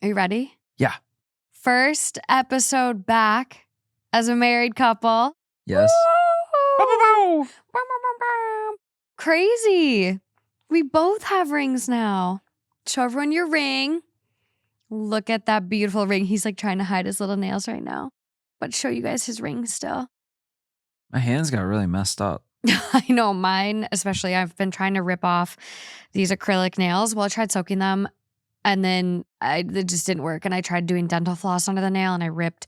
Are you ready? Yeah. First episode back as a married couple. Yes. Crazy. We both have rings now. Show everyone your ring. Look at that beautiful ring. He's like trying to hide his little nails right now. But show you guys his ring still. My hands got really messed up. I know, mine especially. I've been trying to rip off these acrylic nails. Well, I tried soaking them and then it just didn't work. And I tried doing dental floss under the nail and I ripped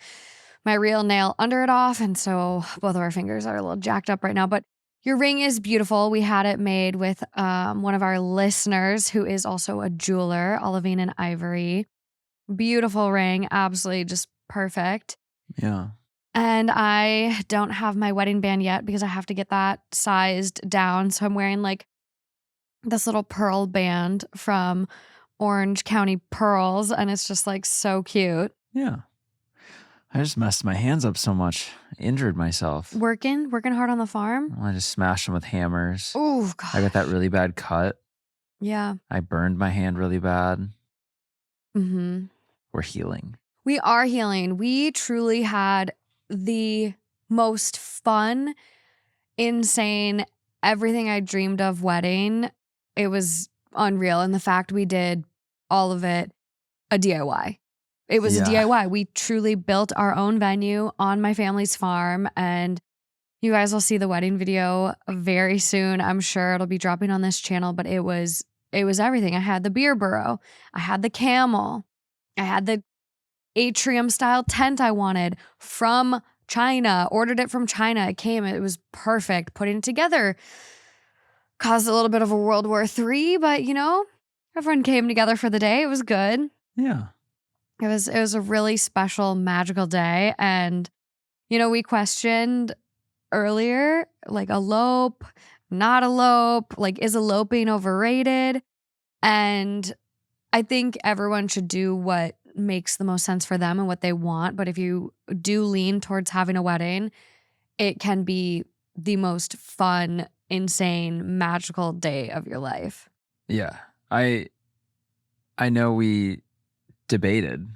my real nail under it off. And so both of our fingers are a little jacked up right now. But your ring is beautiful. We had it made with one of our listeners who is also a jeweler, Olivine and Ivory. Beautiful ring. Absolutely just perfect. Yeah. And I don't have my wedding band yet because I have to get that sized down. So I'm wearing like this little pearl band from Orange County Pearls. And it's just like so cute. Yeah. I just messed my hands up so much. I injured myself. Working hard on the farm. I just smashed them with hammers. Oh, God. I got that really bad cut. Yeah. I burned my hand really bad. Mm-hmm. We're healing. We are healing. We truly had the most fun, insane, everything I dreamed of wedding. It was unreal. And the fact we did all of it a DIY. It was a DIY. We truly built our own venue on my family's farm. And you guys will see the wedding video very soon. I'm sure it'll be dropping on this channel, but it was everything. I had the beer burrow. I had the camel. I had the atrium style tent I wanted from China, ordered it from China. It came, it was perfect. Putting it together caused a little bit of a World War III, but you know, everyone came together for the day. It was good. Yeah. It was a really special, magical day. And, you know, we questioned earlier, like elope, not elope, like is eloping overrated? And I think everyone should do what makes the most sense for them and what they want. But if you do lean towards having a wedding, it can be the most fun, insane, magical day of your life. Yeah. I know we debated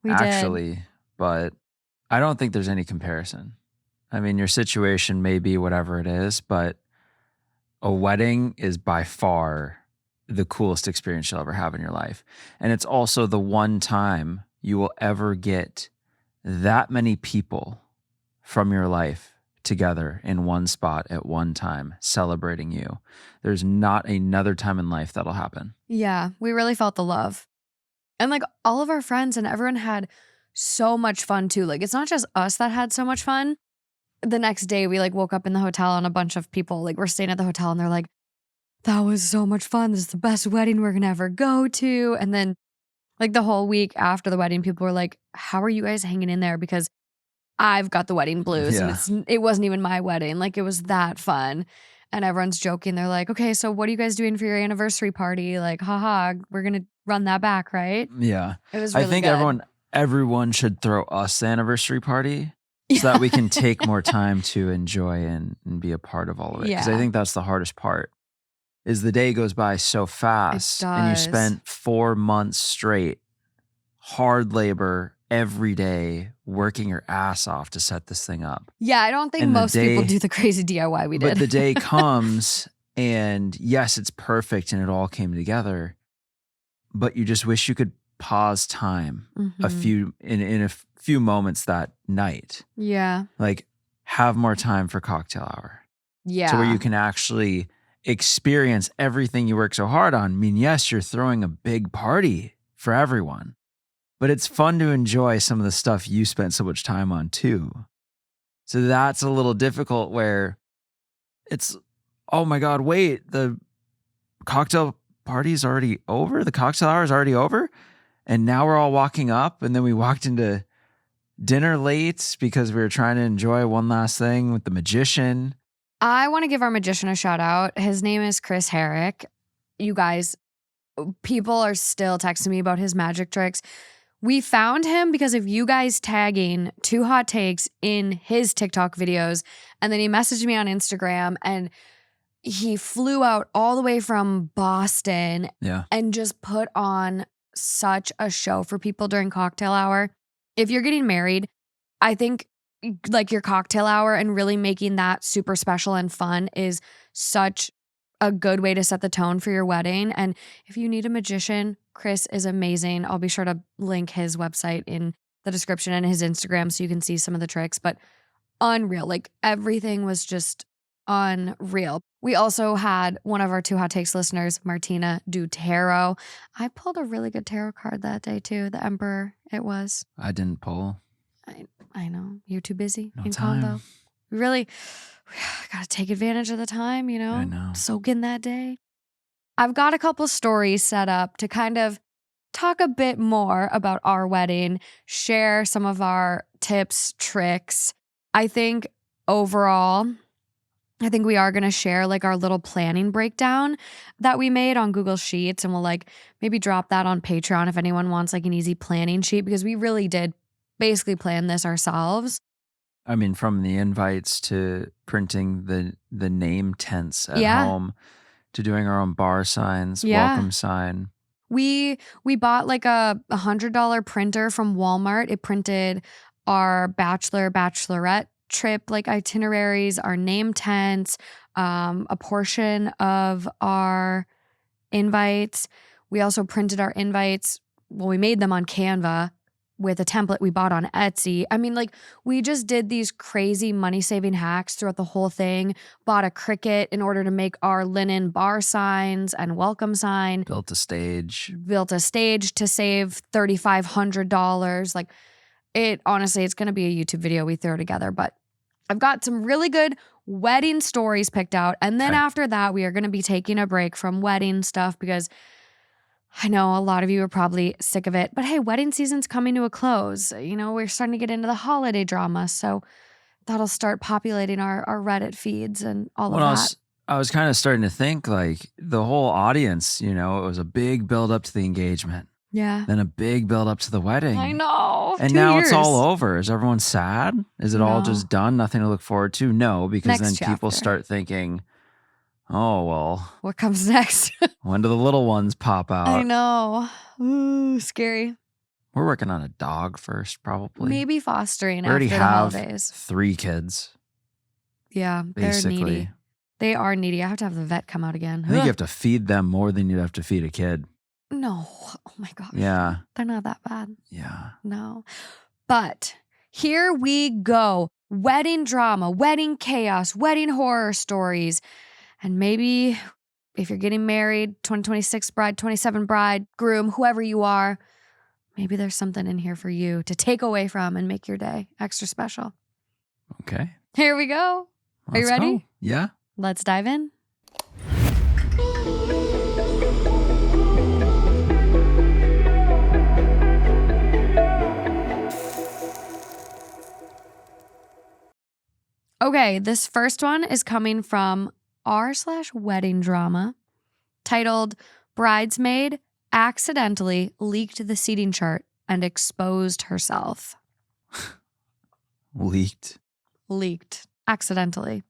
actually, but I don't think there's any comparison. I mean, your situation may be whatever it is, but a wedding is by far the coolest experience you'll ever have in your life. And it's also the one time you will ever get that many people from your life together in one spot at one time celebrating you. There's not another time in life that'll happen. Yeah, we really felt the love. And like all of our friends and everyone had so much fun too. Like it's not just us that had so much fun. The next day we like woke up in the hotel and a bunch of people like were staying at the hotel and they're like, that was so much fun. This is the best wedding we're going to ever go to. And then like the whole week after the wedding, people were like, how are you guys hanging in there? Because I've got the wedding blues and it wasn't even my wedding. Like it was that fun. And everyone's joking. They're like, okay, so what are you guys doing for your anniversary party? Like, haha, we're going to run that back, right? Yeah. It was really I think good. everyone should throw us the anniversary party so that we can take more time to enjoy and be a part of all of it. Because I think that's the hardest part. Is the day goes by so fast and you spent 4 months straight, hard labor every day, working your ass off to set this thing up. Yeah, I don't think most people do the crazy DIY we did. But the day comes and yes, it's perfect and it all came together, but you just wish you could pause time a few in a few moments that night. Yeah. Like have more time for cocktail hour. Yeah. To where you can actually experience everything you work so hard on. I mean, yes, you're throwing a big party for everyone, but it's fun to enjoy some of the stuff you spent so much time on too. So that's a little difficult where it's, oh my God, wait, the cocktail party's already over. The cocktail hour is already over. And now we're all walking up and then we walked into dinner late because we were trying to enjoy one last thing with the magician. I want to give our magician a shout out. His name is Chris Herrick. You guys, people are still texting me about his magic tricks. We found him because of you guys tagging 2 hot takes in his TikTok videos. And then he messaged me on Instagram and he flew out all the way from Boston and just put on such a show for people during cocktail hour. If you're getting married, I think like your cocktail hour and really making that super special and fun is such a good way to set the tone for your wedding. And if you need a magician, Chris is amazing. I'll be sure to link his website in the description and his Instagram so you can see some of the tricks, but unreal. Like everything was just unreal. We also had one of our 2 Hot Takes listeners, Martina, do tarot. I pulled a really good tarot card that day too. The Emperor, it was. I didn't pull. I know. You're too busy No in time. convo. We really got to take advantage of the time, you know? I know. Soak in that day. I've got a couple stories set up to kind of talk a bit more about our wedding, share some of our tips, tricks. I think overall, we are going to share like our little planning breakdown that we made on Google Sheets, and we'll like maybe drop that on Patreon if anyone wants like an easy planning sheet, because we really did basically plan this ourselves. I mean, from the invites to printing the name tents at home to doing our own bar signs, welcome sign. We bought like a $100 printer from Walmart. It printed our bachelorette trip like itineraries, our name tents, a portion of our invites. We also printed our invites. Well, we made them on Canva with a template we bought on Etsy. I mean, like we just did these crazy money-saving hacks throughout the whole thing. Bought a Cricut in order to make our linen bar signs and welcome sign. Built a stage to save $3,500. Like honestly, it's going to be a YouTube video we throw together, but I've got some really good wedding stories picked out. And then after that, we are going to be taking a break from wedding stuff because I know a lot of you are probably sick of it, but hey, wedding season's coming to a close. You know, we're starting to get into the holiday drama, so that'll start populating our Reddit feeds and all of that. I was kind of starting to think like the whole audience, you know, it was a big build up to the engagement. Yeah. Then a big build up to the wedding. I know. And now it's all over. Is everyone sad? Is it all just done? Nothing to look forward to? No, because then people start thinking, oh, well. What comes next? When do the little ones pop out? I know. Ooh, scary. We're working on a dog first, probably. Maybe fostering after the holidays. We already have 3 kids. Yeah, basically. They're needy. They are needy. I have to have the vet come out again. I think you have to feed them more than you'd have to feed a kid. No. Oh my gosh. Yeah. They're not that bad. Yeah. No. But here we go. Wedding drama, wedding chaos, wedding horror stories. And maybe if you're getting married, 2026 bride, 27 bride, groom, whoever you are, maybe there's something in here for you to take away from and make your day extra special. Okay. Here we go. Are you ready? Go. Yeah. Let's dive in. Okay, this first one is coming from r/wedding drama titled Bridesmaid accidentally leaked the seating chart and exposed herself. Leaked accidentally.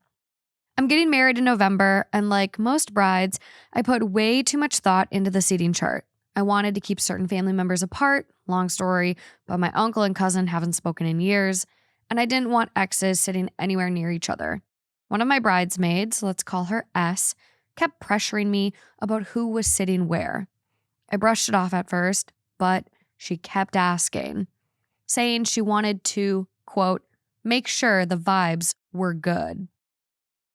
I'm getting married in November, and like most brides, I put way too much thought into the seating chart. I wanted to keep certain family members apart, long story, but my uncle and cousin haven't spoken in years, and I didn't want exes sitting anywhere near each other. One of my bridesmaids, let's call her S, kept pressuring me about who was sitting where. I brushed it off at first, but she kept asking, saying she wanted to, quote, make sure the vibes were good.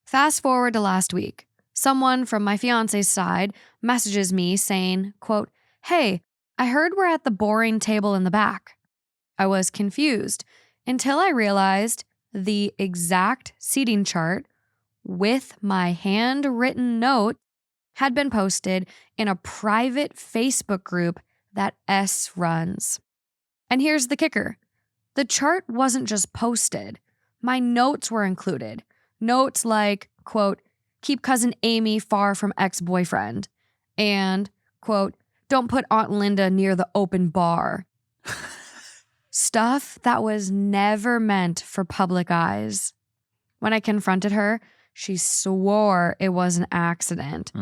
Fast forward to last week. Someone from my fiance's side messages me saying, quote, hey, I heard we're at the boring table in the back. I was confused until I realized the exact seating chart with my handwritten note had been posted in a private Facebook group that S runs. And here's the kicker. The chart wasn't just posted. My notes were included. Notes like, quote, keep cousin Amy far from ex-boyfriend. And, quote, don't put Aunt Linda near the open bar. Stuff that was never meant for public eyes. When I confronted her, she swore it was an accident,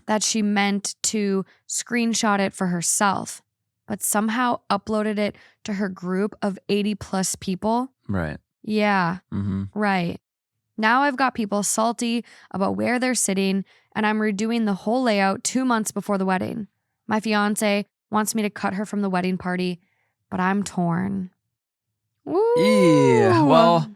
that she meant to screenshot it for herself. but somehow uploaded it to her group of 80 plus people. Right. Yeah, right. Now I've got people salty about where they're sitting, and I'm redoing the whole layout 2 months before the wedding. My fiance wants me to cut her from the wedding party, but I'm torn. Ooh. Yeah, well,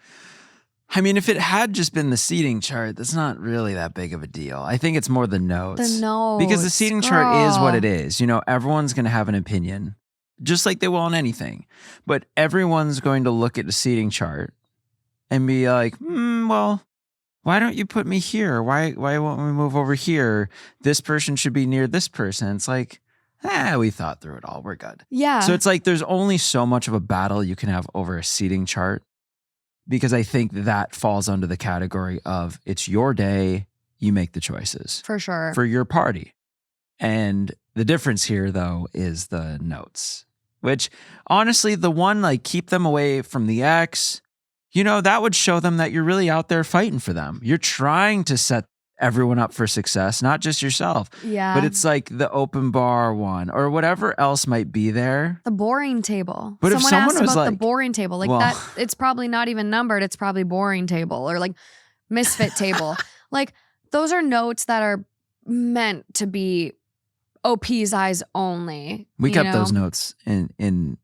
I mean, if it had just been the seating chart, that's not really that big of a deal. I think it's more the notes. The notes, because the seating chart is what it is. You know, everyone's going to have an opinion, just like they will on anything. But everyone's going to look at the seating chart and be like, well, why don't you put me here? Why won't we move over here? This person should be near this person. It's like, we thought through it all. We're good. Yeah. So it's like there's only so much of a battle you can have over a seating chart, because I think that falls under the category of it's your day, you make the choices. For sure. For your party. And the difference here, though, is the notes, which honestly, the one like keep them away from the ex, you know, that would show them that you're really out there fighting for them. You're trying to set everyone up for success, not just yourself. Yeah. But it's like the open bar one or whatever else might be there. The boring table. But if someone asked was about like, the boring table, like well, that, it's probably not even numbered. It's probably boring table or like misfit table. Like those are notes that are meant to be OP's eyes only. We kept those notes in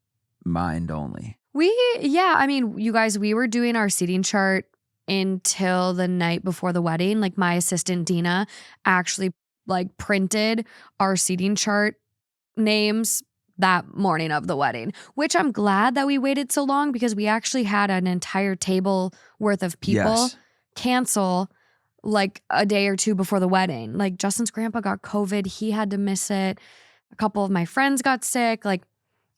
mind only. I mean, you guys, we were doing our seating chart until the night before the wedding. Like my assistant Dina actually like printed our seating chart names that morning of the wedding, which I'm glad that we waited so long because we actually had an entire table worth of people cancel like a day or two before the wedding. Like Justin's grandpa got COVID. He had to miss it. A couple of my friends got sick. Like,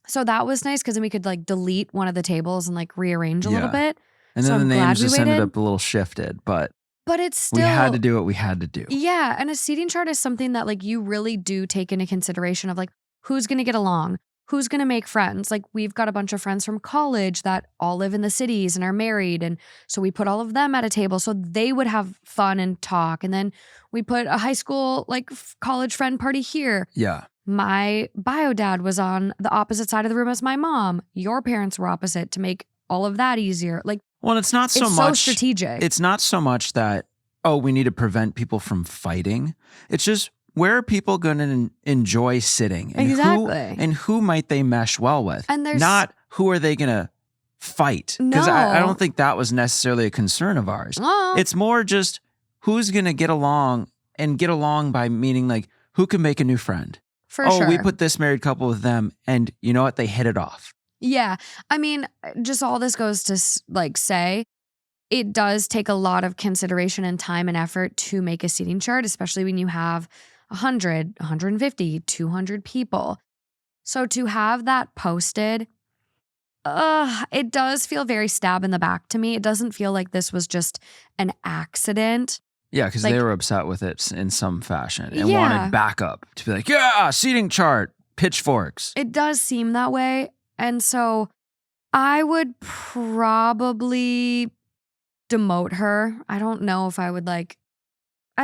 so that was nice because then we could like delete one of the tables and like rearrange a little bit. And then the names just ended up a little shifted, but it's still, we had to do what we had to do. Yeah. And a seating chart is something that like you really do take into consideration of like who's going to get along, who's going to make friends. Like we've got a bunch of friends from college that all live in the cities and are married. And so we put all of them at a table so they would have fun and talk. And then we put a high school like college friend party here. Yeah. My bio dad was on the opposite side of the room as my mom. Your parents were opposite to make all of that easier. Like, well, it's not so it's much so strategic. It's not so much that, we need to prevent people from fighting. It's just where are people going to enjoy sitting? And exactly. Who might they mesh well with? And there's not who are they going to fight? Because I don't think that was necessarily a concern of ours. Oh. It's more just who's going to get along, and get along by meaning like who can make a new friend. For sure. We put this married couple with them and you know what? They hit it off. Yeah. I mean, just all this goes to like say it does take a lot of consideration and time and effort to make a seating chart, especially when you have 100, 150, 200 people. So to have that posted, it does feel very stab in the back to me. It doesn't feel like this was just an accident. Yeah, because they were upset with it in some fashion and wanted backup to be like, seating chart, pitchforks. It does seem that way. And so I would probably demote her. I don't know if I would I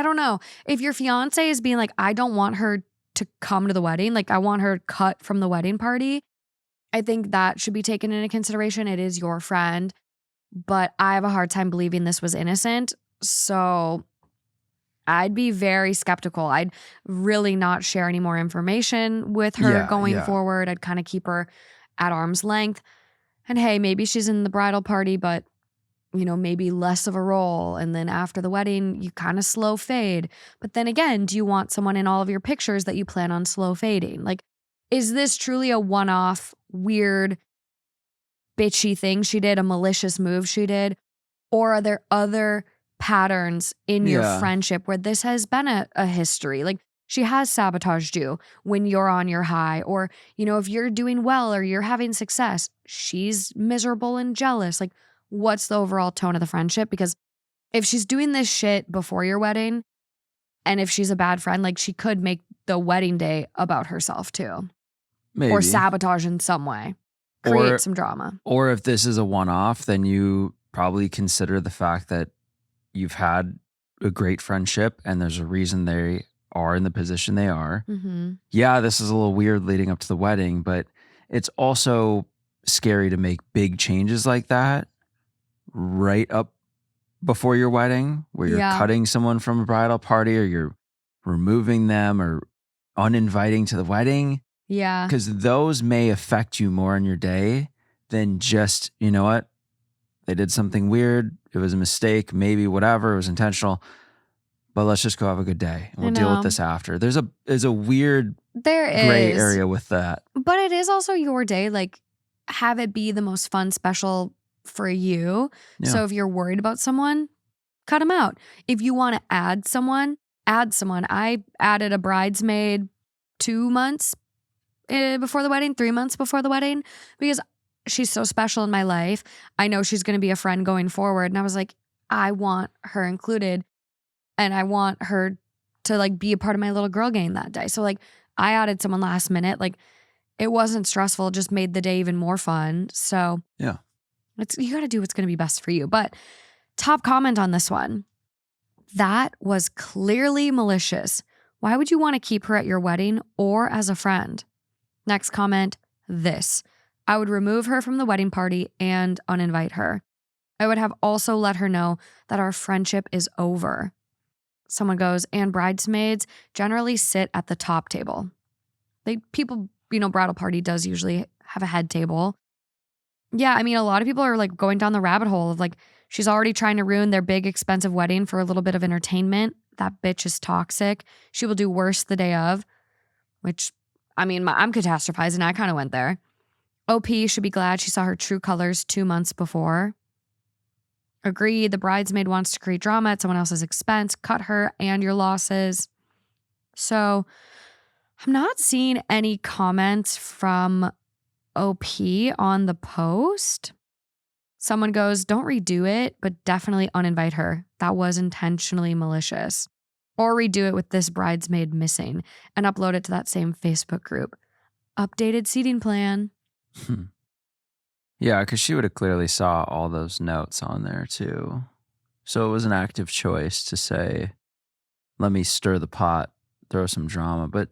don't know. If your fiance is being like, I don't want her to come to the wedding, like I want her cut from the wedding party, I think that should be taken into consideration. It is your friend, but I have a hard time believing this was innocent. So I'd be very skeptical. I'd really not share any more information with her going forward. I'd kind of keep her at arm's length. And hey, maybe she's in the bridal party, but maybe less of a role. And then after the wedding, you kind of slow fade. But then again, do you want someone in all of your pictures that you plan on slow fading? Like, is this truly a one-off, weird, bitchy thing she did, a malicious move she did? Or are there other patterns in your friendship where this has been a history? Like, she has sabotaged you when you're on your high, or, if you're doing well or you're having success, she's miserable and jealous. Like, what's the overall tone of the friendship? Because if she's doing this shit before your wedding, and if she's a bad friend, like she could make the wedding day about herself too. Maybe. Or sabotage in some way. Create some drama. Or if this is a one-off, then you probably consider the fact that you've had a great friendship and there's a reason they are in the position they are. Mm-hmm. Yeah, this is a little weird leading up to the wedding, but it's also scary to make big changes like that right up before your wedding, where you're cutting someone from a bridal party or you're removing them or uninviting to the wedding. Yeah. Because those may affect you more in your day than just, you know what? They did something weird. It was a mistake, maybe whatever. It was intentional. But let's just go have a good day. And we'll deal with this after. There's a weird gray area with that. But it is also your day. Like, have it be the most fun, special for you. Yeah. So if you're worried about someone, cut them out. If you want to add someone, add someone. I added a bridesmaid 2 months before the wedding, 3 months before the wedding, because she's so special in my life. I know she's going to be a friend going forward. And I was like, I want her included. And I want her to like be a part of my little girl game that day. So like I added someone last minute. Like it wasn't stressful. It just made the day even more fun. So yeah, you got to do what's going to be best for you. But top comment on this one. That was clearly malicious. Why would you want to keep her at your wedding or as a friend? Next comment, this. I would remove her from the wedding party and uninvite her. I would have also let her know that our friendship is over. Someone goes, and bridesmaids generally sit at the top table. People, bridal party does usually have a head table. Yeah, I mean, a lot of people are like going down the rabbit hole of like, she's already trying to ruin their big, expensive wedding for a little bit of entertainment. That bitch is toxic. She will do worse the day of, which, I mean, I'm catastrophizing. I kind of went there. OP should be glad she saw her true colors 2 months before. Agreed, the bridesmaid wants to create drama at someone else's expense. Cut her and your losses. So I'm not seeing any comments from OP on the post. Someone goes, don't redo it, but definitely uninvite her. That was intentionally malicious. Or redo it with this bridesmaid missing and upload it to that same Facebook group. Updated seating plan. Yeah, because she would have clearly saw all those notes on there too. So it was an active choice to say, let me stir the pot, throw some drama. But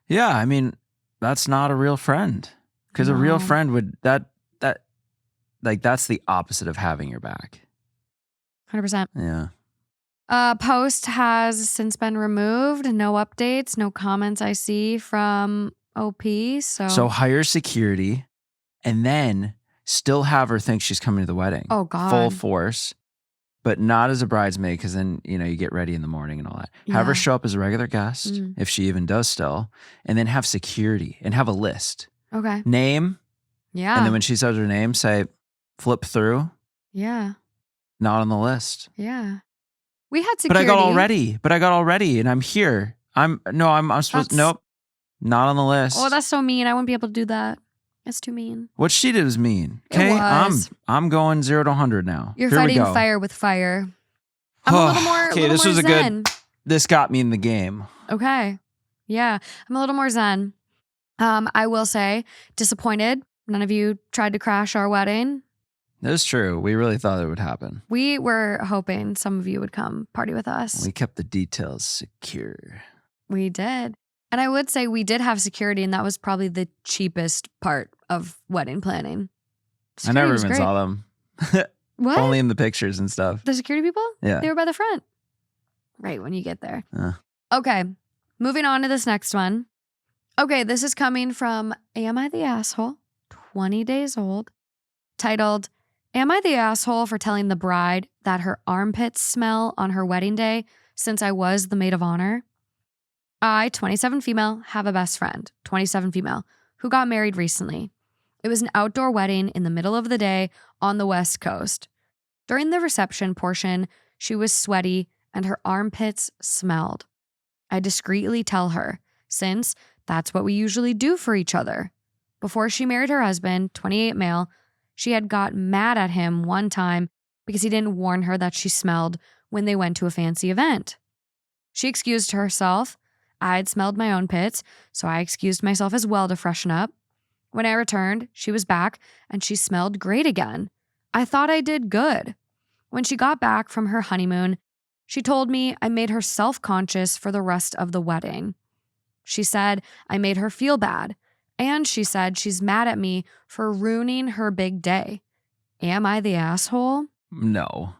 yeah, I mean, that's not a real friend. Because a real friend would, that's the opposite of having your back. 100%. Yeah. Post has since been removed. No updates, no comments I see from OP. So hire security and then still have her think she's coming to the wedding. Oh, God. Full force, but not as a bridesmaid because then, you get ready in the morning and all that. Yeah. Have her show up as a regular guest, if she even does still, and then have security and have a list. Okay. Name. Yeah. And then when she says her name, say, flip through. Yeah. Not on the list. Yeah. We had security. But I got already and I'm here. I'm supposed, nope. Not on the list. Oh, that's so mean. I wouldn't be able to do that. That's too mean. What she did was mean. Okay, I'm going 0 to 100 now. You're fighting fire with fire. I'm a little more. Okay, this was zen. This got me in the game. Okay, yeah, I'm a little more zen. I will say, disappointed. None of you tried to crash our wedding. That's true. We really thought it would happen. We were hoping some of you would come party with us. We kept the details secure. We did. And I would say we did have security, and that was probably the cheapest part of wedding planning. Security, I never even saw them. What? Only in the pictures and stuff. The security people? Yeah. They were by the front. Right when you get there. Okay. Moving on to this next one. Okay, this is coming from Am I the Asshole? 20 days old. Titled, Am I the asshole for telling the bride that her armpits smell on her wedding day since I was the maid of honor? I, 27 female, have a best friend, 27 female, who got married recently. It was an outdoor wedding in the middle of the day on the West Coast. During the reception portion, she was sweaty and her armpits smelled. I discreetly tell her, since that's what we usually do for each other. Before she married her husband, 28 male, she had got mad at him one time because he didn't warn her that she smelled when they went to a fancy event. She excused herself. I'd smelled my own pits, so I excused myself as well to freshen up. When I returned, she was back and she smelled great again. I thought I did good. When she got back from her honeymoon, she told me I made her self-conscious for the rest of the wedding. She said I made her feel bad And she said she's mad at me for ruining her big day. Am I the asshole? No.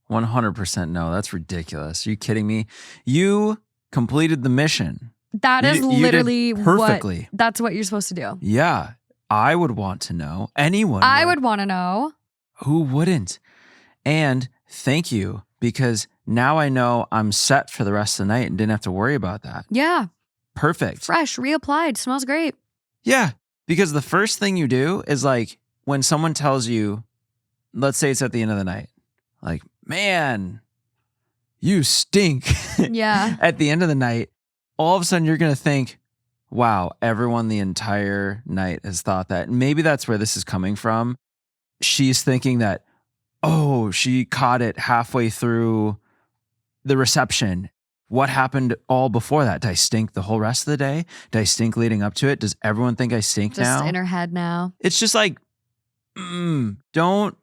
100% no. That's ridiculous. Are you kidding me? You completed the mission. That is literally you did perfectly. That's what you're supposed to do. Yeah. I would want to know. Anyone I would want to know. Who wouldn't? And thank you, because now I know I'm set for the rest of the night and didn't have to worry about that. Yeah. Perfect. Fresh, reapplied, smells great. Yeah. Because the first thing you do is like when someone tells you, let's say it's at the end of the night, like, man, you stink. Yeah. At the end of the night, all of a sudden you're going to think, wow, everyone the entire night has thought that. And maybe that's where this is coming from. She's thinking that, oh, she caught it halfway through the reception. What happened all before that? Did I stink the whole rest of the day? Did I stink leading up to it? Does everyone think I stink now? Just in her head now. It's just like, don't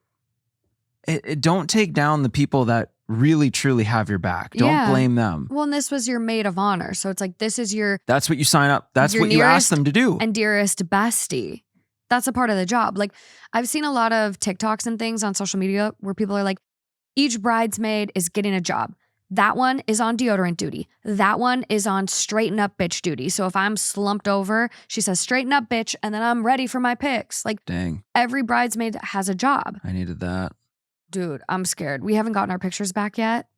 take down the people that really truly have your back. Don't blame them. Well, and this was your maid of honor. So it's like, this is that's what you sign up. That's what you ask them to do. And dearest bestie. That's a part of the job. Like, I've seen a lot of TikToks and things on social media where people are like, each bridesmaid is getting a job. That one is on deodorant duty. That one is on straighten up bitch duty. So if I'm slumped over, she says straighten up bitch, and then I'm ready for my pics. Like, dang, every bridesmaid has a job. I needed that. Dude, I'm scared. We haven't gotten our pictures back yet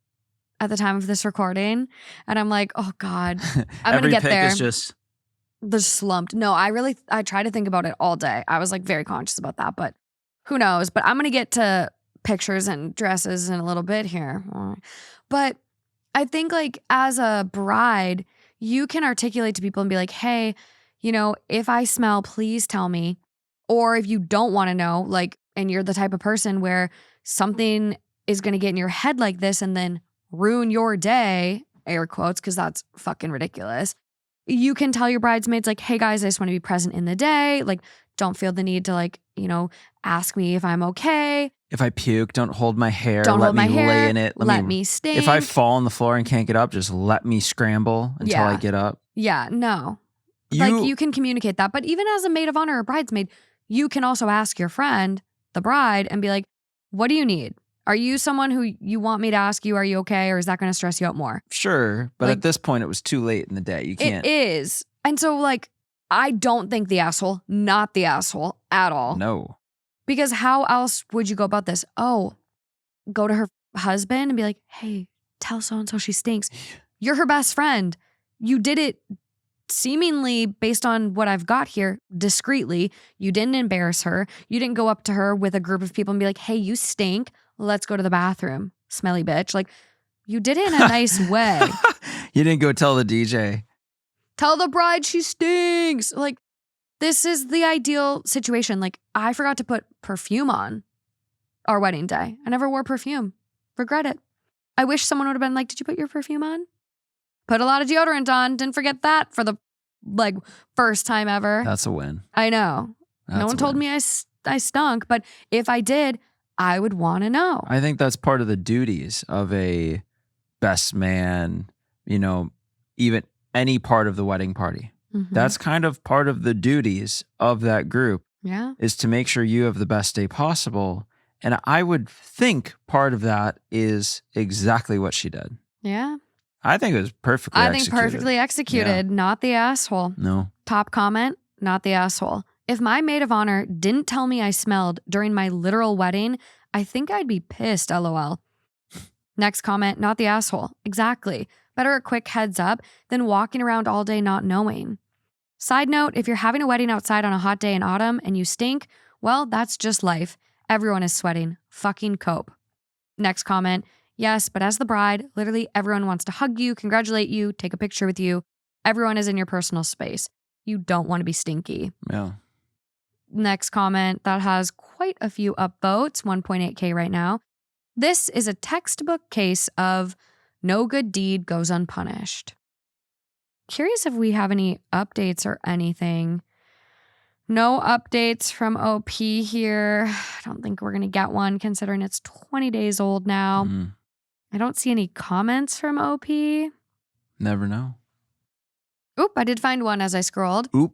at the time of this recording. And I'm like, oh God, I'm going to get there. Every pic is just slumped. No, I try to think about it all day. I was like very conscious about that, but who knows? But I'm going to get to pictures and dresses in a little bit here. But I think like as a bride, you can articulate to people and be like, hey, if I smell, please tell me. Or if you don't want to know, like, and you're the type of person where something is going to get in your head like this and then ruin your day, air quotes, because that's fucking ridiculous. You can tell your bridesmaids like, hey guys, I just want to be present in the day. Like, don't feel the need to like, ask me if I'm okay. If I puke, don't hold my hair. Don't hold my hair. Lay in it. Let me stink. If I fall on the floor and can't get up, just let me scramble until I get up. Yeah, no. You can communicate that. But even as a maid of honor or bridesmaid, you can also ask your friend, the bride, and be like, what do you need? Are you someone who you want me to ask you, are you okay? Or is that going to stress you out more? Sure. But at this point, it was too late in the day. You can't. It is. And so like, I don't think the asshole, not the asshole at all. No. Because how else would you go about this? Oh, go to her husband and be like, hey, tell so-and-so she stinks. You're her best friend. You did it seemingly, based on what I've got here, discreetly. You didn't embarrass her. You didn't go up to her with a group of people and be like, hey, you stink. Let's go to the bathroom. Smelly bitch. Like, you did it in a nice way. You didn't go tell the DJ. Tell the bride she stinks. Like, this is the ideal situation. Like, I forgot to put perfume on our wedding day. I never wore perfume. Regret it. I wish someone would have been like, did you put your perfume on? Put a lot of deodorant on. Didn't forget that for the first time ever. That's a win. I know. No one told me I stunk, but if I did, I would want to know. I think that's part of the duties of a best man, even any part of the wedding party. Mm-hmm. That's kind of part of the duties of that group. Yeah. Is to make sure you have the best day possible. And I would think part of that is exactly what she did. Yeah. I think it was perfectly executed. Yeah. Not the asshole. No. Top comment, not the asshole. If my maid of honor didn't tell me I smelled during my literal wedding, I think I'd be pissed, LOL. Next comment, not the asshole. Exactly. Better a quick heads up than walking around all day not knowing. Side note, if you're having a wedding outside on a hot day in autumn and you stink, well, that's just life. Everyone is sweating. Fucking cope. Next comment, yes, but as the bride, literally everyone wants to hug you, congratulate you, take a picture with you. Everyone is in your personal space. You don't want to be stinky. Yeah. Next comment, that has quite a few upvotes, 1.8K right now. This is a textbook case of no good deed goes unpunished. Curious if we have any updates or anything. No updates from OP here. I don't think we're going to get one considering it's 20 days old now. Mm-hmm. I don't see any comments from OP. Never know. Oop, I did find one as I scrolled. Oop.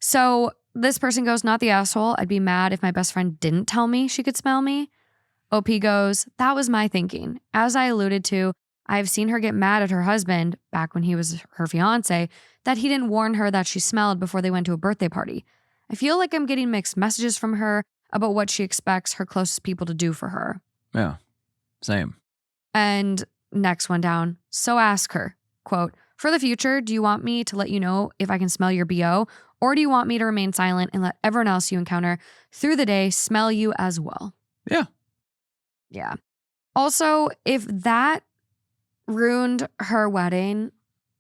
So this person goes, not the asshole. I'd be mad if my best friend didn't tell me she could smell me. OP goes, that was my thinking. As I alluded to, I've seen her get mad at her husband, back when he was her fiance, that he didn't warn her that she smelled before they went to a birthday party. I feel like I'm getting mixed messages from her about what she expects her closest people to do for her. Yeah, same. And next one down. So ask her, quote, for the future, do you want me to let you know if I can smell your BO? Or do you want me to remain silent and let everyone else you encounter through the day smell you as well? Yeah. Yeah. Also, if that ruined her wedding,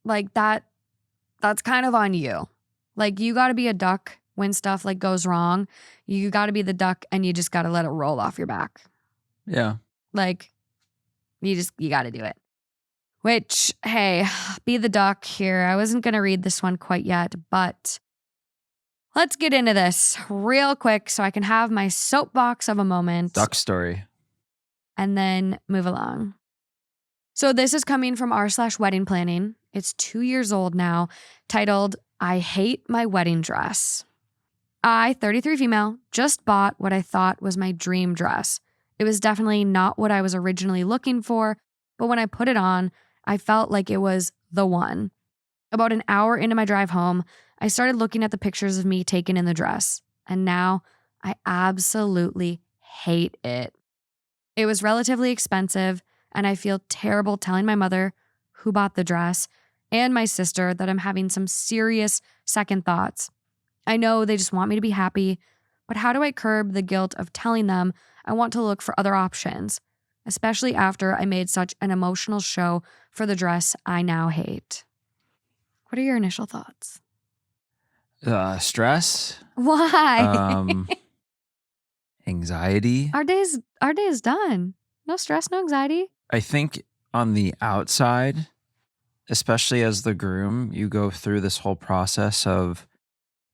like that's kind of on you. Like, you got to be a duck when stuff like goes wrong. You got to be the duck and you just got to let it roll off your back. Yeah. Like, you got to do it. Which, hey, be the duck here. I wasn't going to read this one quite yet, but let's get into this real quick so I can have my soapbox of a moment. Duck story. And then move along. So this is coming from r/wedding planning. It's 2 years old now, titled, I Hate My Wedding Dress. I, 33 female, just bought what I thought was my dream dress. It was definitely not what I was originally looking for, but when I put it on, I felt like it was the one. About an hour into my drive home, I started looking at the pictures of me taken in the dress, and now I absolutely hate it. It was relatively expensive, and I feel terrible telling my mother, who bought the dress, and my sister that I'm having some serious second thoughts. I know they just want me to be happy, but how do I curb the guilt of telling them I want to look for other options, especially after I made such an emotional show for the dress I now hate? What are your initial thoughts? Stress. Why? Anxiety. Our day is done. No stress, no anxiety. I think on the outside, especially as the groom, you go through this whole process of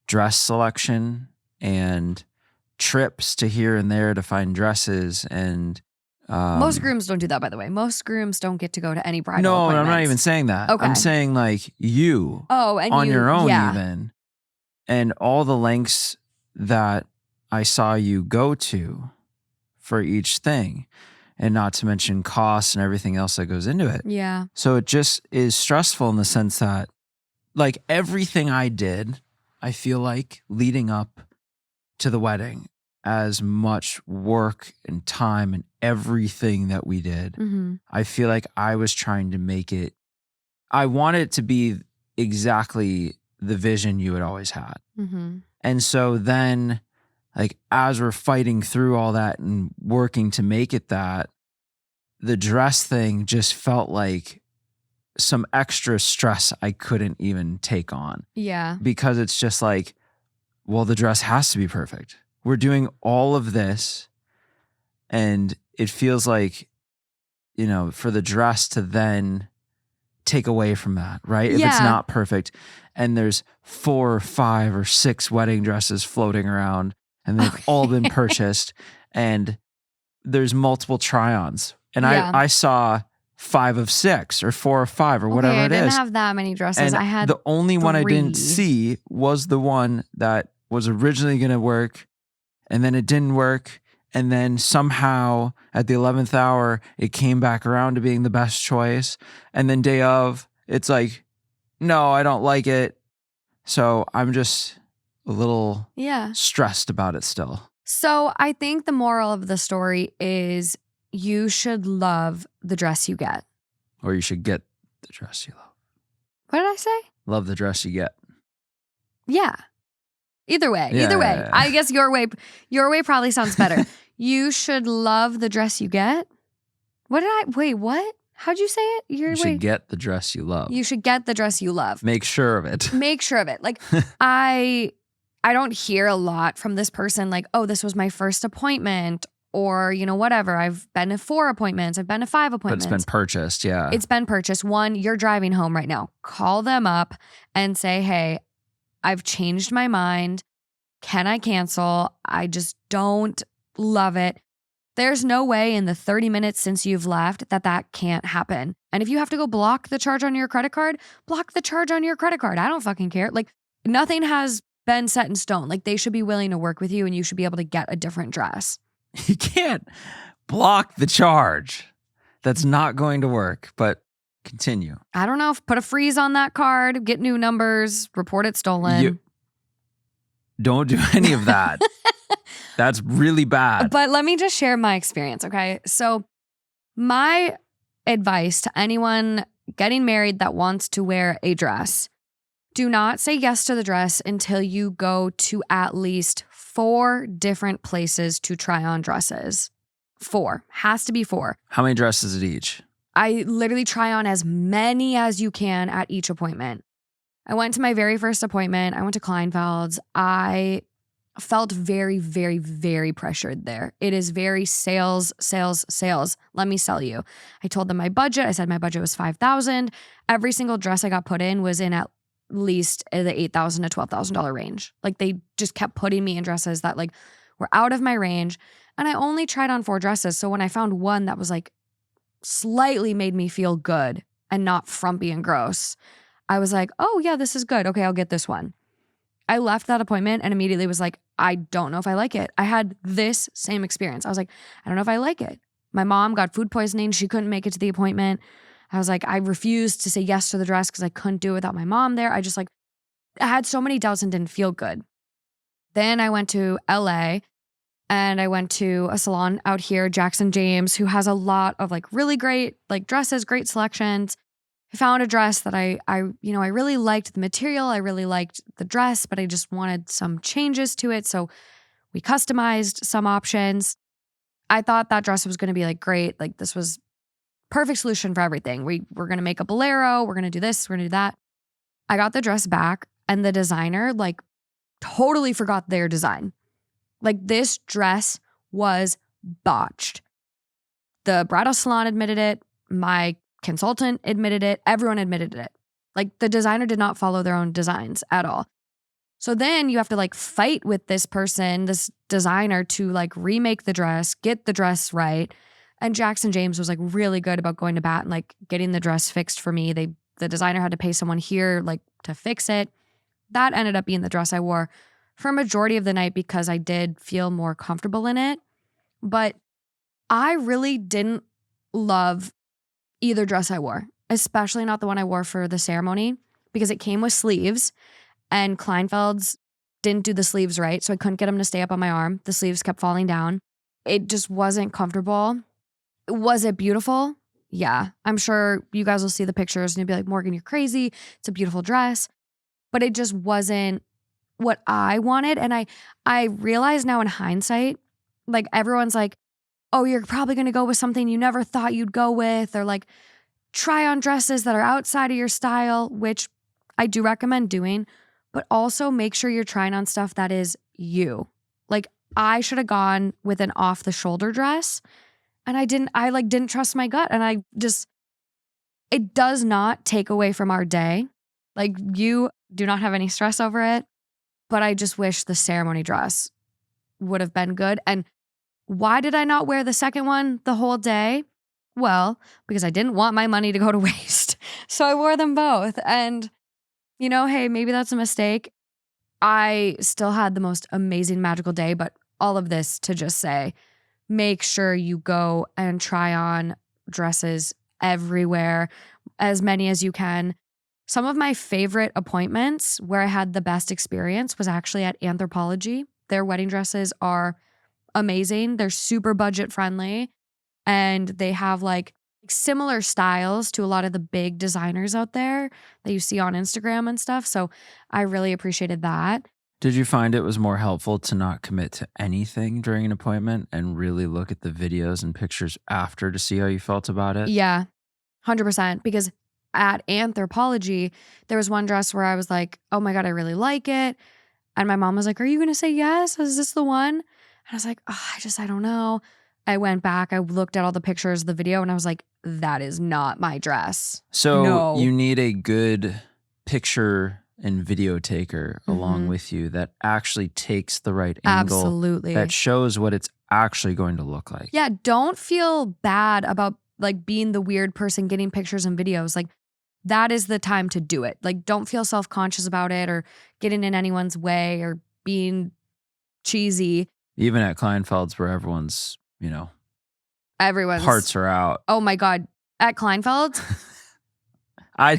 dress selection and trips to here and there to find dresses. And most grooms don't do that, by the way. Most grooms don't get to go to any bridal no, appointments. I'm not even saying that. Okay. I'm saying like you and on your own yeah. even. And all the lengths that I saw you go to for each thing, and not to mention costs and everything else that goes into it. Yeah. So it just is stressful in the sense that like everything I did, I feel like leading up to the wedding, as much work and time and everything that we did, I feel like I was trying to make it, I wanted it to be exactly the vision you had always had. And so then, like, as we're fighting through all that and working to make it that, the dress thing just felt like some extra stress I couldn't even take on. Yeah. Because it's just like, well, the dress has to be perfect. We're doing all of this, and it feels like, you know, for the dress to then take away from that, right? If it's not perfect, and there's 4 or 5 or 6 wedding dresses floating around, and they've all been purchased, and there's multiple try-ons. And I saw 5 of 6 or 4 or 5 or whatever it is. I didn't have that many dresses. And I had the only one I 3. didn't see was the one that was originally going to work, and then it didn't work. And then somehow at the 11th hour, it came back around to being the best choice. And then day of, it's like, no, I don't like it. So I'm just a little stressed about it still. So I think the moral of the story is you should love the dress you get. Or you should get the dress you love. What did I say? Love the dress you get. Yeah. Either way. Yeah. I guess your way probably sounds better. You should love the dress you get. Wait, what? How'd you say it? You should get the dress you love. You should get the dress you love. Make sure of it. Make sure of it. Like, I don't hear a lot from this person like, oh, this was my first appointment, or, you know, whatever. I've been to 4 appointments. I've been to 5 appointments. But it's been purchased, yeah. It's been purchased. 1, you're driving home right now. Call them up and say, hey, I've changed my mind. Can I cancel? I just don't love it. There's no way in the 30 minutes since you've left that can't happen. And if you have to go block the charge on your credit card, block the charge on your credit card. I don't fucking care. Like, nothing has been set in stone. Like, they should be willing to work with you and you should be able to get a different dress. You can't block the charge. That's not going to work, but continue. I don't know. Put a freeze on that card, get new numbers, report it stolen. Don't do any of that. That's really bad. But let me just share my experience, okay? So my advice to anyone getting married that wants to wear a dress, do not say yes to the dress until you go to at least 4 different places to try on dresses. 4. Has to be 4. How many dresses at each? I literally try on as many as you can at each appointment. I went to my very first appointment. I went to Kleinfeld's. I felt very, very, very pressured there. It is very sales, sales, sales. Let me sell you. I told them my budget. I said my budget was $5,000. Every single dress I got put in was in at least the $8,000 to $12,000 range. Like, they just kept putting me in dresses that like were out of my range. And I only tried on 4 dresses. So when I found one that was like slightly made me feel good and not frumpy and gross, I was like, oh yeah, this is good. Okay, I'll get this one. I left that appointment and immediately was like, I don't know if I like it. I had this same experience. I was like, I don't know if I like it. My mom got food poisoning. She couldn't make it to the appointment. I was like, I refused to say yes to the dress because I couldn't do it without my mom there. I just like, I had so many doubts and didn't feel good. Then I went to LA and I went to a salon out here, Jackson James, who has a lot of like really great like dresses, great selections. I found a dress that I really liked the material. I really liked the dress, but I just wanted some changes to it. So we customized some options. I thought that dress was going to be like great. Like, this was perfect solution for everything. We're going to make a bolero. We're going to do this. We're going to do that. I got the dress back and the designer like totally forgot their design. Like, this dress was botched. The bridal salon admitted it. My consultant admitted it. Everyone admitted it. Like, the designer did not follow their own designs at all. So then you have to like fight with this person, this designer, to like remake the dress, get the dress right. And Jackson James was like really good about going to bat and like getting the dress fixed for me. The designer had to pay someone here like to fix it. That ended up being the dress I wore for a majority of the night because I did feel more comfortable in it. But I really didn't love either dress I wore, especially not the one I wore for the ceremony, because it came with sleeves and Kleinfeld's didn't do the sleeves right. So I couldn't get them to stay up on my arm. The sleeves kept falling down. It just wasn't comfortable. Was it beautiful? Yeah. I'm sure you guys will see the pictures and you'll be like, Morgan, you're crazy. It's a beautiful dress. But it just wasn't what I wanted. And I realize now in hindsight, like, everyone's like, oh, you're probably going to go with something you never thought you'd go with, or like try on dresses that are outside of your style, which I do recommend doing, but also make sure you're trying on stuff that is you. Like, I should have gone with an off the shoulder dress and I didn't trust my gut. And it does not take away from our day. Like, you do not have any stress over it, but I just wish the ceremony dress would have been good. And why did I not wear the second one the whole day? Well, because I didn't want my money to go to waste. So I wore them both. And, hey, maybe that's a mistake. I still had the most amazing, magical day. But all of this to just say, make sure you go and try on dresses everywhere, as many as you can. Some of my favorite appointments where I had the best experience was actually at Anthropologie. Their wedding dresses are amazing. They're super budget friendly and they have like similar styles to a lot of the big designers out there that you see on Instagram and stuff. So I really appreciated that. Did you find it was more helpful to not commit to anything during an appointment and really look at the videos and pictures after to see how you felt about it? Yeah, 100%. Because at Anthropologie, there was one dress where I was like, oh my God, I really like it. And my mom was like, are you going to say yes? Is this the one? And I was like, oh, I don't know. I went back, I looked at all the pictures of the video and I was like, that is not my dress. So no. You need a good picture and video taker along with you that actually takes the right angle. Absolutely. That shows what it's actually going to look like. Yeah, don't feel bad about like being the weird person getting pictures and videos. Like, that is the time to do it. Like, don't feel self-conscious about it or getting in anyone's way or being cheesy. Even at Kleinfeld's where everyone's parts are out. Oh my God. At Kleinfeld's? I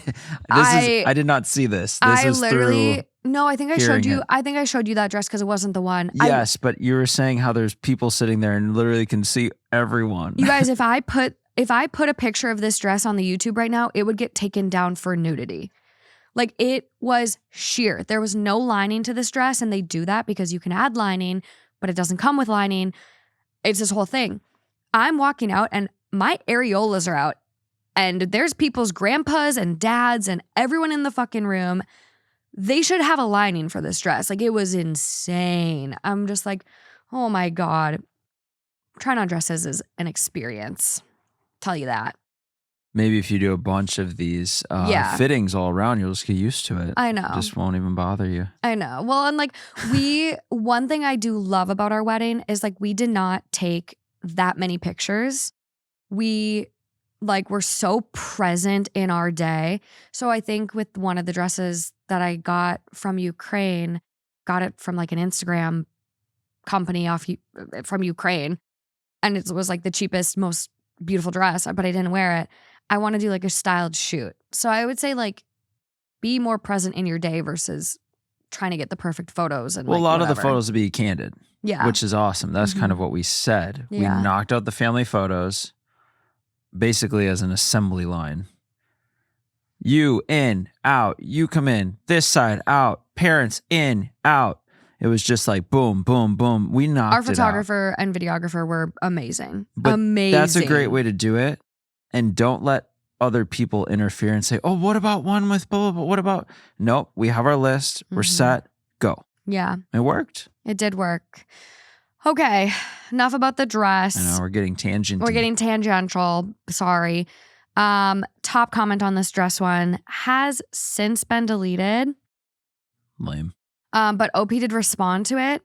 did not see this. This is literally no, I think I showed you. I think I showed you that dress because it wasn't the one. Yes, but you were saying how there's people sitting there and literally can see everyone. You guys, if I put a picture of this dress on the YouTube right now, it would get taken down for nudity. Like, it was sheer. There was no lining to this dress, and they do that because you can add lining, but it doesn't come with lining. It's this whole thing. I'm walking out and my areolas are out. And there's people's grandpas and dads and everyone in the fucking room. They should have a lining for this dress. Like, it was insane. I'm just like, oh my God. Trying on dresses is an experience. Tell you that. Maybe if you do a bunch of these fittings all around, you'll just get used to it. I know. It just won't even bother you. I know. Well, and like one thing I do love about our wedding is like we did not take that many pictures. We're so present in our day. So I think with one of the dresses that I got from Ukraine, got it from like an Instagram company from Ukraine. And it was like the cheapest, most beautiful dress, but I didn't wear it. I want to do like a styled shoot. So I would say like be more present in your day versus trying to get the perfect photos. And well, a lot of the photos will be candid. Yeah. Which is awesome. That's kind of what we said. Yeah. We knocked out the family photos basically as an assembly line. You in, out, you come in, this side, out, parents in, out. It was just like boom, boom, boom. We knocked it out. Our photographer and videographer were amazing. But amazing. That's a great way to do it. And don't let other people interfere and say, oh, what about one with blah, blah, blah? What about? Nope, we have our list. We're set. Go. Yeah. It worked. It did work. Okay, enough about the dress. I know, we're getting tangential. We're getting tangential. Sorry. Top comment on this dress one has since been deleted. Lame. But OP did respond to it.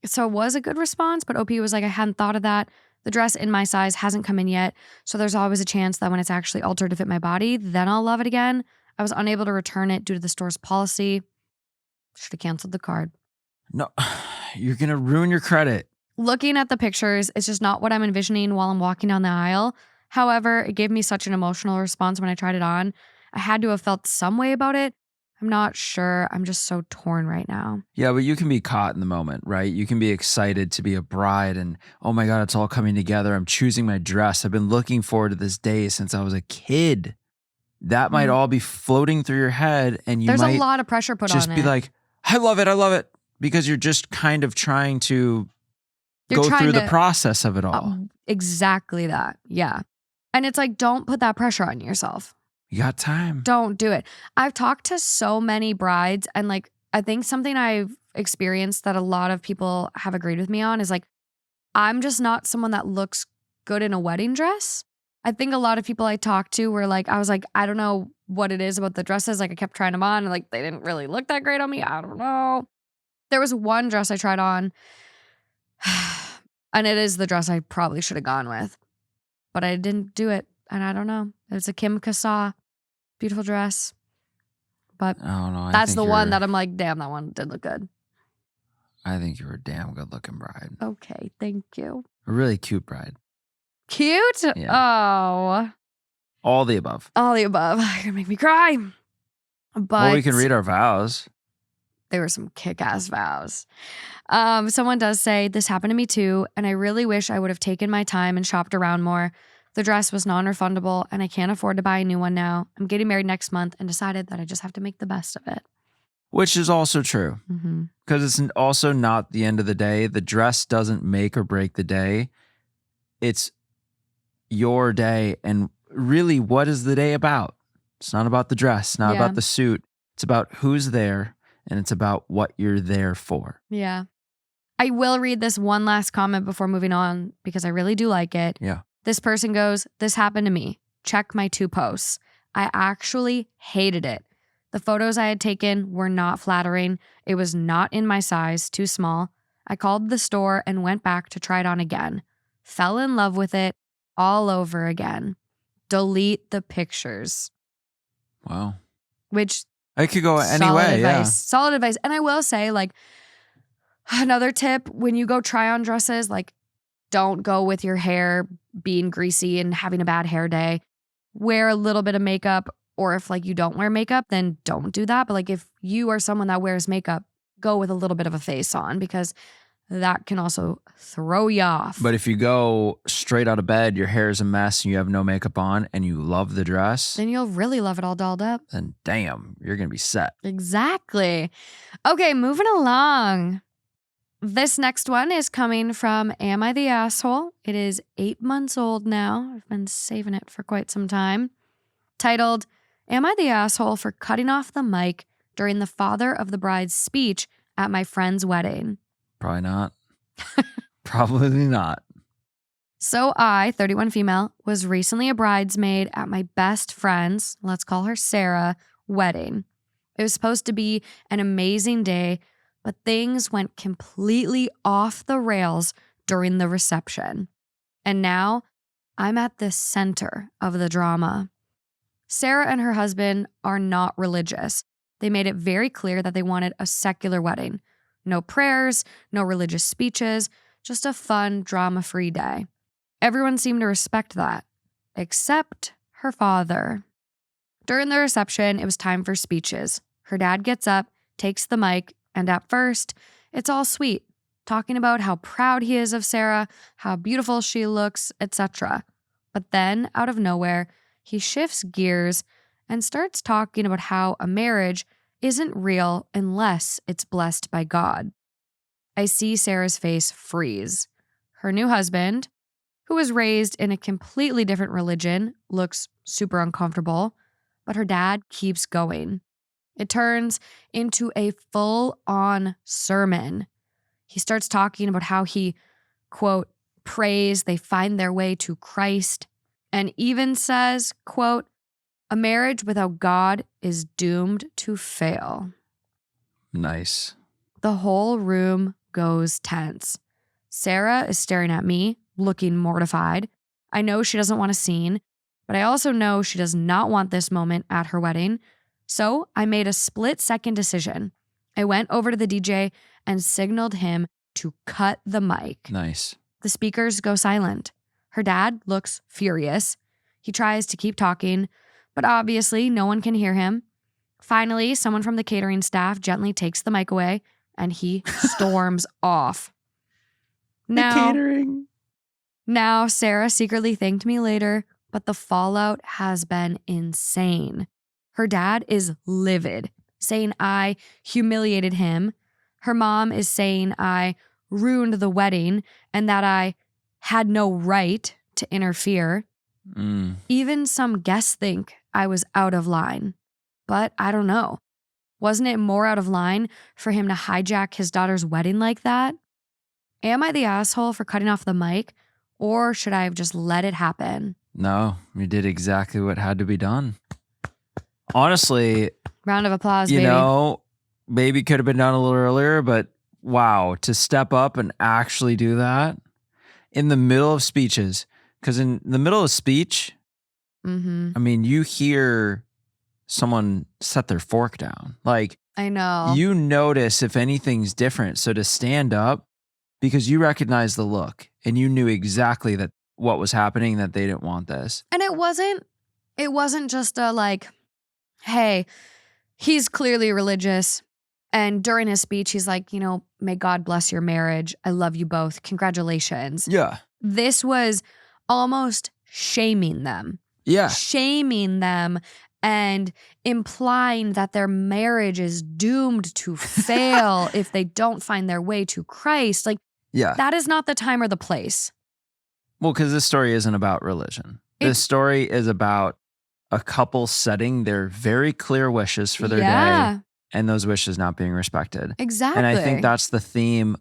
So it was a good response, but OP was like, I hadn't thought of that. The dress in my size hasn't come in yet. So there's always a chance that when it's actually altered to fit my body, then I'll love it again. I was unable to return it due to the store's policy. Should have canceled the card. No, you're going to ruin your credit. Looking at the pictures, it's just not what I'm envisioning while I'm walking down the aisle. However, it gave me such an emotional response when I tried it on. I had to have felt some way about it. I'm not sure. I'm just so torn right now. Yeah, but you can be caught in the moment, right? You can be excited to be a bride and, oh my God, it's all coming together. I'm choosing my dress. I've been looking forward to this day since I was a kid. That might all be floating through your head and you There's might a lot of pressure put on it. Just be like, I love it. Because you're just kind of trying to go through the process of it all. Exactly that. Yeah. And it's like, don't put that pressure on yourself. You got time. Don't do it. I've talked to so many brides and like, I think something I've experienced that a lot of people have agreed with me on is like, I'm just not someone that looks good in a wedding dress. I think a lot of people I talked to were like, I was like, I don't know what it is about the dresses. Like I kept trying them on and like, they didn't really look that great on me. I don't know. There was one dress I tried on and it is the dress I probably should have gone with, but I didn't do it. And I don't know. It's a Kim Kassa, beautiful dress. But that's the one that I'm like, damn, that one did look good. I think you were a damn good looking bride. Okay, thank you. A really cute bride. Cute? Yeah. Oh. All the above. All the above. You're going to make me cry. But well, we can read our vows. They were some kick-ass vows. Someone does say, this happened to me too, and I really wish I would have taken my time and shopped around more. The dress was non-refundable, and I can't afford to buy a new one now. I'm getting married next month and decided that I just have to make the best of it. Which is also true. Because it's also not the end of the day. The dress doesn't make or break the day. It's your day. And really, what is the day about? It's not about the dress, not about the suit. It's about who's there. And it's about what you're there for. Yeah. I will read this one last comment before moving on because I really do like it. Yeah. This person goes, this happened to me. Check my 2 posts. I actually hated it. The photos I had taken were not flattering. It was not in my size, too small. I called the store and went back to try it on again. Fell in love with it all over again. Delete the pictures. Wow. Which it could go any solid way. advice. Yeah. Solid advice. And I will say, like, another tip, when you go try on dresses, like, don't go with your hair being greasy and having a bad hair day. Wear a little bit of makeup, or if like you don't wear makeup, then don't do that. But like if you are someone that wears makeup, go with a little bit of a face on, because that can also throw you off. But if you go straight out of bed, your hair is a mess and you have no makeup on and you love the dress, then you'll really love it all dolled up. Then damn, you're going to be set. Exactly. Okay, moving along. This next one is coming from Am I the Asshole? It is 8 months old now. I've been saving it for quite some time. Titled, Am I the Asshole for cutting off the mic during the father of the bride's speech at my friend's wedding? Probably not. Probably not. So I, 31 female, was recently a bridesmaid at my best friend's, let's call her Sarah, wedding. It was supposed to be an amazing day, but things went completely off the rails during the reception. And now I'm at the center of the drama. Sarah and her husband are not religious. They made it very clear that they wanted a secular wedding. No prayers, no religious speeches, just a fun, drama-free day. Everyone seemed to respect that, except her father. During the reception, it was time for speeches. Her dad gets up, takes the mic, and at first, it's all sweet, talking about how proud he is of Sarah, how beautiful she looks, etc. But then, out of nowhere, he shifts gears and starts talking about how a marriage isn't real unless it's blessed by God. I see Sarah's face freeze. Her new husband, who was raised in a completely different religion, looks super uncomfortable, but her dad keeps going. It turns into a full-on sermon. He starts talking about how he, quote, prays they find their way to Christ, and even says, quote, a marriage without God is doomed to fail. Nice. The whole room goes tense. Sarah is staring at me, looking mortified. I know she doesn't want a scene, but I also know she does not want this moment at her wedding. So I made a split-second decision. I went over to the DJ and signaled him to cut the mic. Nice. The speakers go silent. Her dad looks furious. He tries to keep talking, but obviously no one can hear him. Finally, someone from the catering staff gently takes the mic away and he storms off. Now, Sarah secretly thanked me later, but the fallout has been insane. Her dad is livid, saying I humiliated him. Her mom is saying I ruined the wedding and that I had no right to interfere. Even some guests think I was out of line. But I don't know. Wasn't it more out of line for him to hijack his daughter's wedding like that? Am I the asshole for cutting off the mic, or should I have just let it happen? No, you did exactly what had to be done. Honestly, round of applause, you baby. know, maybe could have been done a little earlier, but wow, to step up and actually do that in the middle of speeches. Because in the middle of speech, I mean, you hear someone set their fork down. Like, I know. You notice if anything's different. So to stand up, because you recognize the look and you knew exactly that what was happening, that they didn't want this. And it wasn't just a like, hey, he's clearly religious. And during his speech, he's like, you know, may God bless your marriage. I love you both. Congratulations. Yeah. This was almost shaming them. Yeah. Shaming them and implying that their marriage is doomed to fail if they don't find their way to Christ. Like, yeah, that is not the time or the place. Well, because this story isn't about religion. This story is about a couple setting their very clear wishes for their day and those wishes not being respected. Exactly. And I think that's the theme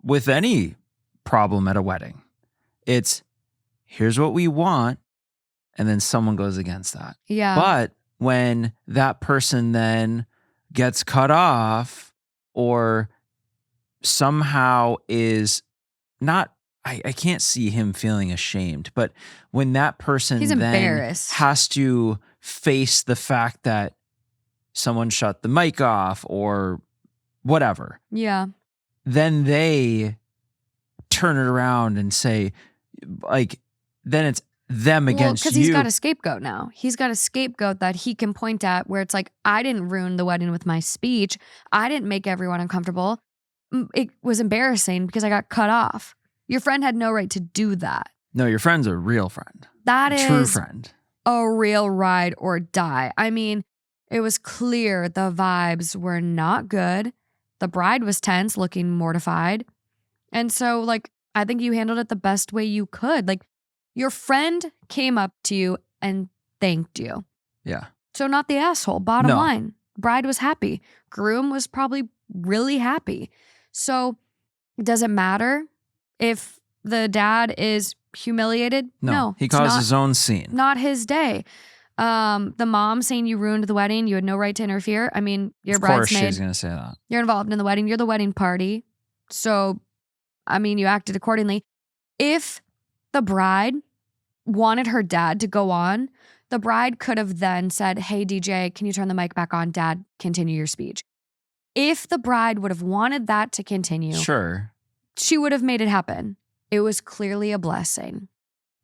with any problem at a wedding. It's here's what we want, and then someone goes against that. Yeah. But when that person then gets cut off or somehow is not, I can't see him feeling ashamed, but when that person He's then embarrassed. has to face the fact that someone shut the mic off or whatever. Yeah. Then they turn it around and say, like, then it's them against you. Because he's got a scapegoat now. He's got a scapegoat that he can point at where it's like, I didn't ruin the wedding with my speech. I didn't make everyone uncomfortable. It was embarrassing because I got cut off. Your friend had no right to do that. No, your friend's a real friend. That is true friend. A real ride or die. I mean, it was clear the vibes were not good. The bride was tense, looking mortified. And so, like, I think you handled it the best way you could. Like, your friend came up to you and thanked you. Yeah. So not the asshole. Bottom line. Bride was happy. Groom was probably really happy. So does it matter if the dad is humiliated? No. He caused his own scene. Not his day. The mom saying you ruined the wedding, you had no right to interfere. I mean, you're a bridesmaid. Of course she's going to say that. You're involved in the wedding. You're the wedding party. So, I mean, you acted accordingly. If the bride wanted her dad to go on, the bride could have then said, hey, DJ, can you turn the mic back on? Dad, continue your speech. If the bride would have wanted that to continue, sure, she would have made it happen. It was clearly a blessing.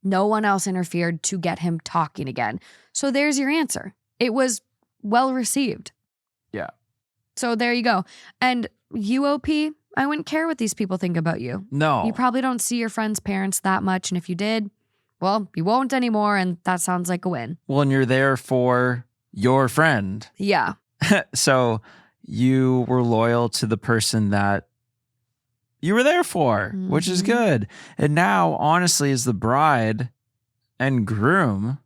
No one else interfered to get him talking again. So there's your answer. It was well received. Yeah. So there you go. And UOP, I wouldn't care what these people think about you. No. You probably don't see your friends' parents that much. And if you did, well, you won't anymore. And that sounds like a win. Well, and you're there for your friend. Yeah. So you were loyal to the person that you were there for, which is good. And now, honestly, as the bride and groom,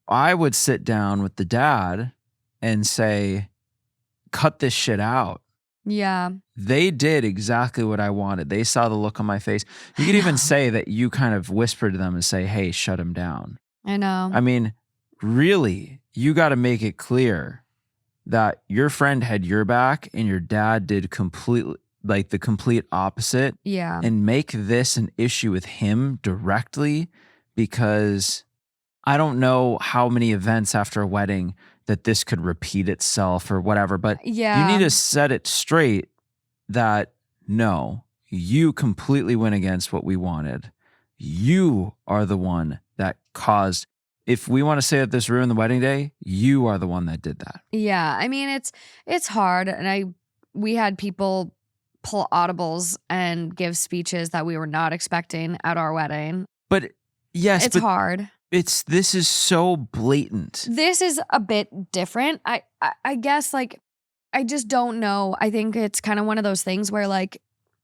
I would sit down with the dad and say, cut this shit out. Yeah. They did exactly what I wanted. They saw the look on my face. You could even say that you kind of whispered to them and say, hey, shut him down. I know. I mean, really, you got to make it clear that your friend had your back and your dad did completely, like the complete opposite. Yeah. And make this an issue with him directly, because I don't know how many events after a wedding that this could repeat itself or whatever, but yeah, you need to set it straight that no, you completely went against what we wanted. You are the one that caused, if we want to say that this ruined the wedding day, you are the one that did that. Yeah. I mean, it's hard. And we had people pull audibles and give speeches that we were not expecting at our wedding. But yes, it's hard. This is so blatant. This is a bit different. I guess, like, I just don't know. I think it's kind of one of those things where, like,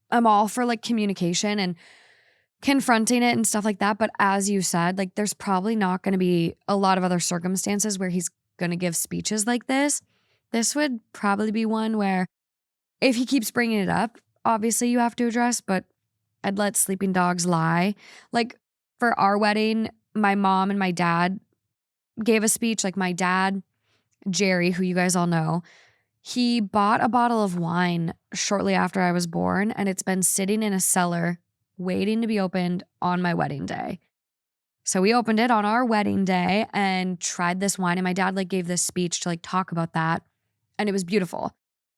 I'm all for, like, communication and confronting it and stuff like that. But as you said, like, there's probably not going to be a lot of other circumstances where he's going to give speeches like this. This would probably be one where if he keeps bringing it up, obviously you have to address, but I'd let sleeping dogs lie. Like, for our wedding, my mom and my dad gave a speech. Like, my dad, Jerry, who you guys all know, he bought a bottle of wine shortly after I was born, and it's been sitting in a cellar waiting to be opened on my wedding day. So we opened it on our wedding day and tried this wine, and my dad, like, gave this speech to, like, talk about that, and it was beautiful.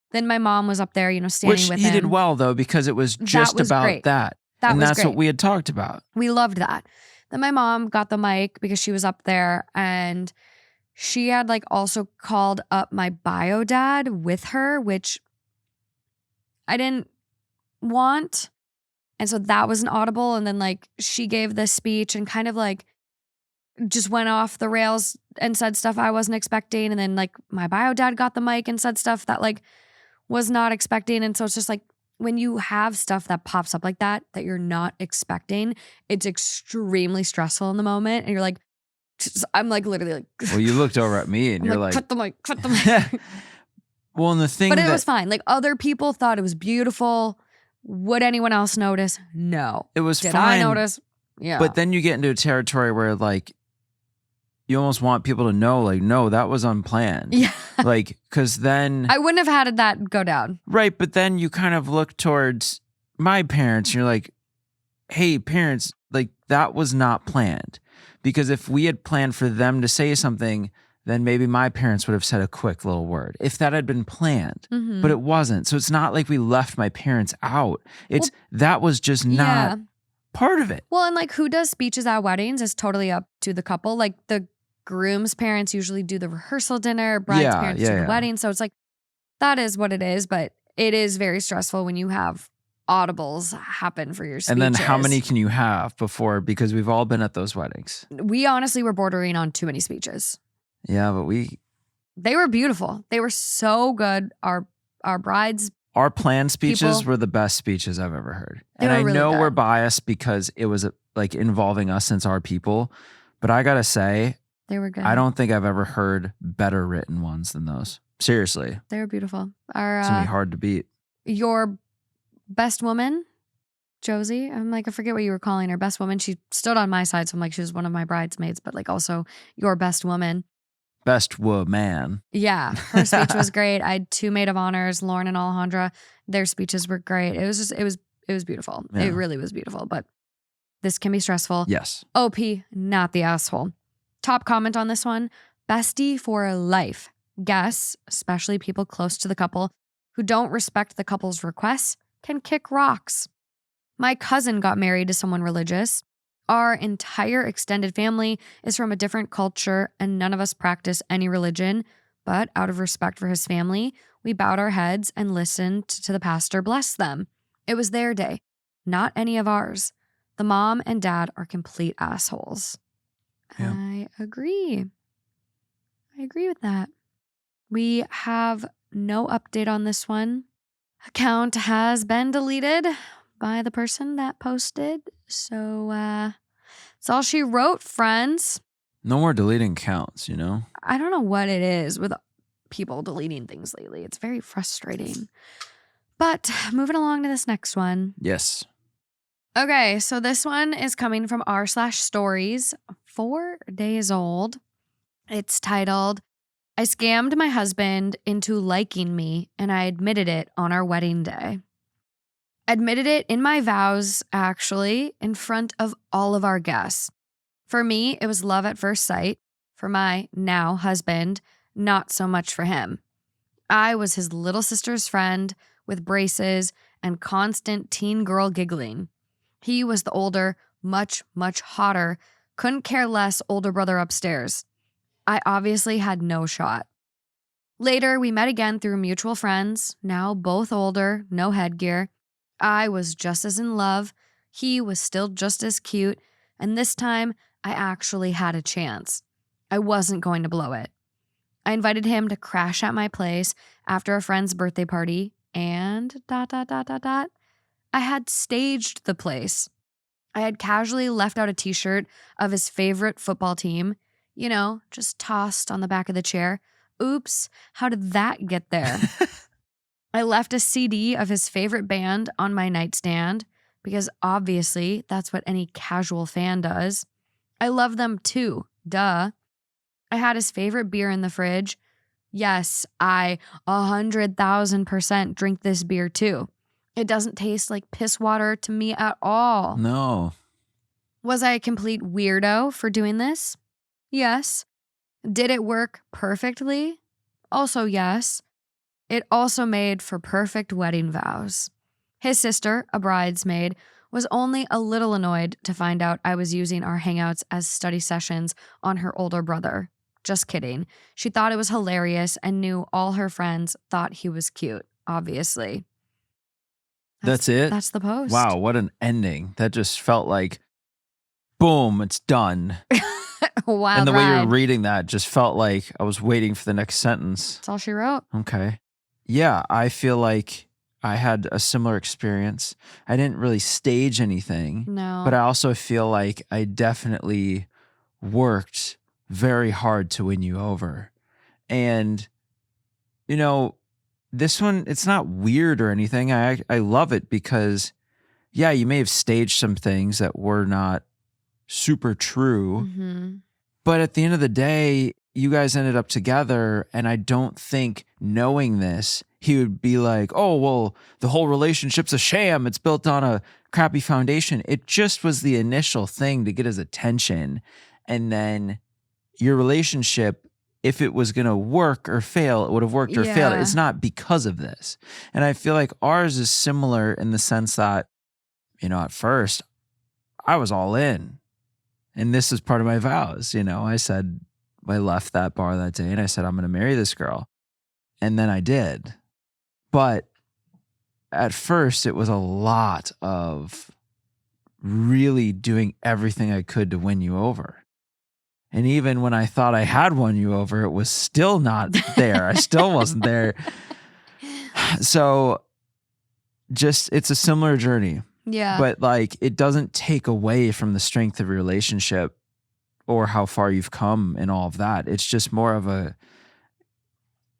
Then my mom was up there, standing with him. Which he did well, though, because it was just about great. that. And that's what we had talked about. We loved that. Then my mom got the mic because she was up there, and she had, like, also called up my bio dad with her, which I didn't want. And so that was an audible. And then, like, she gave this speech and kind of, like, just went off the rails and said stuff I wasn't expecting. And then, like, my bio dad got the mic and said stuff that, like, was not expecting. And so it's just like, when you have stuff that pops up like that you're not expecting, it's extremely stressful in the moment. And you're like, I'm like literally like. Well, you looked over at me and you're like, cut the mic. Well, and the thing but it was fine. Like, other people thought it was beautiful. Would anyone else notice? No. It was Did fine. I notice? Yeah. But then you get into a territory where, like, you almost want people to know, like, no, that was unplanned. Yeah. Like, because then I wouldn't have had that go down. Right. But then you kind of look towards my parents and you're like, hey, parents, like, that was not planned. Because if we had planned for them to say something, then maybe my parents would have said a quick little word if that had been planned, but it wasn't. So it's not like we left my parents out. That was just not part of it. Well, and like who does speeches at weddings is totally up to the couple. Like the groom's parents usually do the rehearsal dinner, bride's parents do the wedding. So it's like, that is what it is, but it is very stressful when you have audibles happen for your speeches. And then how many can you have before, because we've all been at those weddings. We honestly were bordering on too many speeches. Yeah, but they were beautiful. They were so good. Our brides, our planned speeches were the best speeches I've ever heard. And I really know good. we're biased because it was like involving us since our people, but I gotta say, they were good. I don't think I've ever heard better written ones than those. Seriously. They were beautiful. It's gonna be hard to beat. Your best woman, Josie, I'm like, I forget what you were calling her. Best woman. She stood on my side, so I'm like, she was one of my bridesmaids, but like also your best woman. Best woman. Yeah, her speech was great. I had 2 maid-of-honors, Lauren and Alejandra. Their speeches were great. It was beautiful. Yeah. It really was beautiful, but this can be stressful. Yes. OP, not the asshole. Top comment on this one, bestie for life. Guests, especially people close to the couple who don't respect the couple's requests, can kick rocks. My cousin got married to someone religious. Our entire extended family is from a different culture and none of us practice any religion, but out of respect for his family, we bowed our heads and listened to the pastor bless them. It was their day, not any of ours. The mom and dad are complete assholes. Yeah. I agree with that. We have no update on this one. Account has been deleted by the person that posted. So that's all she wrote, friends. No more deleting accounts, you know? I don't know what it is with people deleting things lately. It's very frustrating. But moving along to this next one. Yes. Okay, so this one is coming from r/stories, 4 days old. It's titled, I scammed my husband into liking me and I admitted it on our wedding day. Admitted it in my vows, actually, in front of all of our guests. For me, it was love at first sight. For my now husband, not so much for him. I was his little sister's friend with braces and constant teen girl giggling. He was the older, much, much hotter, couldn't care less older brother upstairs. I obviously had no shot. Later, we met again through mutual friends, now both older, no headgear. I was just as in love, he was still just as cute, and this time I actually had a chance. I wasn't going to blow it. I invited him to crash at my place after a friend's birthday party, and ... I had staged the place. I had casually left out a t-shirt of his favorite football team, you know, just tossed on the back of the chair. Oops, how did that get there? I left a CD of his favorite band on my nightstand because obviously that's what any casual fan does. I love them too, duh. I had his favorite beer in the fridge. Yes, I 100,000% drink this beer too. It doesn't taste like piss water to me at all. No. Was I a complete weirdo for doing this? Yes. Did it work perfectly? Also yes. It also made for perfect wedding vows. His sister, a bridesmaid, was only a little annoyed to find out I was using our hangouts as study sessions on her older brother. Just kidding. She thought it was hilarious and knew all her friends thought he was cute, obviously. That's it? That's the post. Wow, what an ending. That just felt like, boom, it's done. Wild And the way ride. you're reading that just felt like I was waiting for the next sentence. That's all she wrote. Okay. Yeah, I feel like I had a similar experience. I didn't really stage anything. No. But I also feel like I definitely worked very hard to win you over. And, you know, this one, it's not weird or anything. I love it because, yeah, you may have staged some things that were not super true. Mm-hmm. But at the end of the day, you guys ended up together. And I don't think knowing this, he would be like, oh, well, the whole relationship's a sham. It's built on a crappy foundation. It just was the initial thing to get his attention. And then your relationship, if it was going to work or fail, it would have worked or failed. It's not because of this. And I feel like ours is similar in the sense that, at first I was all in. And this is part of my vows. I said, I left that bar that day and I said, I'm going to marry this girl. And then I did. But at first it was a lot of really doing everything I could to win you over. And even when I thought I had won you over, it was still not there. I still wasn't there. So it's a similar journey. Yeah. But like, it doesn't take away from the strength of your relationship or how far you've come and all of that. It's just more of a,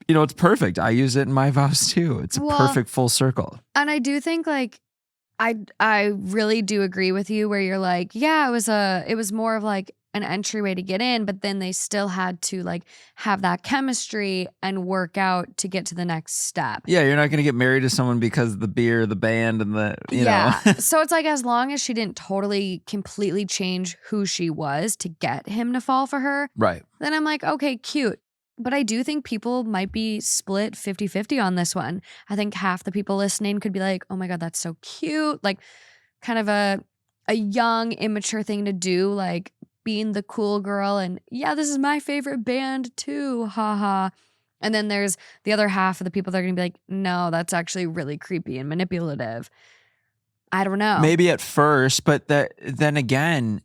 it's perfect. I use it in my vows too. It's a perfect full circle. And I do think like, I really do agree with you where you're like, yeah, it was more of like an entryway to get in, but then they still had to like have that chemistry and work out to get to the next step. Yeah, you're not going to get married to someone because of the beer, the band, and you know. So it's like, as long as she didn't totally, completely change who she was to get him to fall for her, right? Then I'm like, okay, cute. But I do think people might be split 50-50 on this one. I think half the people listening could be like, oh my God, that's so cute. Like kind of a young, immature thing to do, like being the cool girl and yeah, this is my favorite band too, haha. And then there's the other half of the people that are gonna be like, no, that's actually really creepy and manipulative. I don't know. Maybe at first, but then again,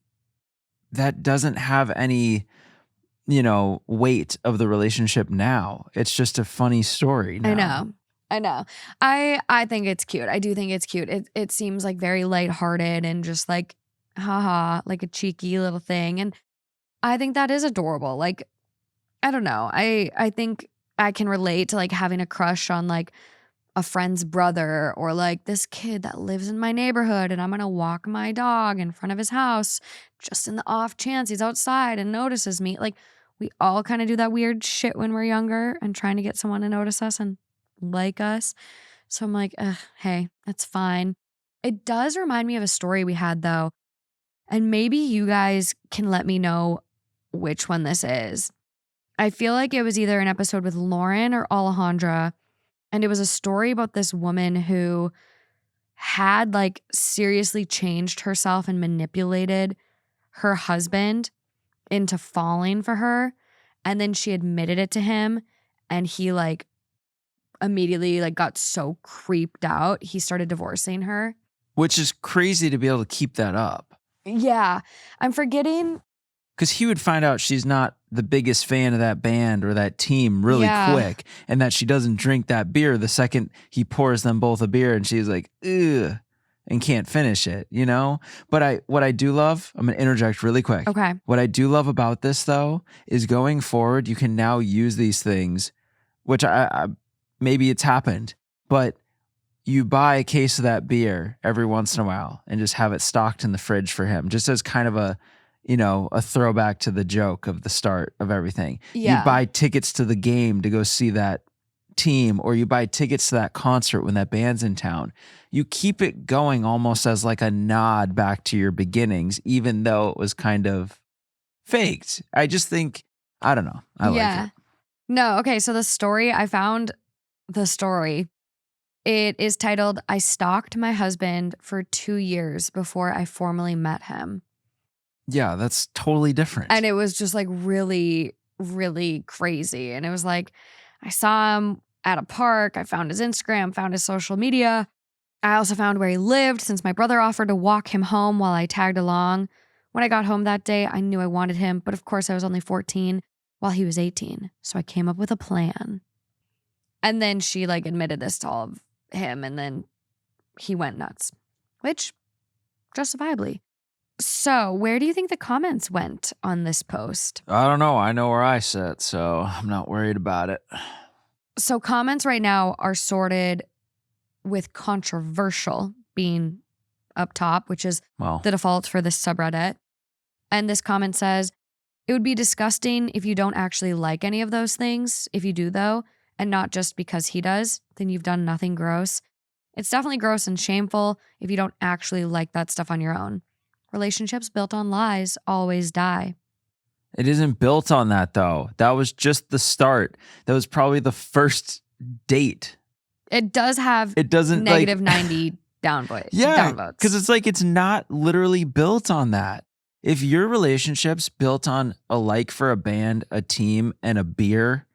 that doesn't have any weight of the relationship now. It's just a funny story now. I know. I think it's cute. I do think it's cute. It seems like very lighthearted and just like, haha, like a cheeky little thing. And I think that is adorable. Like, I don't know. I think I can relate to like having a crush on like a friend's brother or like this kid that lives in my neighborhood and I'm going to walk my dog in front of his house just in the off chance he's outside and notices me. Like, we all kind of do that weird shit when we're younger and trying to get someone to notice us and like us. So I'm like, hey, that's fine. It does remind me of a story we had though. And maybe you guys can let me know which one this is. I feel like it was either an episode with Lauren or Alejandra. And it was a story about this woman who had like seriously changed herself and manipulated her husband into falling for her. And then she admitted it to him and he like immediately like got so creeped out. He started divorcing her. Which is crazy to be able to keep that up. Yeah. I'm forgetting. Because he would find out she's not the biggest fan of that band or that team really quick, and that she doesn't drink that beer the second he pours them both a beer, and she's like, ugh, and can't finish it, But what I do love, I'm going to interject really quick. Okay. What I do love about this, though, is going forward, you can now use these things, which I maybe it's happened, but you buy a case of that beer every once in a while and just have it stocked in the fridge for him, just as kind of a throwback to the joke of the start of everything. Yeah. You buy tickets to the game to go see that team, or you buy tickets to that concert when that band's in town. You keep it going almost as like a nod back to your beginnings, even though it was kind of faked. I just think, I don't know. I like it. No, okay. So I found the story. It is titled, I stalked my husband for 2 years before I formally met him. Yeah, that's totally different. And it was just like really, really crazy. And it was like, I saw him at a park. I found his Instagram, found his social media. I also found where he lived since my brother offered to walk him home while I tagged along. When I got home that day, I knew I wanted him. But of course, I was only 14 while he was 18. So I came up with a plan. And then she like admitted this to all of him. And then he went nuts, which justifiably. So, where do you think the comments went on this post? I don't know. I know where I sit, so I'm not worried about it. So, comments right now are sorted with controversial being up top, which is the default for this subreddit. And this comment says, it would be disgusting if you don't actually like any of those things. If you do, though, and not just because he does, then you've done nothing gross. It's definitely gross and shameful if you don't actually like that stuff on your own. Relationships built on lies always die. It isn't built on that, though. That was just the start. That was probably the first date. It does have negative 90 downvotes. Yeah, because it's like it's not literally built on that. If your relationship's built on a like for a band, a team, and a beer,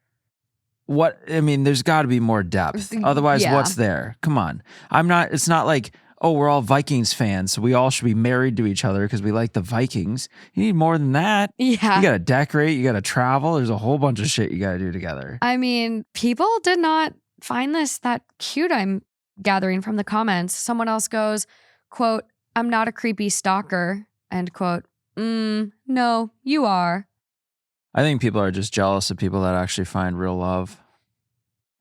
there's got to be more depth. Otherwise, what's there? Come on. It's not like, oh, we're all Vikings fans, so we all should be married to each other because we like the Vikings. You need more than that. Yeah. You got to decorate. You got to travel. There's a whole bunch of shit you got to do together. I mean, people did not find this that cute, I'm gathering from the comments. Someone else goes, quote, "I'm not a creepy stalker," end quote. No, you are. I think people are just jealous of people that actually find real love.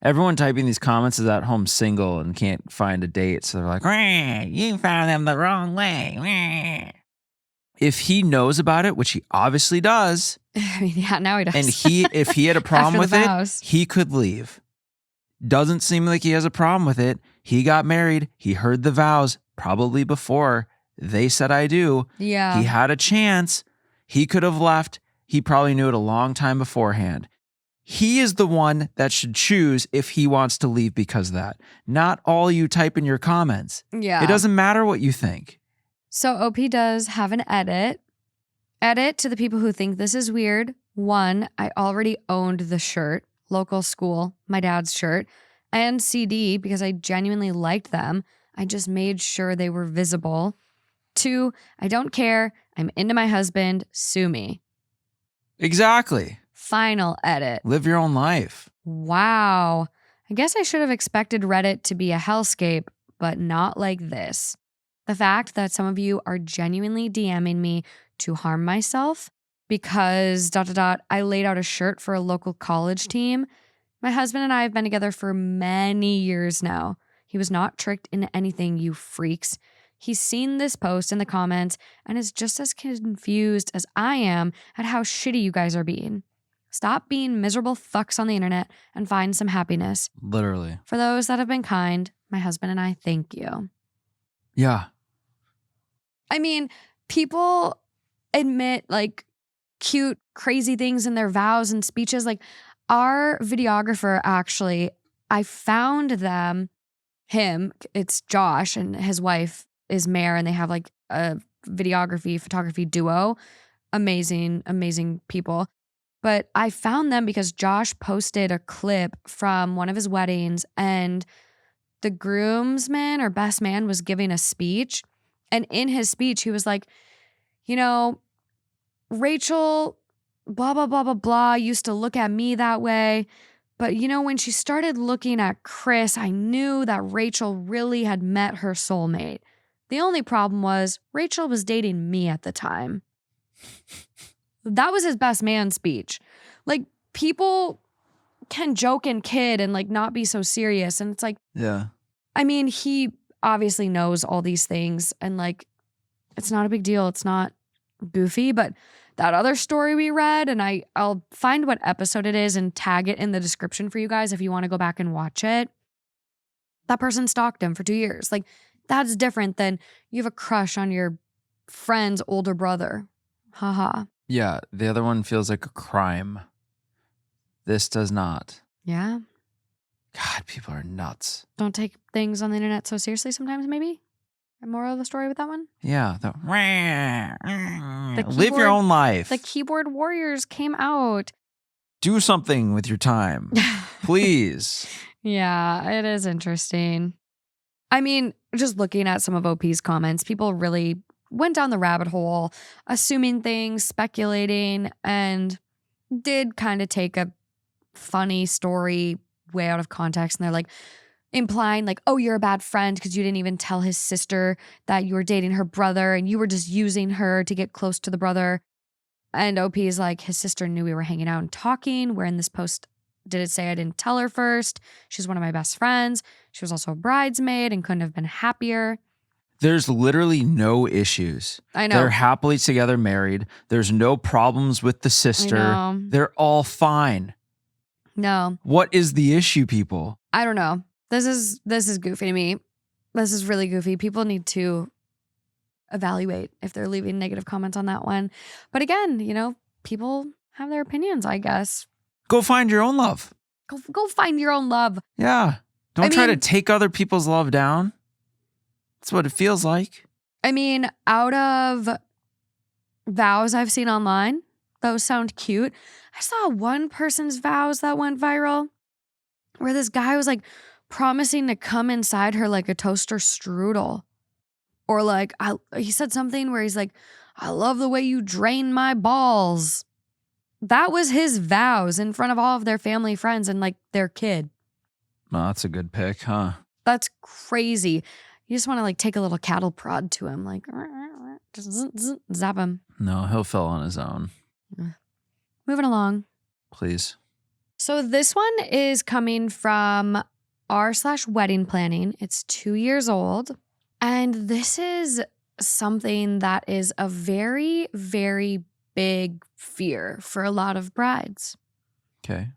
Everyone typing these comments is at home single and can't find a date. So they're like, you found them the wrong way. If he knows about it, which he obviously does. I mean, yeah, now he does. And if he had a problem with it, he could leave. Doesn't seem like he has a problem with it. He got married. He heard the vows probably before they said I do. Yeah. He had a chance. He could have left. He probably knew it a long time beforehand. He is the one that should choose if he wants to leave because of that. Not all you type in your comments. Yeah. It doesn't matter what you think. So OP does have an edit. Edit to the people who think this is weird. 1, I already owned the shirt, local school, my dad's shirt, and CD because I genuinely liked them. I just made sure they were visible. 2, I don't care. I'm into my husband. Sue me. Exactly. Final edit. Live your own life. Wow. I guess I should have expected Reddit to be a hellscape, but not like this. The fact that some of you are genuinely DMing me to harm myself because ... I laid out a shirt for a local college team. My husband and I have been together for many years now. He was not tricked into anything, you freaks. He's seen this post in the comments and is just as confused as I am at how shitty you guys are being. Stop being miserable fucks on the internet and find some happiness. Literally. For those that have been kind, my husband and I thank you. Yeah. I mean, people admit like cute, crazy things in their vows and speeches. Like our videographer, actually, I found him, it's Josh and his wife is Mare, and they have like a photography duo. Amazing, amazing people. But I found them because Josh posted a clip from one of his weddings and the groomsman or best man was giving a speech. And in his speech, he was like, Rachel, blah, blah, blah, blah, blah, used to look at me that way. But, when she started looking at Chris, I knew that Rachel really had met her soulmate. The only problem was Rachel was dating me at the time. That was his best man speech. Like, people can joke and kid and like not be so serious. And it's like, yeah. I mean, he obviously knows all these things and like, it's not a big deal. It's not goofy, but that other story we read, and I'll find what episode it is and tag it in the description for you guys if you want to go back and watch it. That person stalked him for 2 years. Like, that's different than you have a crush on your friend's older brother. Haha. Yeah, the other one feels like a crime. This does not. Yeah. God, people are nuts. Don't take things on the internet so seriously sometimes, maybe? A moral of the story with that one? Yeah. Live your own life. The keyboard warriors came out. Do something with your time. Please. Yeah, it is interesting. I mean, just looking at some of OP's comments, people really went down the rabbit hole, assuming things, speculating, and did kind of take a funny story way out of context. And they're like implying like, oh, you're a bad friend because you didn't even tell his sister that you were dating her brother and you were just using her to get close to the brother. And OP is like, his sister knew we were hanging out and talking. Where in this post did it say I didn't tell her first? She's one of my best friends. She was also a bridesmaid and couldn't have been happier. There's literally no issues. I know. They're happily together married. There's no problems with the sister. They're all fine. No. What is the issue, people? I don't know. This is goofy to me. This is really goofy. People need to evaluate if they're leaving negative comments on that one. But again, people have their opinions, I guess. Go find your own love. Go find your own love. Yeah. Don't try to take other people's love down. That's what it feels like. I mean, out of vows I've seen online, those sound cute. I saw one person's vows that went viral where this guy was like promising to come inside her like a toaster strudel. Or like, he said something where he's like, I love the way you drain my balls. That was his vows in front of all of their family, friends, and like their kid. Well, that's a good pick, huh? That's crazy. You just want to like take a little cattle prod to him, like just zap him. No, he'll fill on his own. Moving along. Please. So this one is coming from r/wedding planning. It's 2 years old. And this is something that is a very, very big fear for a lot of brides. Okay.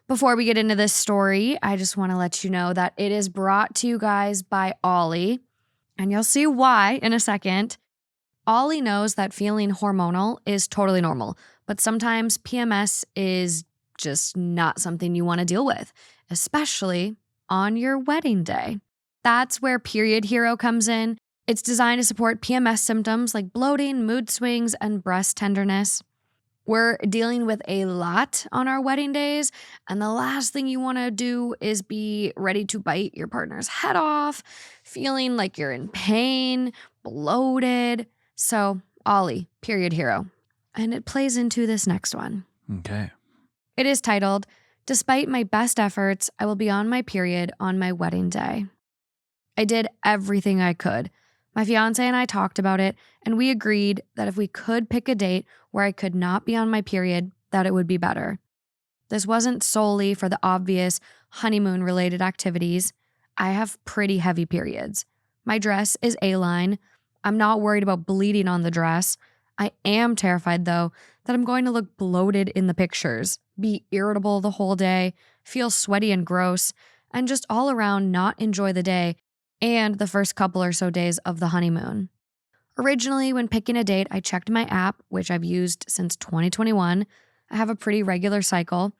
Before we get into this story, I just want to let you know that it is brought to you guys by Ollie. And you'll see why in a second. Ollie knows that feeling hormonal is totally normal, but sometimes PMS is just not something you want to deal with, especially on your wedding day. That's where Period Hero comes in. It's designed to support PMS symptoms like bloating, mood swings, and breast tenderness. We're dealing with a lot on our wedding days, and the last thing you want to do is be ready to bite your partner's head off, feeling like you're in pain, bloated. So, Ollie, Period Hero. And it plays into this next one. Okay. It is titled, Despite My Best Efforts, I Will Be on My Period on My Wedding Day. I did everything I could. My fiance and I talked about it, and we agreed that if we could pick a date where I could not be on my period, that it would be better. This wasn't solely for the obvious honeymoon-related activities. I have pretty heavy periods. My dress is A-line. I'm not worried about bleeding on the dress. I am terrified, though, that I'm going to look bloated in the pictures, be irritable the whole day, feel sweaty and gross, and just all around not enjoy the day and the first couple or so days of the honeymoon. Originally, when picking a date, I checked my app, which I've used since 2021. I have a pretty regular cycle.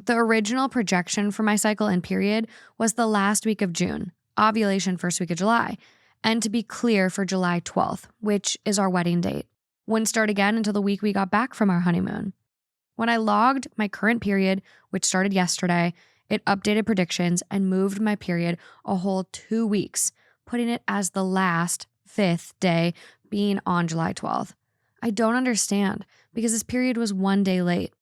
The original projection for my cycle and period was the last week of June, ovulation first week of July, and to be clear, for July 12th, which is our wedding date. Wouldn't start again until the week we got back from our honeymoon. When I logged my current period, which started yesterday, it updated predictions and moved my period a whole 2 weeks, putting it as the last, 5th day, being on July 12th. I don't understand, because this period was 1 day late.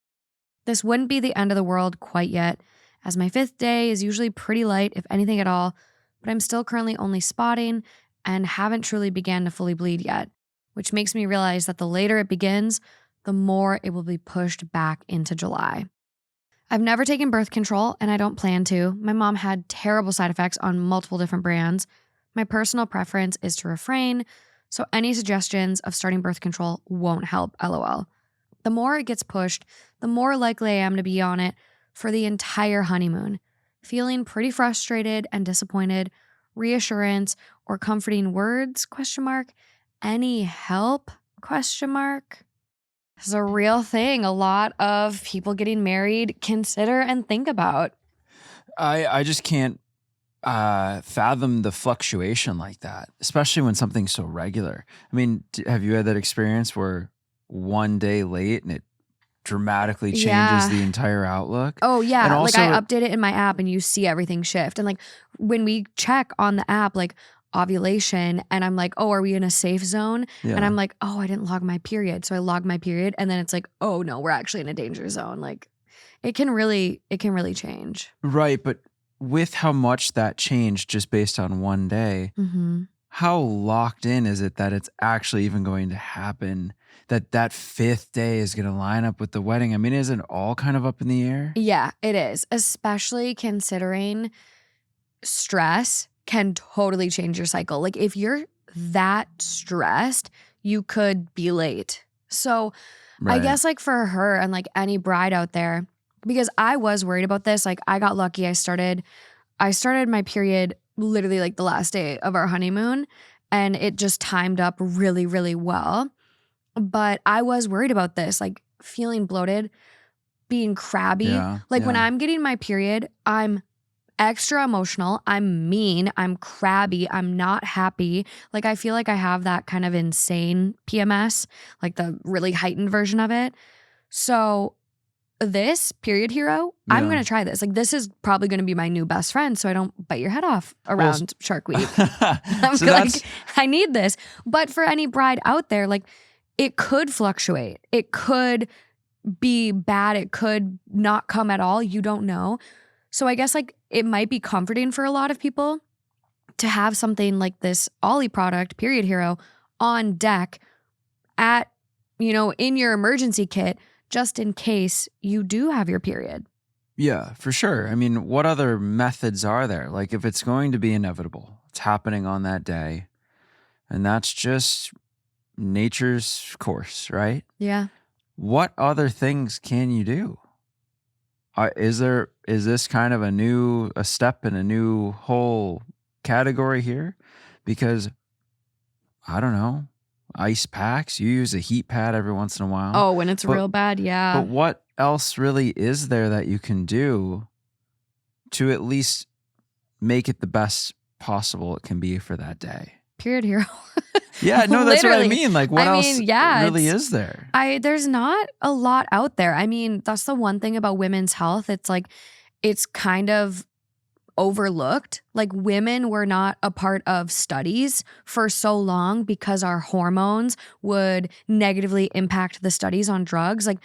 This wouldn't be the end of the world quite yet, as my 5th day is usually pretty light, if anything at all, but I'm still currently only spotting and haven't truly began to fully bleed yet, which makes me realize that the later it begins, the more it will be pushed back into July. I've never taken birth control, and I don't plan to. My mom had terrible side effects on multiple different brands. My personal preference is to refrain, so any suggestions of starting birth control won't help, LOL. The more it gets pushed, the more likely I am to be on it for the entire honeymoon, feeling pretty frustrated and disappointed. Reassurance or comforting words, ? Any help, ? This is a real thing a lot of people getting married consider and think about. I just can't fathom the fluctuation like that, especially when something's so regular. I mean, have you had that experience where 1 day late and it dramatically changes the entire outlook? Oh, yeah. And also, like I update it in my app and you see everything shift. And like when we check on the app, like ovulation, and I'm like, oh, are we in a safe zone? Yeah. And I'm like, oh, I didn't log my period. So I log my period. And then it's like, oh no, we're actually in a danger zone. Like it can really change. Right. But with how much that changed just based on 1 day, how locked in is it that it's actually even going to happen? That 5th day is going to line up with the wedding? I mean, isn't it all kind of up in the air? Yeah, it is. Especially considering stress can totally change your cycle. Like if you're that stressed, you could be late. So I guess like for her and like any bride out there, because I was worried about this. Like I got lucky. I started my period literally like the last day of our honeymoon, and it just timed up really, really well. But I was worried about this, like feeling bloated, being crabby. Yeah. Like when yeah. I'm getting my period, I'm extra emotional. I'm mean. I'm crabby. I'm not happy. Like I feel like I have that kind of insane PMS, like the really heightened version of it. So this period hero, I'm Yeah. going to try this. Like this is probably going to be my new best friend so I don't bite your head off around Shark Week. I'm So like, I need this. But for any bride out there, like it could fluctuate. It could be bad. It could not come at all. You don't know. So I guess like it might be comforting for a lot of people to have something like this Ollie product, Period Hero, on deck at, in your emergency kit, just in case you do have your period. Yeah, for sure. I mean, what other methods are there? Like if it's going to be inevitable, it's happening on that day, and that's just nature's course, right? Yeah. What other things can you do? Is this kind of a step in a new whole category here? Because I don't know, ice packs, you use a heat pad every once in a while. Oh, when it's real bad, yeah. But what else really is there that you can do to at least make it the best possible it can be for that day? Period Hero. Yeah, no, that's what I mean. Like what else really is there? There's not a lot out there. I mean, that's the one thing about women's health. It's like, it's kind of overlooked. Like women were not a part of studies for so long because our hormones would negatively impact the studies on drugs. Like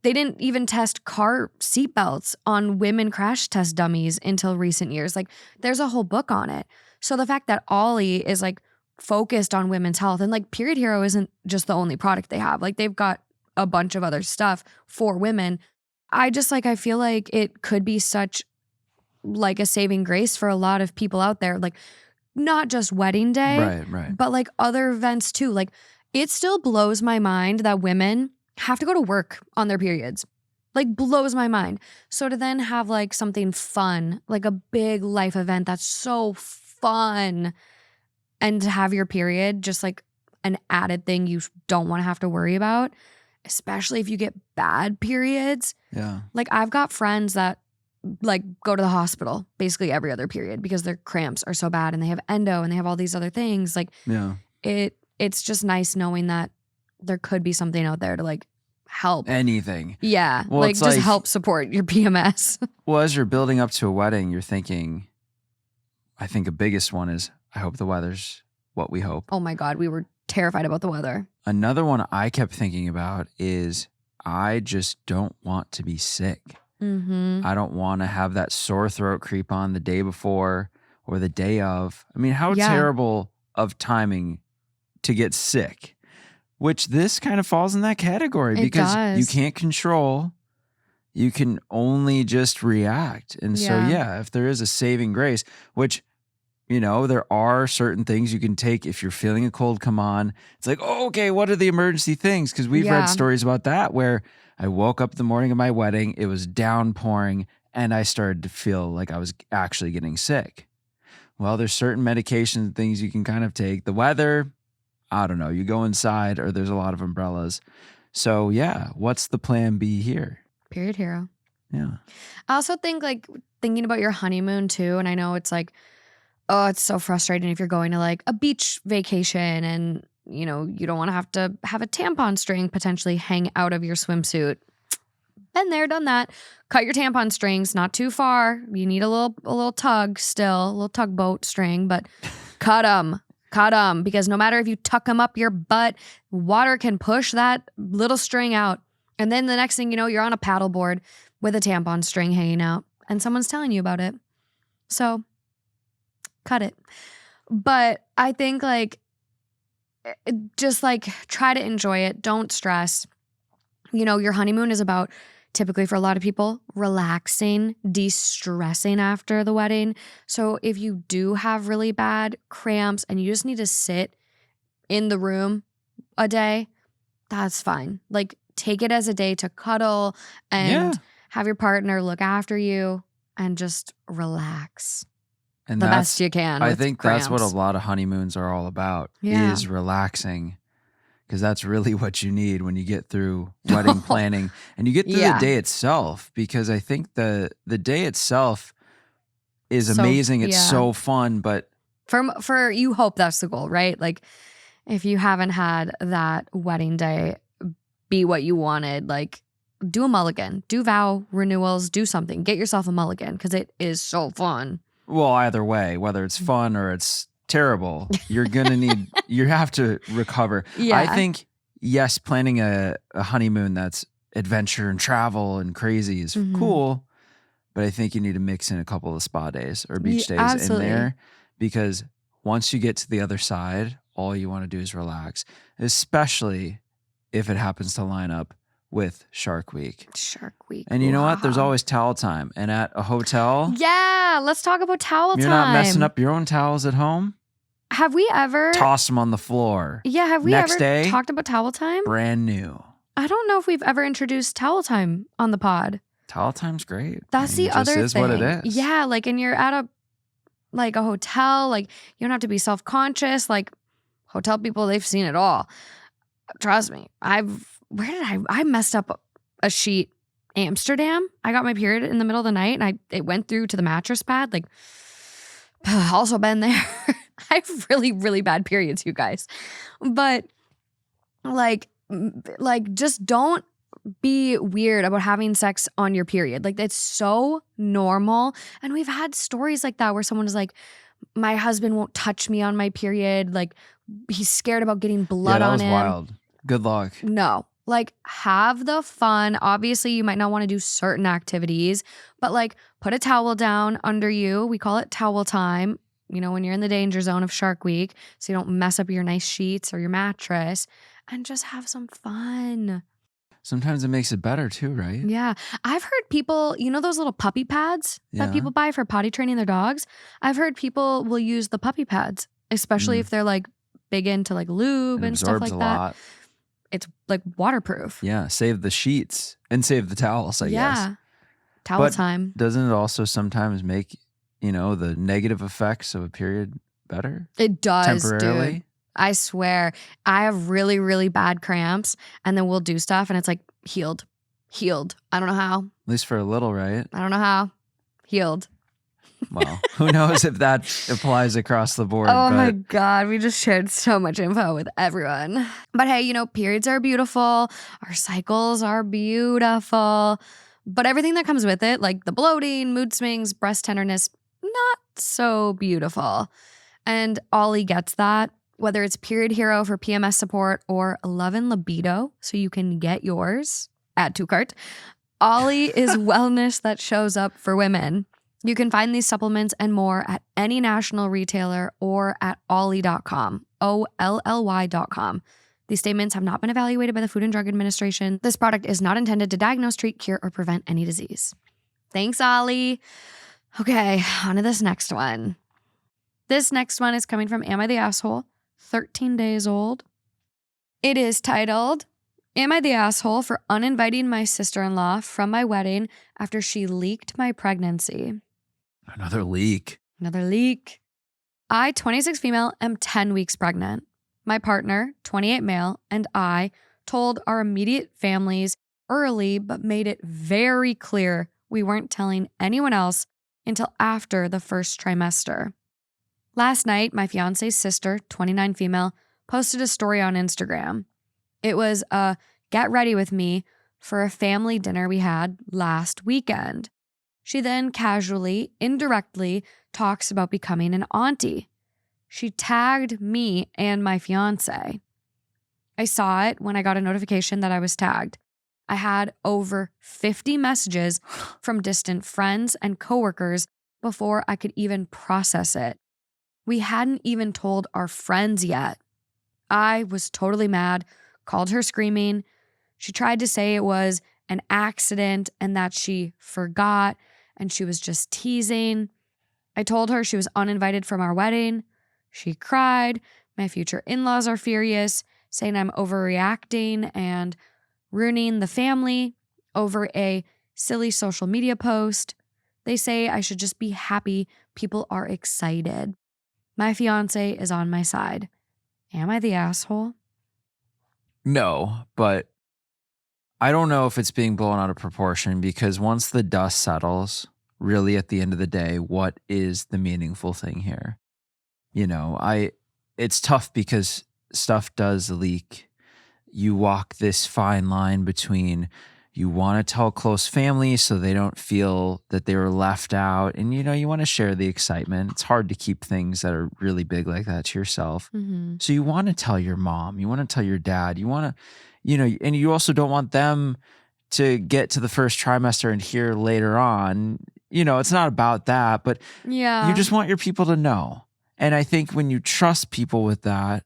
they didn't even test car seatbelts on women crash test dummies until recent years. Like there's a whole book on it. So the fact that Ollie is like focused on women's health, and like Period Hero isn't just the only product they have. Like they've got a bunch of other stuff for women. I feel like it could be such like a saving grace for a lot of people out there. Like not just wedding day, Right. but like other events too. Like it still blows my mind that women have to go to work on their periods. Like blows my mind. So to then have like something fun, like a big life event that's so fun, and to have your period just like an added thing you don't want to have to worry about, especially if you get bad periods. Yeah. Like I've got friends that like go to the hospital basically every other period because their cramps are so bad and they have endo and they have all these other things. Like Yeah. It's just nice knowing that there could be something out there to like help. Anything. Yeah. Well, like it's just like- help support your PMS. Well, as you're building up to a wedding, you're thinking, I think a biggest one is, I hope the weather's what we hope. Oh my God, we were terrified about the weather. Another one I kept thinking about is, I just don't want to be sick. Mm-hmm. I don't want to have that sore throat creep on the day before or the day of. I mean, how terrible of timing to get sick, which this kind of falls in that category because you can't control. You can only just react. And so, if there is a saving grace, which, there are certain things you can take if you're feeling a cold come on. It's like, oh, okay, what are the emergency things? Because we've read stories about that where I woke up the morning of my wedding, it was downpouring, and I started to feel like I was actually getting sick. Well, there's certain medications and things you can kind of take. The weather, I don't know, you go inside or there's a lot of umbrellas. So what's the plan B here? Period Hero. Yeah. I also think like thinking about your honeymoon too. And I know it's like, oh, it's so frustrating if you're going to like a beach vacation and, you don't want to have a tampon string potentially hang out of your swimsuit. Been there, done that. Cut your tampon strings, not too far. You need a little tug still, a little tugboat string, but cut them. Cut them, because no matter if you tuck them up your butt, water can push that little string out. And then the next thing you know, you're on a paddleboard with a tampon string hanging out and someone's telling you about it. So cut it. But I think like, just like try to enjoy it. Don't stress. Your honeymoon is about, typically for a lot of people, relaxing, de-stressing after the wedding. So if you do have really bad cramps and you just need to sit in the room a day, that's fine. Like take it as a day to cuddle and have your partner look after you and just relax. And the best you can. I think that's what a lot of honeymoons are all about, is relaxing. because that's really what you need when you get through wedding planning and you get through the day itself, because I think the day itself is amazing. It's so fun, but for you hope that's the goal, right? Like if you haven't had that wedding day be what you wanted, like do a mulligan, do vow renewals, do something, get yourself a mulligan because it is so fun. Well, either way, whether it's fun or it's terrible, you're gonna you have to recover. Yeah. I think, yes, planning a honeymoon that's adventure and travel and crazy is cool, but I think you need to mix in a couple of spa days or beach days in there, because once you get to the other side, all you want to do is relax, especially if it happens to line up with Shark Week. And you know what? There's always towel time. And at a hotel. Yeah, let's talk about towel time. You're not messing up your own towels at home? Have we ever? Toss them on the floor. Yeah, have we Next ever day, talked about towel time? Brand new. I don't know if we've ever introduced towel time on the pod. Towel time's great. That's the other thing. It just is what it is. Yeah, like, and you're at a hotel, like, you don't have to be self-conscious. Like, hotel people, they've seen it all. Trust me. I messed up a sheet. Amsterdam. I got my period in the middle of the night and it went through to the mattress pad. Like, also been there. I have really, really bad periods, you guys. But like just don't be weird about having sex on your period. Like, that's so normal. And we've had stories like that where someone is like, my husband won't touch me on my period. Like, he's scared about getting blood on him. Yeah, that was wild. Good luck. No. Like, have the fun. Obviously, you might not want to do certain activities, but like, put a towel down under you. We call it towel time, you know, when you're in the danger zone of Shark Week, so you don't mess up your nice sheets or your mattress, and just have some fun. Sometimes it makes it better too, right? Yeah. I've heard people, you know those little puppy pads that people buy for potty training their dogs? I've heard people will use the puppy pads, especially if they're like big into like lube and stuff like that. Lot. It's like waterproof. Yeah. Save the sheets and save the towels, I guess. Yeah. Towel time. Doesn't it also sometimes make, you know, the negative effects of a period better? It does, temporarily. Dude. I swear. I have really, really bad cramps, and then we'll do stuff and it's like healed. I don't know how. At least for a little, right? I don't know how. Healed. Well, who knows if that applies across the board. Oh my God. We just shared so much info with everyone. But hey, you know, periods are beautiful. Our cycles are beautiful. But everything that comes with it, like the bloating, mood swings, breast tenderness, not so beautiful. And Ollie gets that, whether it's Period Hero for PMS support or Love and Libido, so you can get yours. Add to cart. Ollie is wellness that shows up for women. You can find these supplements and more at any national retailer or at olly.com, OLLY.com. These statements have not been evaluated by the Food and Drug Administration. This product is not intended to diagnose, treat, cure, or prevent any disease. Thanks, Ollie. Okay, on to this next one. This next one is coming from Am I the Asshole? 13 days old. It is titled, Am I the Asshole for uninviting my sister-in-law from my wedding after she leaked my pregnancy? Another leak. I, 26 female, am 10 weeks pregnant. My partner, 28 male, and I told our immediate families early, but made it very clear we weren't telling anyone else until after the first trimester. Last night, my fiance's sister, 29 female, posted a story on Instagram. It was a get ready with me for a family dinner we had last weekend. She then casually, indirectly talks about becoming an auntie. She tagged me and my fiance. I saw it when I got a notification that I was tagged. I had over 50 messages from distant friends and coworkers before I could even process it. We hadn't even told our friends yet. I was totally mad, called her screaming. She tried to say it was an accident and that she forgot and she was just teasing. I told her she was uninvited from our wedding. She cried. My future in-laws are furious, saying I'm overreacting and ruining the family over a silly social media post. They say I should just be happy people are excited. My fiance is on my side. Am I the asshole? No, but I don't know if it's being blown out of proportion, because once the dust settles, really at the end of the day, what is the meaningful thing here? It's tough because stuff does leak. You walk this fine line between, you want to tell close family so they don't feel that they were left out, and you want to share the excitement. It's hard to keep things that are really big like that to yourself. Mm-hmm. So you want to tell your mom, you want to tell your dad, you want to, and you also don't want them to get to the first trimester and hear later on. It's not about that, but you just want your people to know. And I think when you trust people with that,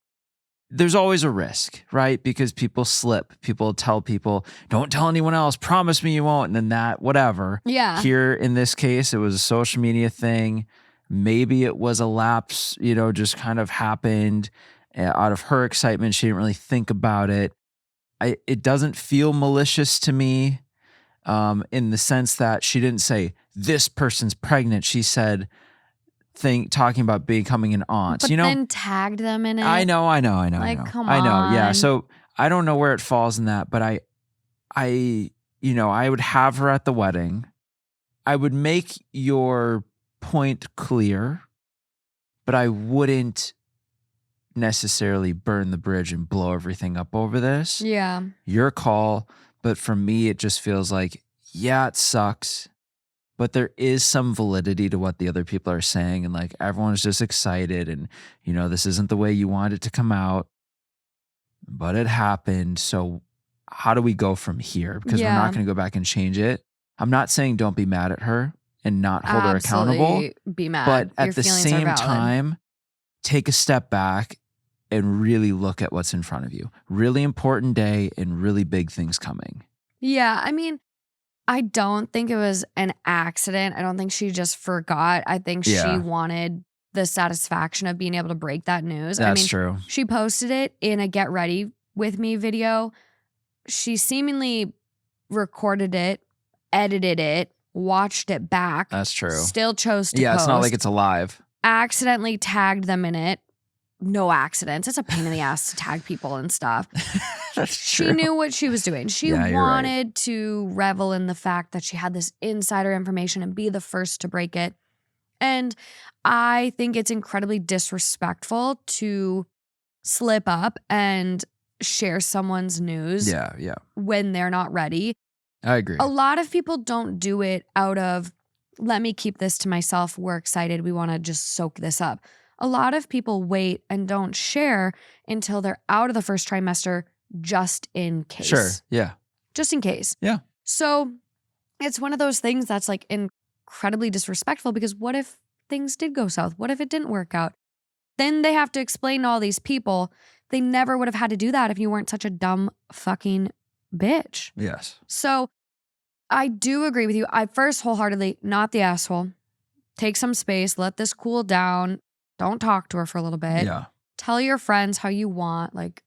there's always a risk, right? Because people slip. People tell people, don't tell anyone else. Promise me you won't. And then that, whatever. Yeah. Here in this case, it was a social media thing. Maybe it was a lapse, just kind of happened out of her excitement. She didn't really think about it. It doesn't feel malicious to me, in the sense that she didn't say, this person's pregnant. She said, talking about becoming an aunt. But then tagged them in it. I know. Like, come on. I know, yeah. So I don't know where it falls in that, but I would have her at the wedding. I would make your point clear, but I wouldn't necessarily burn the bridge and blow everything up over this. Yeah. Your call, but for me, it just feels like, yeah, it sucks, but there is some validity to what the other people are saying. And like, everyone's just excited, and this isn't the way you want it to come out, but it happened. So how do we go from here? Because we're not going to go back and change it. I'm not saying don't be mad at her and not hold her accountable. Be mad. But at the same time, take a step back and really look at what's in front of you. Really important day and really big things coming. Yeah. I mean, I don't think it was an accident. I don't think she just forgot. I think she wanted the satisfaction of being able to break that news. That's true. She posted it in a get ready with me video. She seemingly recorded it, edited it, watched it back. That's true. Still chose to post. Yeah, it's not like it's alive. Accidentally tagged them in it. No accidents. It's a pain in the ass to tag people and stuff. That's true. She knew what she was doing. She wanted to revel in the fact that she had this insider information and be the first to break it. And I think it's incredibly disrespectful to slip up and share someone's news when they're not ready. I agree. A lot of people don't do it out of, let me keep this to myself. We're excited. We want to just soak this up. A lot of people wait and don't share until they're out of the first trimester, just in case. Sure. Yeah. Just in case. Yeah. So it's one of those things that's like incredibly disrespectful, because what if things did go south? What if it didn't work out? Then they have to explain to all these people. They never would have had to do that if you weren't such a dumb fucking bitch. Yes. So I do agree with you. I first wholeheartedly, not the asshole. Take some space. Let this cool down. Don't talk to her for a little bit. Yeah. Tell your friends how you want. Like,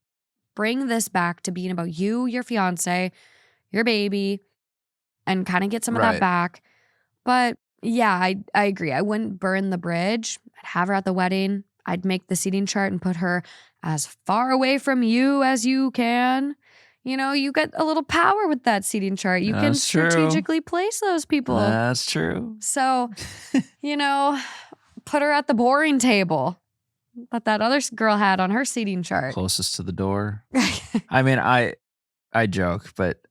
bring this back to being about you, your fiance, your baby, and kind of get some of that back. But yeah, I agree. I wouldn't burn the bridge. I'd have her at the wedding. I'd make the seating chart and put her as far away from you as you can. You get a little power with that seating chart. You can strategically place those people. That's true. So, put her at the boring table that other girl had on her seating chart. Closest to the door. I mean, I joke, but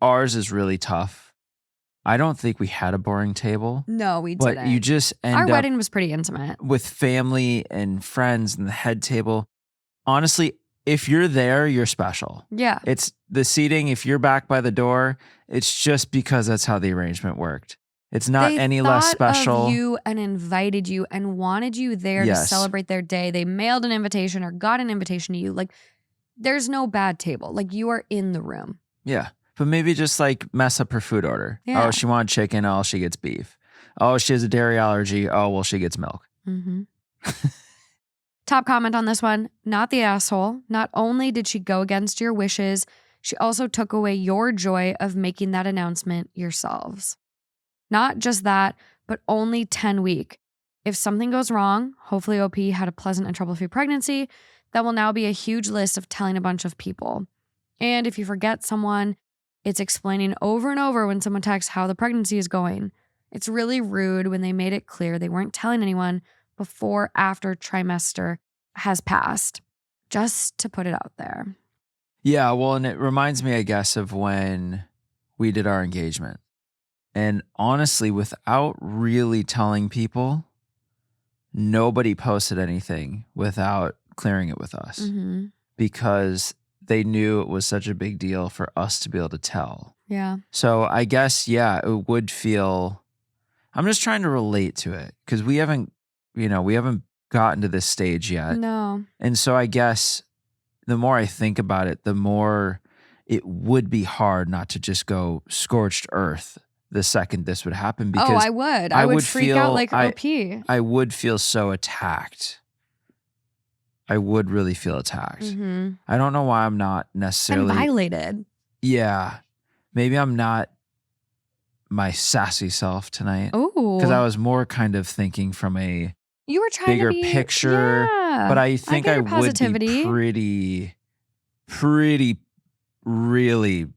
ours is really tough. I don't think we had a boring table. No, we didn't. But you just end Our up wedding was pretty intimate. with family and friends and the head table. Honestly, if you're there, you're special. Yeah. It's the seating. If you're back by the door, it's just because that's how the arrangement worked. It's not any less special. Of you and invited you and wanted you there to celebrate their day. They mailed an invitation or got an invitation to you. Like, there's no bad table. Like, you are in the room. Yeah. But maybe just like mess up her food order. Yeah. Oh, she wanted chicken. Oh, she gets beef. Oh, she has a dairy allergy. Oh, well, she gets milk. Mm-hmm. Top comment on this one. Not the asshole. Not only did she go against your wishes, she also took away your joy of making that announcement yourselves. Not just that, but only 10 week. If something goes wrong, hopefully OP had a pleasant and trouble-free pregnancy, that will now be a huge list of telling a bunch of people. And if you forget someone, it's explaining over and over when someone texts how the pregnancy is going. It's really rude when they made it clear they weren't telling anyone before after trimester has passed, just to put it out there. Yeah, well, and it reminds me, I guess, of when we did our engagement. And honestly, without really telling people, nobody posted anything without clearing it with us because they knew it was such a big deal for us to be able to tell. Yeah. So I guess, yeah, it would feel, I'm just trying to relate to it because we haven't gotten to this stage yet. No. And so I guess the more I think about it, the more it would be hard not to just go scorched earth the second this would happen, because I would. I would freak out like OP. I would feel so attacked. I would really feel attacked. I don't know why I'm not necessarily... And violated. Yeah. Maybe I'm not my sassy self tonight. Oh. Because I was more kind of thinking from a you were trying bigger to be, picture. Yeah, but I think I would positivity. be pretty, really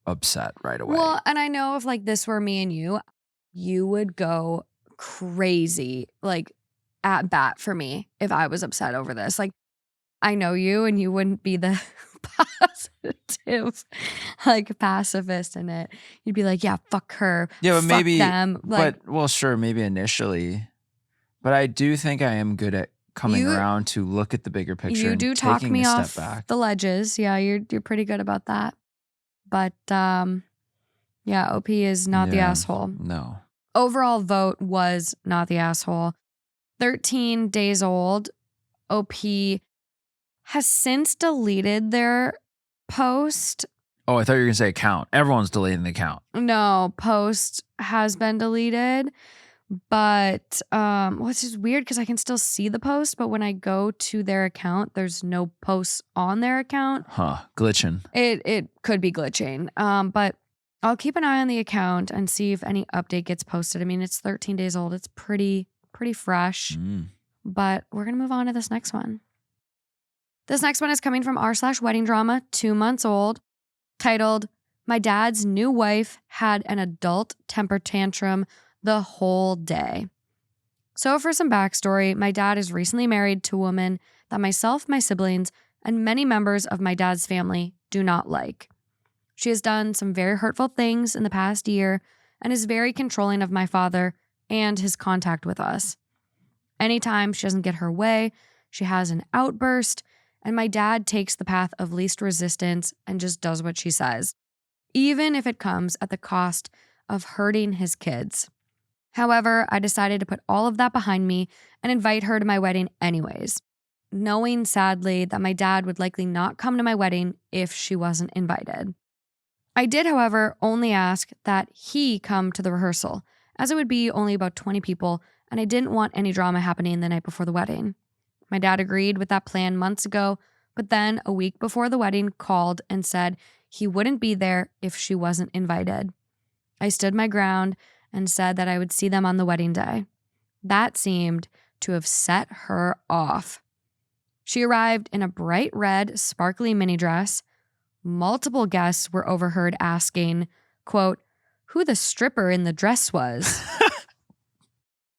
upset right away. Well, and I know if like this were me and you would go crazy, like at bat for me if I was upset over this. Like I know you and you wouldn't be the positive, like pacifist in it. You'd be like, yeah, fuck her. Yeah, but fuck maybe them. Like, but well, sure, maybe initially. But I do think I am good at coming around to look at the bigger picture. You and do talk taking me a off step back. the ledges. Yeah, you're pretty good about that. But yeah, OP is not the asshole. No. Overall vote was not the asshole. 13 days old, OP has since deleted their post. Oh, I thought you were going to say account. Everyone's deleting the account. No, post has been deleted. But which is weird because I can still see the post, but when I go to their account, there's no posts on their account. Huh, glitching. It could be glitching. But I'll keep an eye on the account and see if any update gets posted. I mean, it's 13 days old. It's pretty fresh. But we're going to move on to this next one. This next one is coming from r/wedding drama, 2 months old, titled, "My Dad's New Wife Had an Adult Temper Tantrum the Whole Day." So for some backstory, my dad is recently married to a woman that myself, my siblings, and many members of my dad's family do not like. She has done some very hurtful things in the past year and is very controlling of my father and his contact with us. Anytime she doesn't get her way, she has an outburst, and my dad takes the path of least resistance and just does what she says, even if it comes at the cost of hurting his kids. However, I decided to put all of that behind me and invite her to my wedding anyways, knowing sadly that my dad would likely not come to my wedding if she wasn't invited. I did, however, only ask that he come to the rehearsal, as it would be only about 20 people, and I didn't want any drama happening the night before the wedding. My dad agreed with that plan months ago, but then a week before the wedding called and said he wouldn't be there if she wasn't invited. I stood my ground and said that I would see them on the wedding day. That seemed to have set her off. She arrived in a bright red, sparkly mini dress. Multiple guests were overheard asking, quote, who the stripper in the dress was.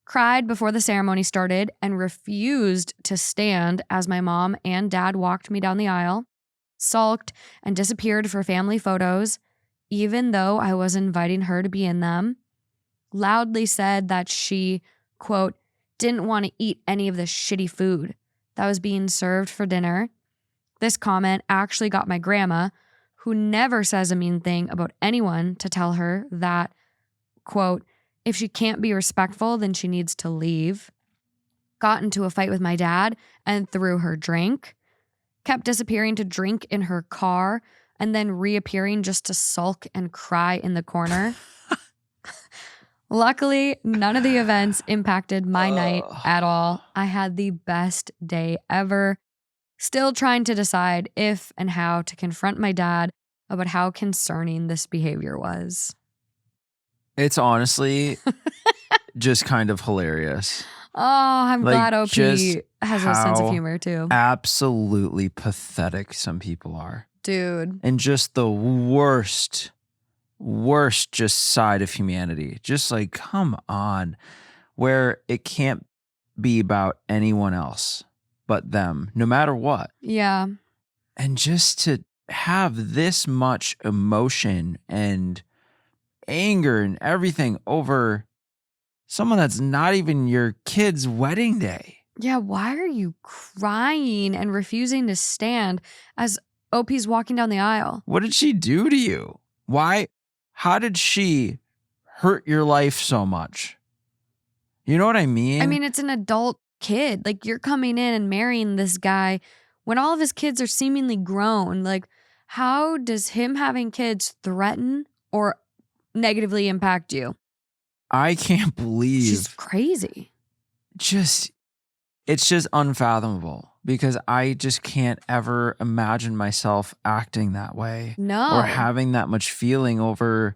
Cried before the ceremony started and refused to stand as my mom and dad walked me down the aisle. Sulked and disappeared for family photos, even though I was inviting her to be in them. Loudly said that she, quote, didn't want to eat any of the shitty food that was being served for dinner. This comment actually got my grandma, who never says a mean thing about anyone, to tell her that, quote, if she can't be respectful, then she needs to leave. Got into a fight with my dad and threw her drink. Kept disappearing to drink in her car and then reappearing just to sulk and cry in the corner. Luckily, none of the events impacted my night at all. I had the best day ever. Still trying to decide if and how to confront my dad about how concerning this behavior was. It's honestly just kind of hilarious. I'm glad OP just has a sense of how humor too. absolutely pathetic some people are. Dude. And just the worst just side of humanity. Just like, come on, where it can't be about anyone else but them, no matter what. Yeah. And just to have this much emotion and anger and everything over someone that's not even your kid's wedding day. Yeah, why are you crying and refusing to stand as OP's walking down the aisle? What did she do to you? Why? How did she hurt your life so much? You know what I mean? I mean, it's an adult kid. Like, you're coming in and marrying this guy when all of his kids are seemingly grown. Like, how does him having kids threaten or negatively impact you? I can't believe. She's crazy. It's just unfathomable because I just can't ever imagine myself acting that way. No. Or having that much feeling over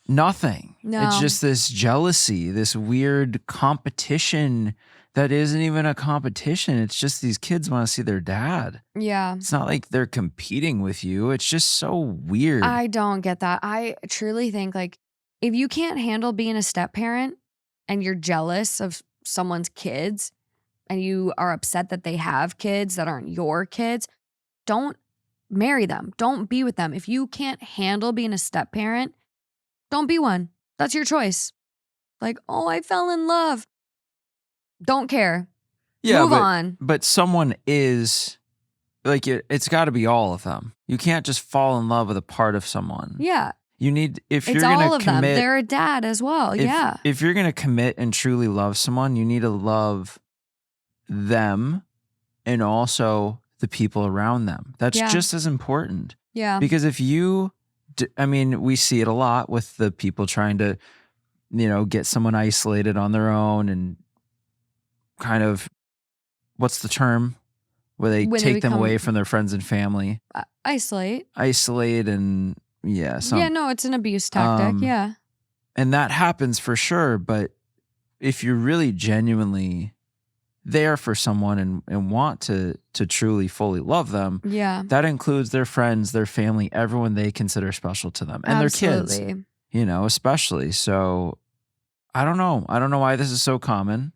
nothing. No. It's just this jealousy, this weird competition that isn't even a competition. It's just these kids want to see their dad. Yeah. It's not like they're competing with you. It's just so weird. I don't get that. I truly think, like, if you can't handle being a step parent and you're jealous of someone's kids and you are upset that they have kids that aren't your kids, don't marry them. Don't be with them. If you can't handle being a step parent, don't be one. That's your choice. Like, oh, I fell in love. Don't care. Yeah, Move on. But someone is, like, it's got to be all of them. You can't just fall in love with a part of someone. Yeah. You need, if It's you're going all to of them. commit. They're a dad as well. Yeah. If you're going to commit and truly love someone, you need to love them and also the people around them. That's just as important. Yeah. Because if you, I mean, we see it a lot with the people trying to, get someone isolated on their own and kind of, what's the term? Where they take them away from their friends and family. Isolate. And no, it's an abuse tactic. Yeah. And that happens for sure. But if you're really genuinely there for someone and want to truly fully love them, that includes their friends, their family, everyone they consider special to them, and Absolutely. their kids, especially. So I don't know. I don't know why this is so common.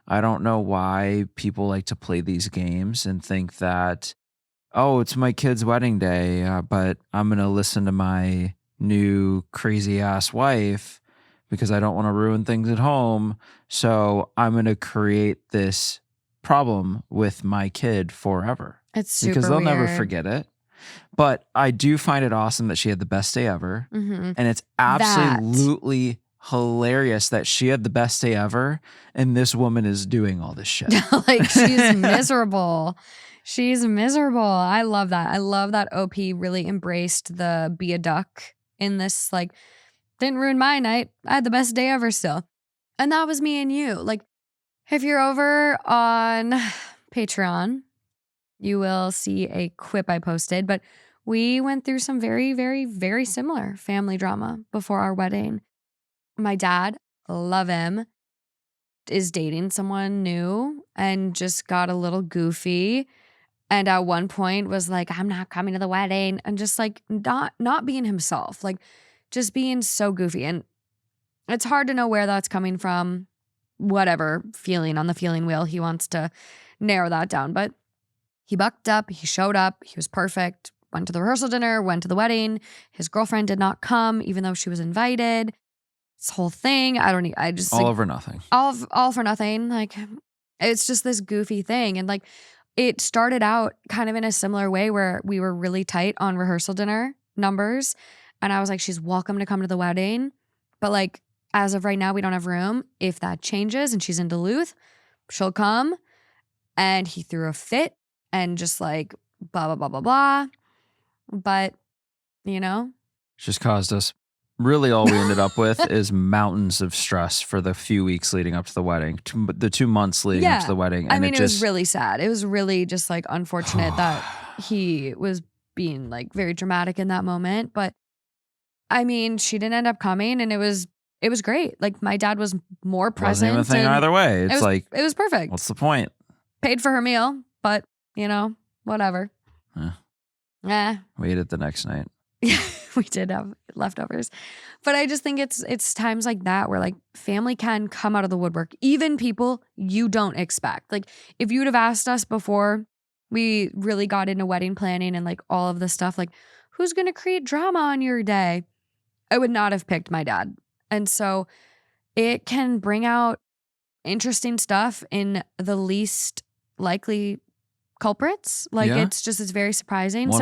I don't know why people like to play these games and think that, oh, it's my kid's wedding day, but I'm going to listen to my new crazy ass wife because I don't want to ruin things at home. So I'm going to create this problem with my kid forever. It's super because they'll weird. never forget it. But I do find it awesome that she had the best day ever. Mm-hmm. And it's absolutely hilarious that she had the best day ever and this woman is doing all this shit. Like, she's miserable. She's miserable. I love that. I love that OP really embraced the be a duck in this, like, didn't ruin my night. I had the best day ever still. And that was me and you. Like, if you're over on Patreon, you will see a quip I posted, but we went through some very, very, very similar family drama before our wedding. My dad, love him, is dating someone new and just got a little goofy. And at one point was like, I'm not coming to the wedding. And just like not being himself, like just being so goofy. And it's hard to know where that's coming from, whatever feeling on the feeling wheel. He wants to narrow that down. But he bucked up, he showed up, he was perfect, went to the rehearsal dinner, went to the wedding. His girlfriend did not come, even though she was invited. This whole thing, I just all like, over nothing. All for nothing. Like, it's just this goofy thing. And like, it started out kind of in a similar way where we were really tight on rehearsal dinner numbers. And I was like, she's welcome to come to the wedding. But like, as of right now, we don't have room. If that changes and she's in Duluth, she'll come. And he threw a fit and just like, blah, blah, blah, blah, blah. But, It's just caused us. Really, all we ended up with is mountains of stress for the few weeks leading up to the wedding, the 2 months leading up to the wedding. And it was really sad. It was really just like unfortunate that he was being like very dramatic in that moment. But I mean, she didn't end up coming and it was it was great. Like my dad was more present. Wasn't even a thing either way. It's it was perfect. What's the point? Paid for her meal, but whatever. We ate it the next night. Yeah, we did have leftovers. But I just think it's times like that where like family can come out of the woodwork, even people you don't expect. Like if you would have asked us before we really got into wedding planning and like all of this stuff, like who's going to create drama on your day? I would not have picked my dad. And so it can bring out interesting stuff in the least likely culprits. Like it's very surprising.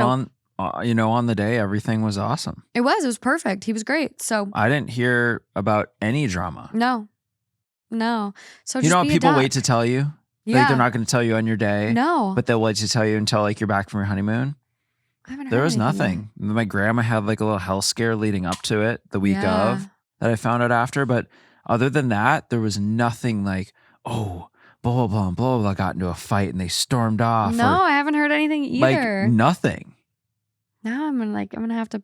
On the day, everything was awesome. It was perfect. He was great. So I didn't hear about any drama. No. So people wait to tell you. Yeah. Like they're not going to tell you on your day. No. But they'll wait to tell you until like you're back from your honeymoon. I haven't heard There was anything. nothing. My grandma had like a little health scare leading up to it the week of that I found out after. But other than that, there was nothing like, oh, blah, blah, blah, blah, blah, got into a fight and they stormed off. No, I haven't heard anything either. Like nothing. Now I'm gonna have to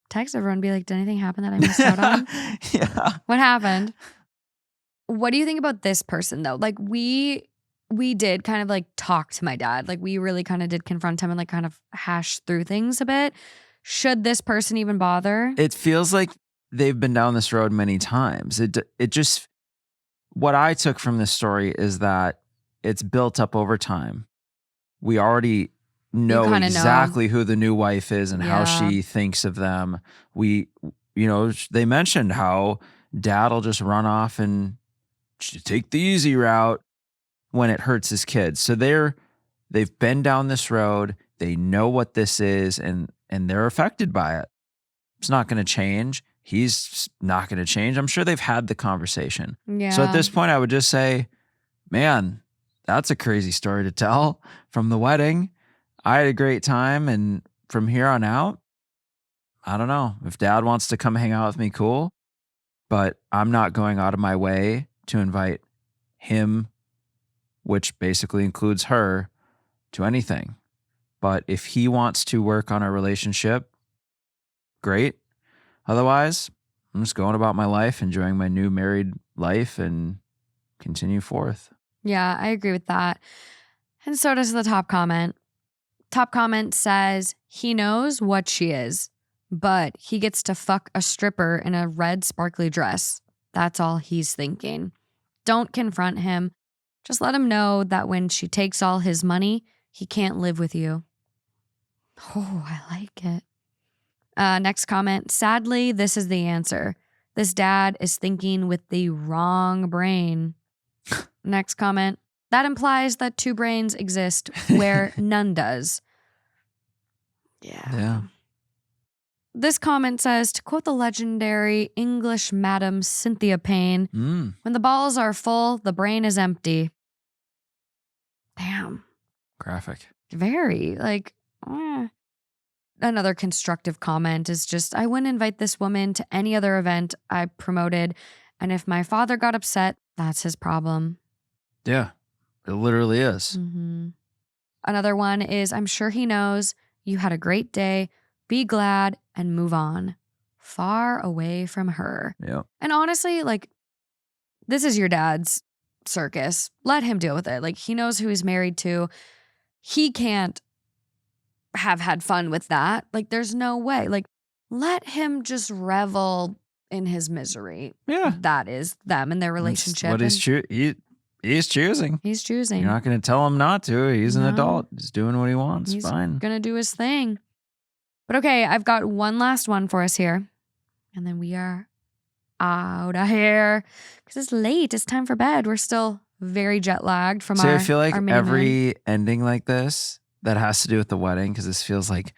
text everyone and be like, did anything happen that I missed out on? Yeah. What happened? What do you think about this person though? Like we did kind of like talk to my dad. Like we really kind of did confront him and like kind of hash through things a bit. Should this person even bother? It feels like they've been down this road many times. It just, what I took from this story is that it's built up over time. We already know exactly who the new wife is and how she thinks of them. They mentioned how dad will just run off and take the easy route when it hurts his kids. So they've been down this road. They know what this is and they're affected by it. It's not going to change. He's not going to change. I'm sure they've had the conversation. Yeah. So at this point, I would just say, man, that's a crazy story to tell from the wedding. I had a great time. And from here on out, I don't know. If dad wants to come hang out with me, cool. But I'm not going out of my way to invite him, which basically includes her, to anything. But if he wants to work on our relationship, great. Otherwise, I'm just going about my life, enjoying my new married life and continue forth. Yeah, I agree with that. And so does the top comment. Top comment says, he knows what she is, but he gets to fuck a stripper in a red sparkly dress. That's all he's thinking. Don't confront him. Just let him know that when she takes all his money, he can't live with you. Oh, I like it. Next comment. Sadly, this is the answer. This dad is thinking with the wrong brain. Next comment. That implies that two brains exist where none does. Yeah. This comment says, to quote the legendary English Madam Cynthia Payne, when the balls are full, the brain is empty. Damn. Graphic. Very. Another constructive comment is just, I wouldn't invite this woman to any other event I promoted. And if my father got upset, that's his problem. Yeah, it literally is. Mm-hmm. Another one is, I'm sure he knows you had a great day. Be glad and move on. Far away from her. Yeah. And honestly, this is your dad's circus. Let him deal with it. He knows who he's married to. He can't have had fun with that. There's no way. Let him just revel in his misery. Yeah. That is them and their relationship. What he's choosing. He's choosing. You're not going to tell him not to. He's an adult. He's doing what he wants. He's fine. Going to do his thing. But okay, I've got one last one for us here. And then we are out of here. Because it's late. It's time for bed. We're still very jet lagged from our I feel like our every ending like this that has to do with the wedding, because this feels like,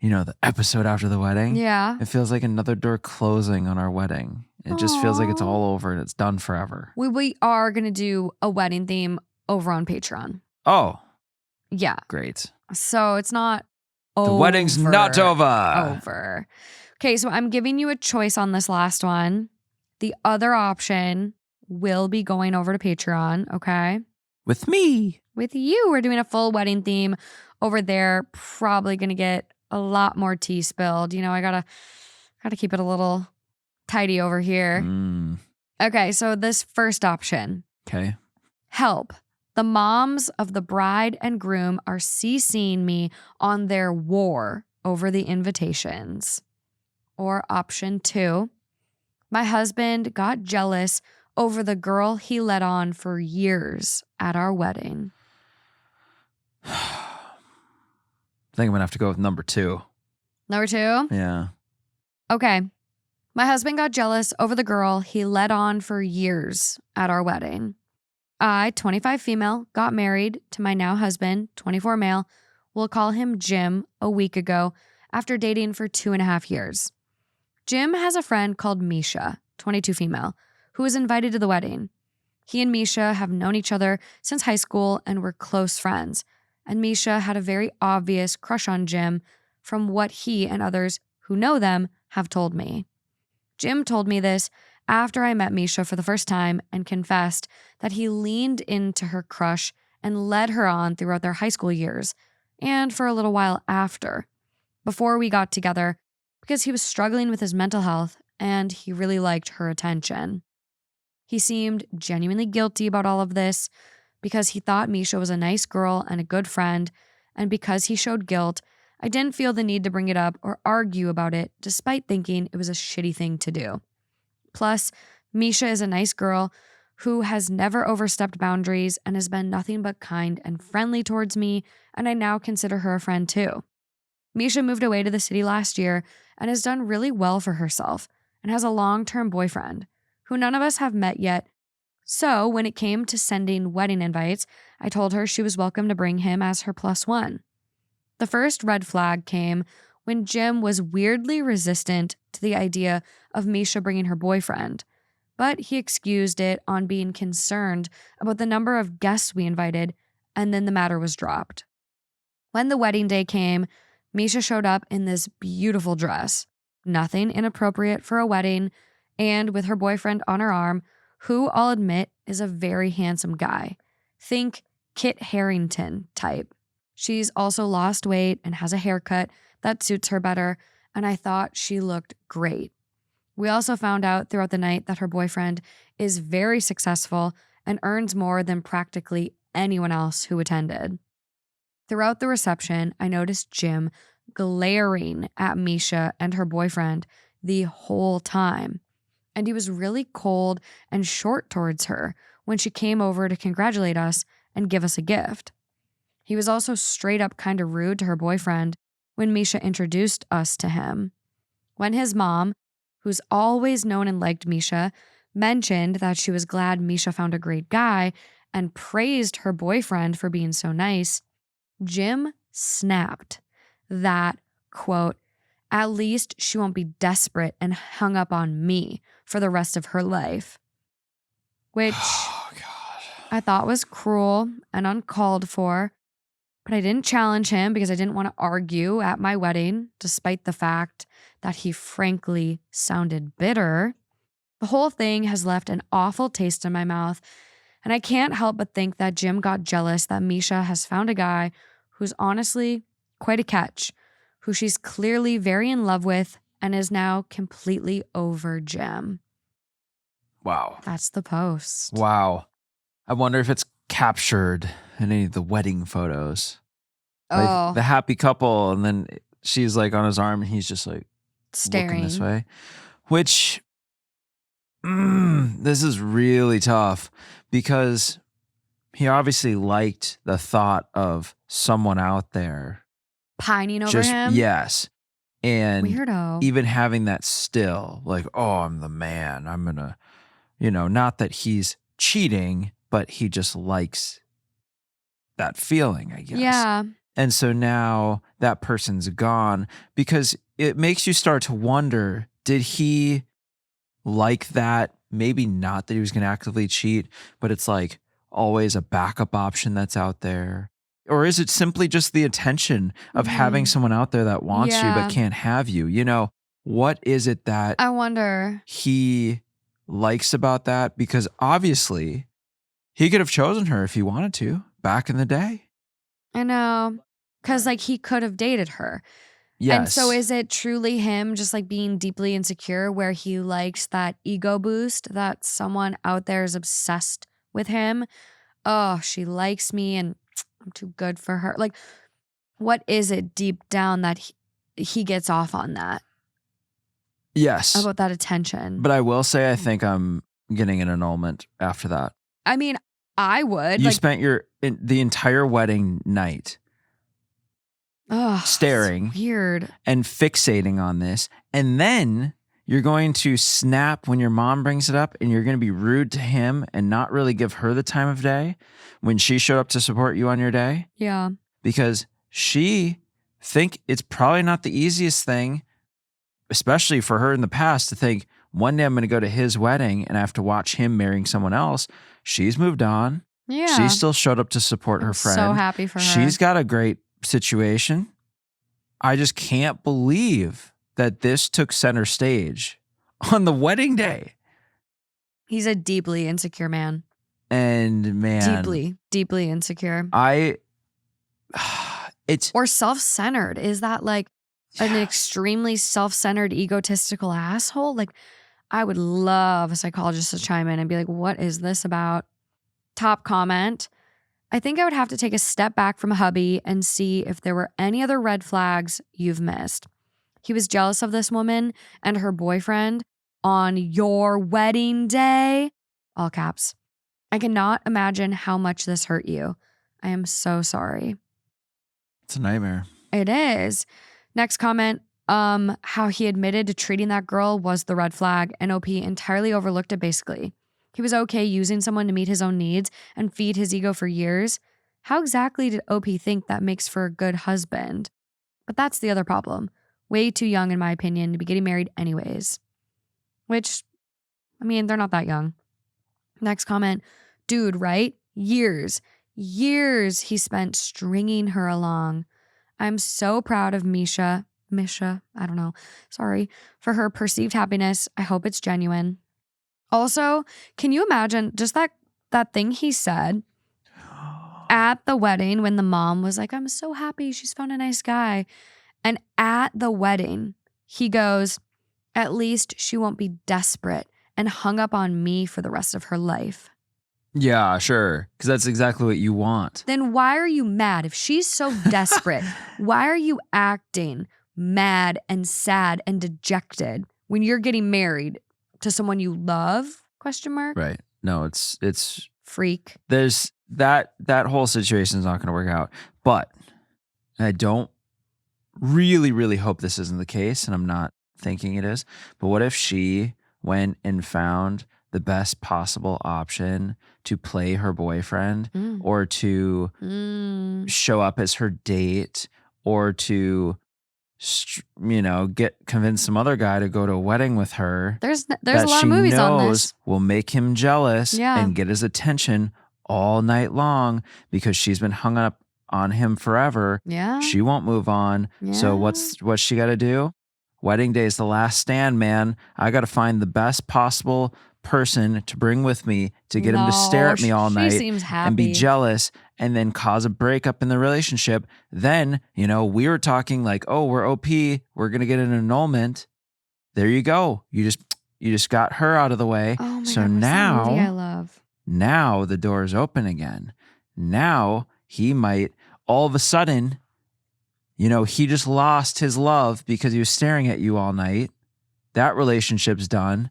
the episode after the wedding. Yeah. It feels like another door closing on our wedding. It just feels like it's all over and it's done forever. We are going to do a wedding theme over on Patreon. Oh. Yeah. Great. So it's not The wedding's not over. Okay, so I'm giving you a choice on this last one. The other option will be going over to Patreon, okay? With me. With you. We're doing a full wedding theme over there. Probably going to get a lot more tea spilled. I gotta keep it a little tidy over here. Okay, so this first option. Okay. Help. The moms of the bride and groom are CCing me on their war over the invitations. Or option 2. My husband got jealous over the girl he led on for years at our wedding. I think I'm going to have to go with number 2. Number 2? Yeah. Okay. My husband got jealous over the girl he led on for years at our wedding. I, 25 female, got married to my now husband, 24 male. We'll call him Jim, a week ago after dating for 2.5 years. Jim has a friend called Misha, 22 female, who was invited to the wedding. He and Misha have known each other since high school and were close friends. And Misha had a very obvious crush on Jim from what he and others who know them have told me. Jim told me this after I met Misha for the first time and confessed that he leaned into her crush and led her on throughout their high school years and for a little while after, before we got together, because he was struggling with his mental health and he really liked her attention. He seemed genuinely guilty about all of this because he thought Misha was a nice girl and a good friend, and because he showed guilt, I didn't feel the need to bring it up or argue about it despite thinking it was a shitty thing to do. Plus, Misha is a nice girl who has never overstepped boundaries and has been nothing but kind and friendly towards me, and I now consider her a friend too. Misha moved away to the city last year and has done really well for herself and has a long-term boyfriend who none of us have met yet. So when it came to sending wedding invites, I told her she was welcome to bring him as her +1. The first red flag came when Jim was weirdly resistant to the idea of Misha bringing her boyfriend, but he excused it on being concerned about the number of guests we invited, and then the matter was dropped. When the wedding day came, Misha showed up in this beautiful dress, nothing inappropriate for a wedding, and with her boyfriend on her arm, who I'll admit is a very handsome guy. Think Kit Harington type. She's also lost weight and has a haircut that suits her better, and I thought she looked great. We also found out throughout the night that her boyfriend is very successful and earns more than practically anyone else who attended. Throughout the reception, I noticed Jim glaring at Misha and her boyfriend the whole time, and he was really cold and short towards her when she came over to congratulate us and give us a gift. He was also straight up kind of rude to her boyfriend when Misha introduced us to him. When his mom, who's always known and liked Misha, mentioned that she was glad Misha found a great guy and praised her boyfriend for being so nice, Jim snapped that, quote, at least she won't be desperate and hung up on me for the rest of her life. Which I thought was cruel and uncalled for, but I didn't challenge him because I didn't want to argue at my wedding, despite the fact that he frankly sounded bitter. The whole thing has left an awful taste in my mouth, and I can't help but think that Jim got jealous that Misha has found a guy who's honestly quite a catch, who she's clearly very in love with and is now completely over Jim. Wow. That's the post. Wow. I wonder if it's captured in any of the wedding photos. Oh. Like the happy couple, and then she's like on his arm and he's just like staring looking this way. Which, this is really tough because he obviously liked the thought of someone out there pining over him. Yes. And weirdo. Even having that still, like, oh, I'm the man. I'm going to, not that he's cheating, but he just likes that feeling, I guess. Yeah. And so now that person's gone because it makes you start to wonder, did he like that? Maybe not that he was going to actively cheat, but it's like always a backup option that's out there. Or is it simply just the attention of having someone out there that wants you but can't have you? What is it that I wonder he likes about that? Because obviously he could have chosen her if he wanted to back in the day. I know. Because he could have dated her. Yes. And so is it truly him just like being deeply insecure where he likes that ego boost that someone out there is obsessed with him? Oh, she likes me and I'm too good for her. Like, what is it deep down that he gets off on that? Yes. About that attention. But I will say, I think I'm getting an annulment after that. I mean, I would. You spent the entire wedding night staring weird and fixating on this. And then you're going to snap when your mom brings it up and you're going to be rude to him and not really give her the time of day when she showed up to support you on your day. Yeah. Because she think it's probably not the easiest thing, especially for her in the past, to think one day I'm going to go to his wedding and I have to watch him marrying someone else. She's moved on. Yeah. She still showed up to support her friend. So happy for her. She's got a great situation. I just can't believe that this took center stage on the wedding day. He's a deeply insecure man. And man, deeply insecure. Or self-centered. Is that like an extremely self-centered, egotistical asshole? Like, I would love a psychologist to chime in and be like, what is this about? Top comment. I think I would have to take a step back from hubby and see if there were any other red flags you've missed. He was jealous of this woman and her boyfriend on your wedding day. All caps. I cannot imagine how much this hurt you. I am so sorry. It's a nightmare. It is. Next comment. How he admitted to treating that girl was the red flag, and OP entirely overlooked it basically. He was okay using someone to meet his own needs and feed his ego for years. How exactly did OP think that makes for a good husband? But that's the other problem. Way too young, in my opinion, to be getting married anyways. Which, I mean, they're not that young. Next comment. Dude, right? Years he spent stringing her along. I'm so proud of Misha, I don't know. Sorry. For her perceived happiness. I hope it's genuine. Also, can you imagine just that thing he said at the wedding when the mom was like, I'm so happy she's found a nice guy. And at the wedding, he goes, at least she won't be desperate and hung up on me for the rest of her life. Yeah, sure. Because that's exactly what you want. Then why are you mad? If she's so desperate, why are you acting mad and sad and dejected when you're getting married to someone you love? Question mark. Right. No, it's freak. There's that whole situation is not going to work out. But I don't really hope this isn't the case, and I'm not thinking it is. But what if she went and found the best possible option to play her boyfriend or to show up as her date or to, convince some other guy to go to a wedding with her. There's a lot of movies on this. Will make him jealous and get his attention all night long because she's been hung up on him forever. Yeah. She won't move on. Yeah. So what's she got to do? Wedding day is the last stand, man. I got to find the best possible person to bring with me to get him to stare at me all night and be jealous and then cause a breakup in the relationship. Then, we were talking like, oh, we're OP. We're going to get an annulment. There you go. You just got her out of the way. Oh my so God, now, that movie I love. Now the door is open again. Now he might all of a sudden, he just lost his love because he was staring at you all night. That relationship's done.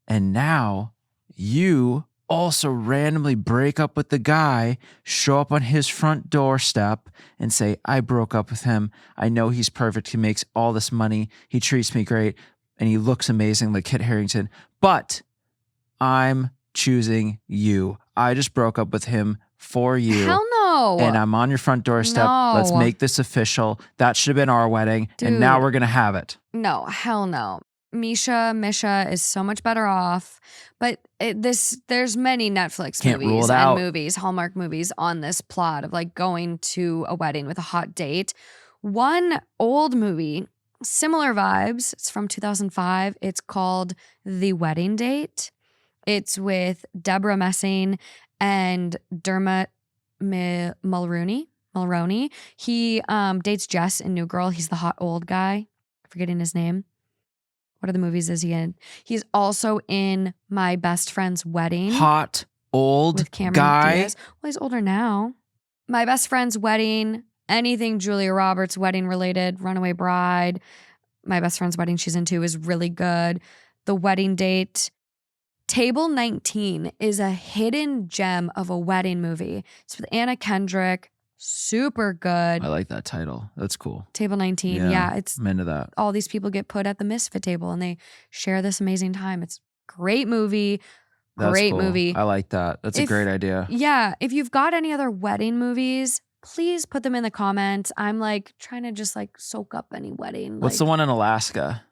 And now you also randomly break up with the guy, show up on his front doorstep and say, I broke up with him. I know he's perfect. He makes all this money. He treats me great. And he looks amazing like Kit Harington. But I'm choosing you. I just broke up with him for you. Hell no. And I'm on your front doorstep. No. Let's make this official. That should have been our wedding. Dude. And now we're going to have it. No, hell no. Misha is so much better off, but there's many Netflix movies and movies, Hallmark movies on this plot of like going to a wedding with a hot date. One old movie, similar vibes. It's from 2005. It's called The Wedding Date. It's with Deborah Messing and Dermot Mulroney. Mulroney. He dates Jess in New Girl. He's the hot old guy. Forgetting his name. What other movies is he in? He's also in My Best Friend's Wedding. Hot old with Cameron guy. Diaz. Well, he's older now. My Best Friend's Wedding. Anything Julia Roberts wedding related. Runaway Bride. My Best Friend's Wedding she's into is really good. The Wedding Date. Table 19 is a hidden gem of a wedding movie. It's with Anna Kendrick. Super good. I like that title. That's cool. Table 19. Yeah, it's I'm into that. all these people get put at the misfit table and they share this amazing time. It's a great movie. Great cool. movie. I like that. That's a great idea. Yeah. If you've got any other wedding movies, please put them in the comments. I'm like trying to just like soak up any wedding. What's the one in Alaska?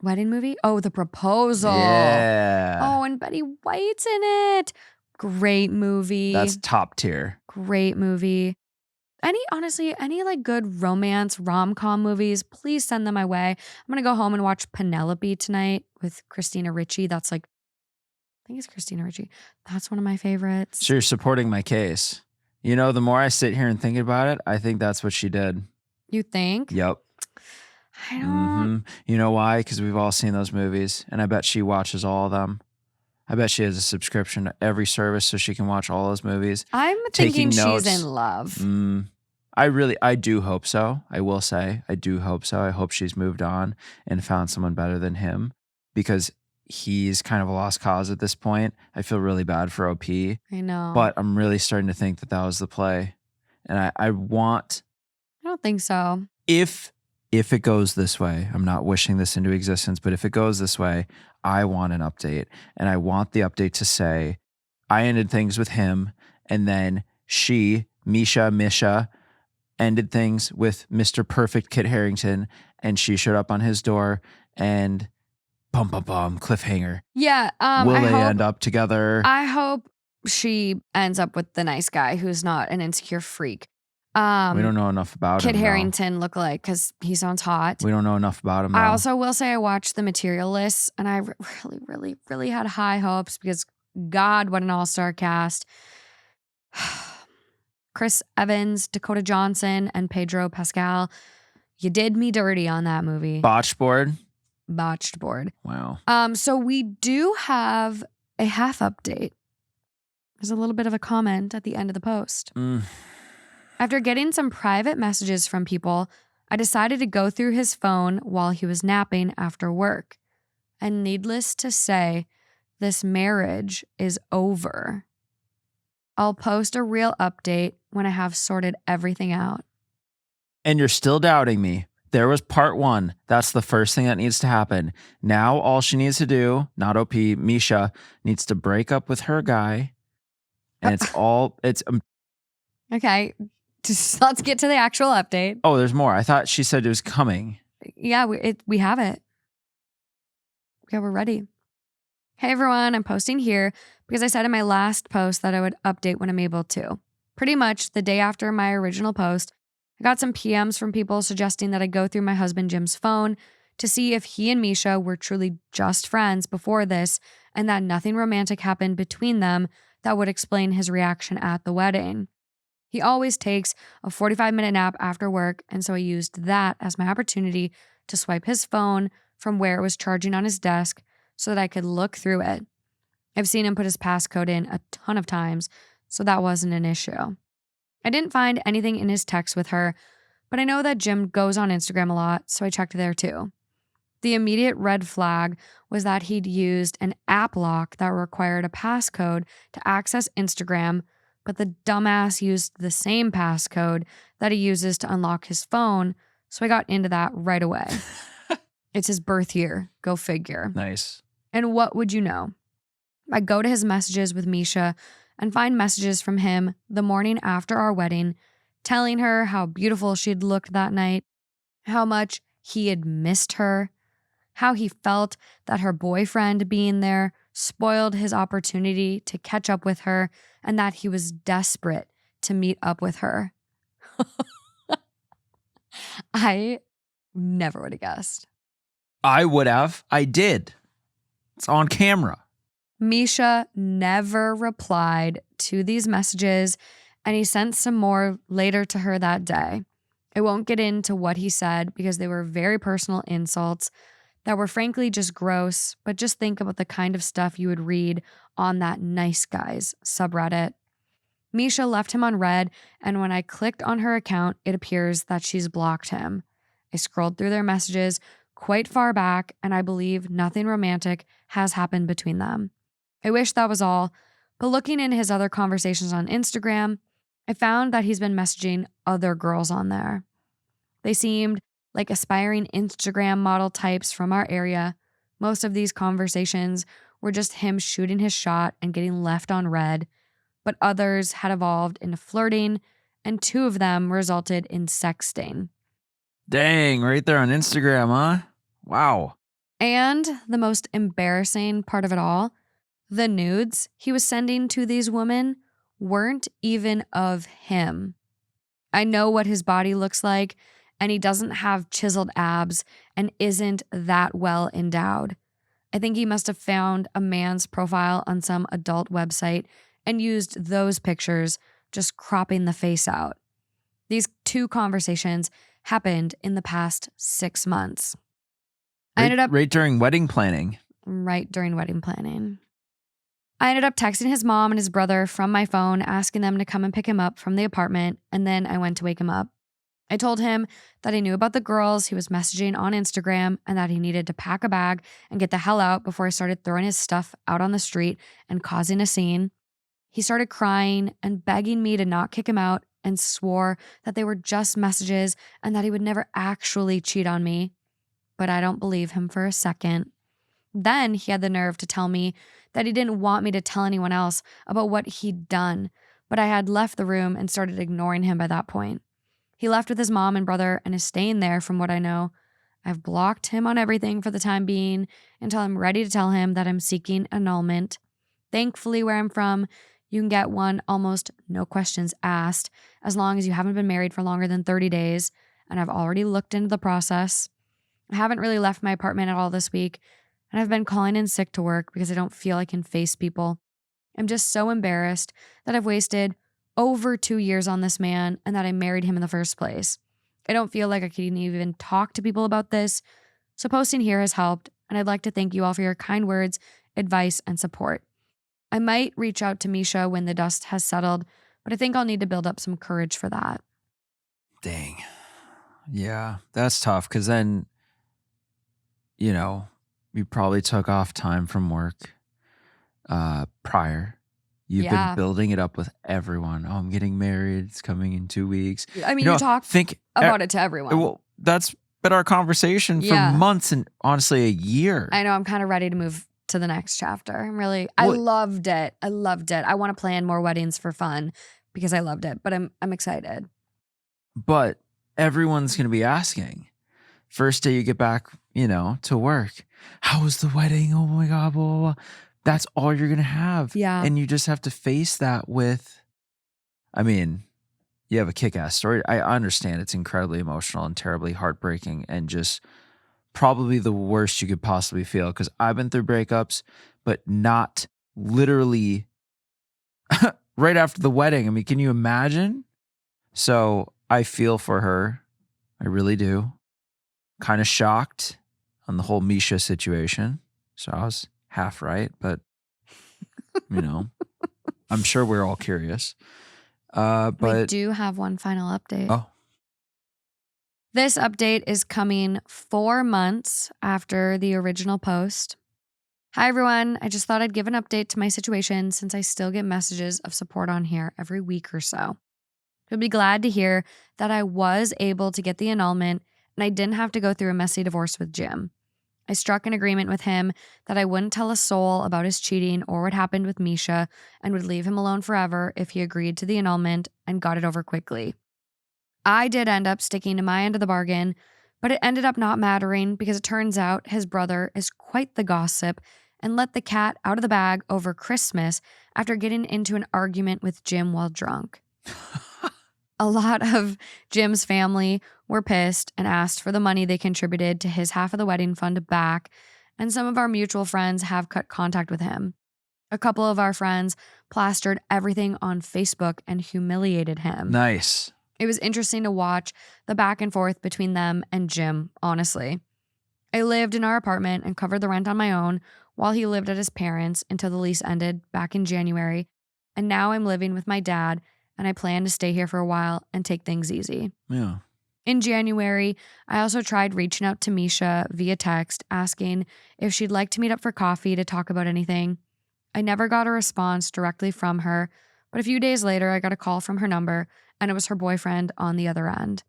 Wedding movie? Oh, The Proposal. Yeah. Oh, and Betty White's in it. Great movie. That's top tier. Great movie. Honestly, any like good romance rom-com movies, please send them my way. I'm going to go home and watch Penelope tonight with Christina Ricci. That's like, I think it's Christina Ricci. That's one of my favorites. So you're supporting my case. You know, the more I sit here and think about it, I think that's what she did. You think? Yep. I don't. You know why? Because we've all seen those movies, and I bet she watches all of them. I bet she has a subscription to every service so she can watch all those movies. I'm thinking she's in love. I do hope so. I will say, I do hope so. I hope she's moved on and found someone better than him because he's kind of a lost cause at this point. I feel really bad for OP. I know. But I'm really starting to think that was the play. And I don't think so. If it goes this way, I'm not wishing this into existence, but if it goes this way, I want an update. And I want the update to say, I ended things with him. And then Misha, ended things with Mr. Perfect Kit Harington. And she showed up on his door and bum, cliffhanger. Yeah. Will they end up together? I hope she ends up with the nice guy who's not an insecure freak. We don't know enough about him. Kit Harington look like because he sounds hot. We don't know enough about him. I also will say I watched The Materialists and I really had high hopes because God, what an all-star cast. Chris Evans, Dakota Johnson, and Pedro Pascal. You did me dirty on that movie. Botched board. Wow. So we do have a half update. There's a little bit of a comment at the end of the post. After getting some private messages from people, I decided to go through his phone while he was napping after work. And needless to say, this marriage is over. I'll post a real update when I have sorted everything out. And you're still doubting me. There was part 1. That's the first thing that needs to happen. Now all she needs to do, not OP, Misha, needs to break up with her guy. And it's Okay. Let's get to the actual update. Oh, there's more. I thought she said it was coming. Yeah, we have it. Yeah, we're ready. Hey everyone, I'm posting here because I said in my last post that I would update when I'm able to. Pretty much the day after my original post, I got some PMs from people suggesting that I go through my husband Jim's phone to see if he and Misha were truly just friends before this and that nothing romantic happened between them that would explain his reaction at the wedding. He always takes a 45-minute nap after work, and so I used that as my opportunity to swipe his phone from where it was charging on his desk so that I could look through it. I've seen him put his passcode in a ton of times, so that wasn't an issue. I didn't find anything in his text with her, but I know that Jim goes on Instagram a lot, so I checked there too. The immediate red flag was that he'd used an app lock that required a passcode to access Instagram, but the dumbass used the same passcode that he uses to unlock his phone, so I got into that right away. It's his birth year. Go figure. Nice. And what would you know? I go to his messages with Misha and find messages from him the morning after our wedding, telling her how beautiful she'd looked that night, how much he had missed her, how he felt that her boyfriend being there spoiled his opportunity to catch up with her, and that he was desperate to meet up with her. I never would have guessed. I would have. I did. It's on camera. Misha never replied to these messages, and he sent some more later to her that day. I won't get into what he said because they were very personal insults that were frankly just gross, but just think about the kind of stuff you would read on that nice guys subreddit. Misha left him on read, and when I clicked on her account, it appears that she's blocked him. I scrolled through their messages quite far back, and I believe nothing romantic has happened between them. I wish that was all, but looking in his other conversations on Instagram, I found that he's been messaging other girls on there. They seemed like aspiring Instagram model types from our area. Most of these conversations were just him shooting his shot and getting left on read, but others had evolved into flirting, and 2 of them resulted in sexting. Dang, right there on Instagram, huh? Wow. And the most embarrassing part of it all, the nudes he was sending to these women weren't even of him. I know what his body looks like, and he doesn't have chiseled abs and isn't that well endowed. I think he must have found a man's profile on some adult website and used those pictures, just cropping the face out. These 2 conversations happened in the past 6 months. I ended up right during wedding planning. Right during wedding planning. I ended up texting his mom and his brother from my phone, asking them to come and pick him up from the apartment, and then I went to wake him up. I told him that I knew about the girls he was messaging on Instagram and that he needed to pack a bag and get the hell out before I started throwing his stuff out on the street and causing a scene. He started crying and begging me to not kick him out and swore that they were just messages and that he would never actually cheat on me. But I don't believe him for a second. Then he had the nerve to tell me that he didn't want me to tell anyone else about what he'd done, but I had left the room and started ignoring him by that point. He left with his mom and brother and is staying there from what I know. I've blocked him on everything for the time being until I'm ready to tell him that I'm seeking annulment. Thankfully, where I'm from, you can get one almost no questions asked as long as you haven't been married for longer than 30 days, and I've already looked into the process. I haven't really left my apartment at all this week, and I've been calling in sick to work because I don't feel I can face people. I'm just so embarrassed that I've wasted over 2 years on this man and that I married him in the first place. I don't feel like I can even talk to people about this, so posting here has helped, and I'd like to thank you all for your kind words, advice, and support. I might reach out to Misha when the dust has settled, but I think I'll need to build up some courage for that. Dang. Yeah, that's tough because then, you probably took off time from work prior. You've been building it up with everyone. Oh, I'm getting married. It's coming in 2 weeks. I mean, you talk about it to everyone. Well, that's been our conversation for months and honestly a year. I know. I'm kind of ready to move to the next chapter. I loved it. I loved it. I want to plan more weddings for fun because I loved it, but I'm excited. But everyone's going to be asking. First day you get back, to work. How was the wedding? Oh my God, blah, blah, blah. That's all you're going to have. Yeah. And you just have to face that with, you have a kick-ass story. I understand it's incredibly emotional and terribly heartbreaking and just probably the worst you could possibly feel because I've been through breakups, but not literally right after the wedding. Can you imagine? So I feel for her. I really do. Kind of shocked on the whole Misha situation. So I was half right, but I'm sure we're all curious. But we do have one final update. Oh. This update is coming 4 months after the original post. Hi, everyone. I just thought I'd give an update to my situation since I still get messages of support on here every week or so. You'll be glad to hear that I was able to get the annulment and I didn't have to go through a messy divorce with Jim. I struck an agreement with him that I wouldn't tell a soul about his cheating or what happened with Misha and would leave him alone forever if he agreed to the annulment and got it over quickly. I did end up sticking to my end of the bargain, but it ended up not mattering because it turns out his brother is quite the gossip and let the cat out of the bag over Christmas after getting into an argument with Jim while drunk. A lot of Jim's family were pissed and asked for the money they contributed to his half of the wedding fund back, and some of our mutual friends have cut contact with him. A couple of our friends plastered everything on Facebook and humiliated him. Nice. It was interesting to watch the back and forth between them and Jim, honestly. I lived in our apartment and covered the rent on my own while he lived at his parents' until the lease ended back in January. And now I'm living with my dad, and I plan to stay here for a while and take things easy. Yeah. In January, I also tried reaching out to Misha via text, asking if she'd like to meet up for coffee to talk about anything. I never got a response directly from her, but a few days later, I got a call from her number, and it was her boyfriend on the other end.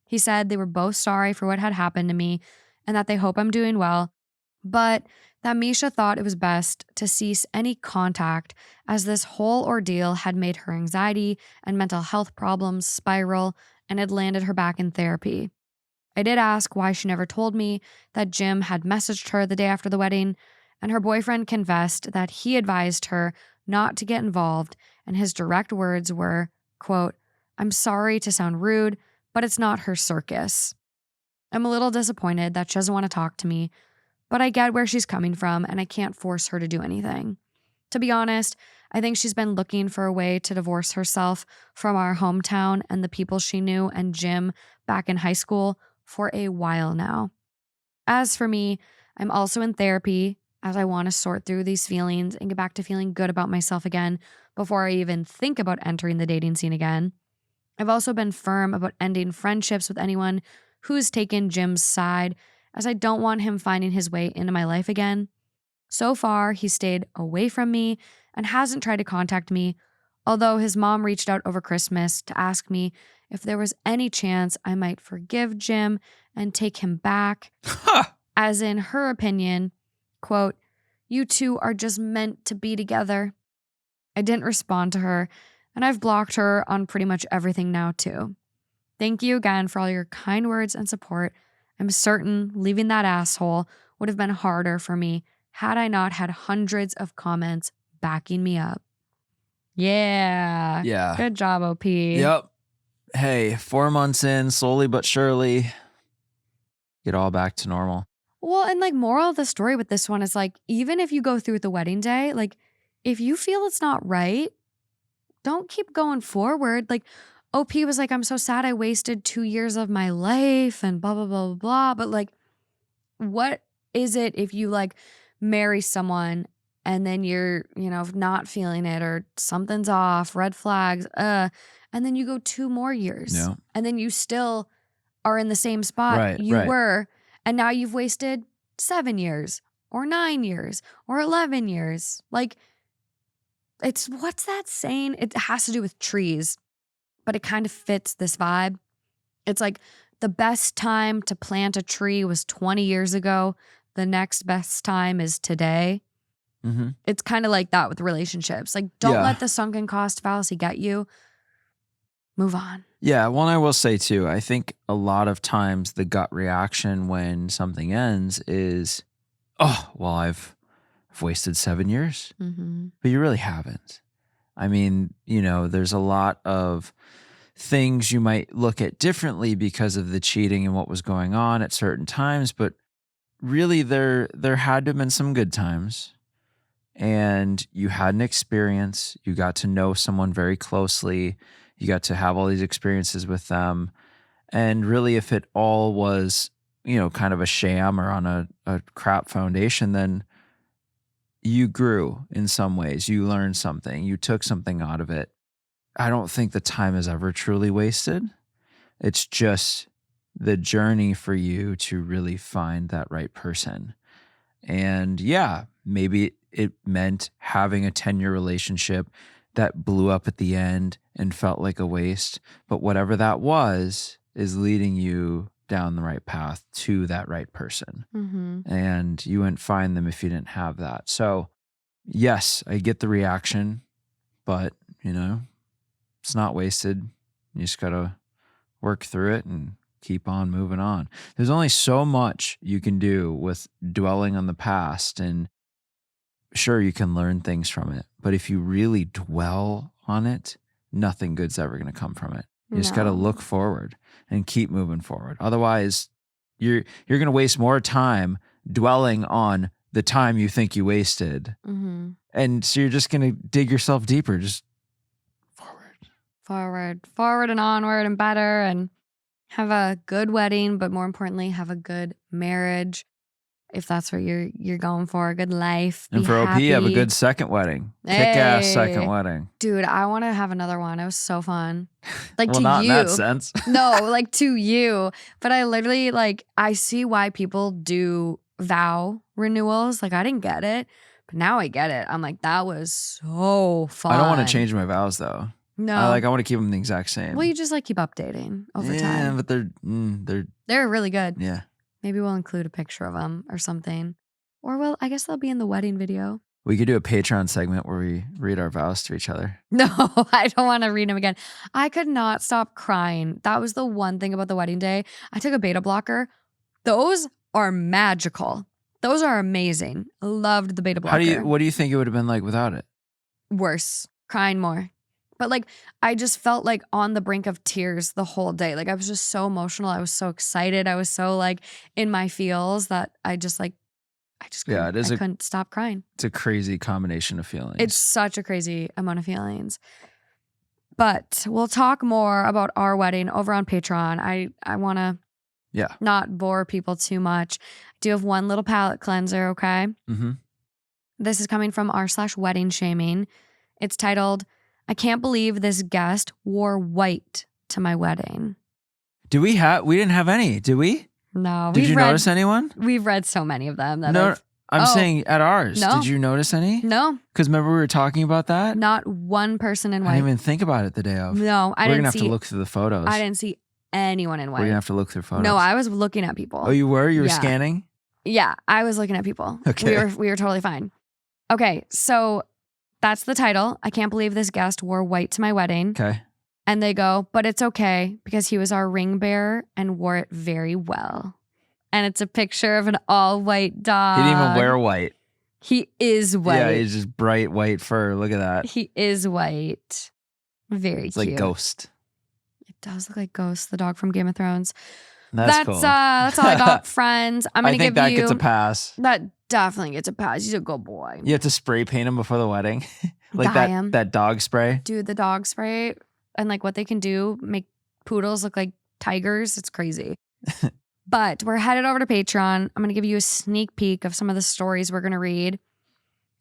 He said they were both sorry for what had happened to me and that they hope I'm doing well, but that Misha thought it was best to cease any contact as this whole ordeal had made her anxiety and mental health problems spiral and had landed her back in therapy. I did ask why she never told me that Jim had messaged her the day after the wedding, and her boyfriend confessed that he advised her not to get involved, and his direct words were, quote, "I'm sorry to sound rude, but it's not her circus." I'm a little disappointed that she doesn't want to talk to me, but I get where she's coming from and I can't force her to do anything. To be honest, I think she's been looking for a way to divorce herself from our hometown and the people she knew and Jim back in high school for a while now. As for me, I'm also in therapy as I want to sort through these feelings and get back to feeling good about myself again before I even think about entering the dating scene again. I've also been firm about ending friendships with anyone who's taken Jim's side, as I don't want him finding his way into my life again. So far, he stayed away from me and hasn't tried to contact me, although his mom reached out over Christmas to ask me if there was any chance I might forgive Jim and take him back, as in her opinion, quote, "You two are just meant to be together." I didn't respond to her, and I've blocked her on pretty much everything now too. Thank you again for all your kind words and support. I'm certain leaving that asshole would have been harder for me had I not had hundreds of comments backing me up. Yeah. Yeah. Good job, OP. Yep. Hey, 4 months in, slowly but surely, get all back to normal. Well, and like moral of the story with this one is like, even if you go through the wedding day, like if you feel it's not right, don't keep going forward. Like OP was like, "I'm so sad I wasted 2 years of my life and blah, blah, blah, blah, blah." But like, what is it if you like marry someone and then you're, not feeling it or something's off, red flags, and then you go 2 more years Yeah. and then you still are in the same spot you were, and now you've wasted 7 years or 9 years or 11 years. Like, what's that saying? It has to do with trees, but it kind of fits this vibe. It's like the best time to plant a tree was 20 years ago. The next best time is today. Mm-hmm. It's kind of like that with relationships. Like, don't let the sunken cost fallacy get you. Move on. Yeah, well, I will say too, I think a lot of times the gut reaction when something ends is, oh, well, I've wasted 7 years. Mm-hmm. But you really haven't. I mean, there's a lot of things you might look at differently because of the cheating and what was going on at certain times, but really there had to have been some good times, and you had an experience. You got to know someone very closely. You got to have all these experiences with them. And really, if it all was, kind of a sham or on a crap foundation, then you grew in some ways. You learned something. You took something out of it. I don't think the time is ever truly wasted. It's just the journey for you to really find that right person. And yeah, maybe it meant having a 10-year relationship that blew up at the end and felt like a waste. But whatever that was is leading you down the right path to that right person. Mm-hmm. And you wouldn't find them if you didn't have that. So yes, I get the reaction, but it's not wasted. You just got to work through it and keep on moving on. There's only so much you can do with dwelling on the past, and sure, you can learn things from it, but if you really dwell on it, nothing good's ever going to come from it. You just got to look forward and keep moving forward. Otherwise, you're going to waste more time dwelling on the time you think you wasted. Mm-hmm. And so you're just going to dig yourself deeper, just forward and onward and better, and have a good wedding, but more importantly, have a good marriage. If that's what you're going for, a good life. And for happy. OP, have a good second wedding. Kick-ass second wedding. Dude, I want to have another one. It was so fun. Like well, to not you. in that sense. No, like to you. But I literally, like, I see why people do vow renewals. Like, I didn't get it, but now I get it. I'm like, that was so fun. I don't want to change my vows, though. No. I want to keep them the exact same. Well, you just like keep updating over time. Yeah, but they're really good. Yeah. Maybe we'll include a picture of them or something. Or I guess they'll be in the wedding video. We could do a Patreon segment where we read our vows to each other. No, I don't want to read them again. I could not stop crying. That was the one thing about the wedding day. I took a beta blocker. Those are magical. Those are amazing. Loved the beta blocker. What do you think it would have been like without it? Worse. Crying more. But like, I just felt like on the brink of tears the whole day. Like I was just so emotional. I was so excited. I was so like in my feels that I just couldn't stop crying. It's a crazy combination of feelings. It's such a crazy amount of feelings. But we'll talk more about our wedding over on Patreon. I want to not bore people too much. I do have one little palate cleanser, okay? Mm-hmm. This is coming from r/wedding shaming. It's titled, I can't believe this guest wore white to my wedding. We didn't have any, did we? No. Did you notice anyone? We've read so many of them. I'm saying at ours. No. Did you notice any? No. Because remember we were talking about that? Not one person in white. I didn't even think about it the day of. No, We're going to have to look through the photos. I didn't see anyone in white. We're going to have to look through photos. No, I was looking at people. Oh, you were? You were scanning? Yeah, I was looking at people. Okay. We were totally fine. Okay, so that's the title. I can't believe this guest wore white to my wedding. Okay. And they go, but it's okay because he was our ring bearer and wore it very well. And it's a picture of an all-white dog. He didn't even wear white. He is white. Yeah, he's just bright white fur. Look at that. He is white. Very it's cute. Like Ghost. It does look like Ghost, the dog from Game of Thrones. That's cool. That's all I got, friends. I think that gets a pass. That definitely gets a pass. He's a good boy. You have to spray paint him before the wedding. Like Dye him. that dog spray. Dude, the dog spray and like what they can do, make poodles look like tigers. It's crazy. But we're headed over to Patreon. I'm going to give you a sneak peek of some of the stories we're going to read.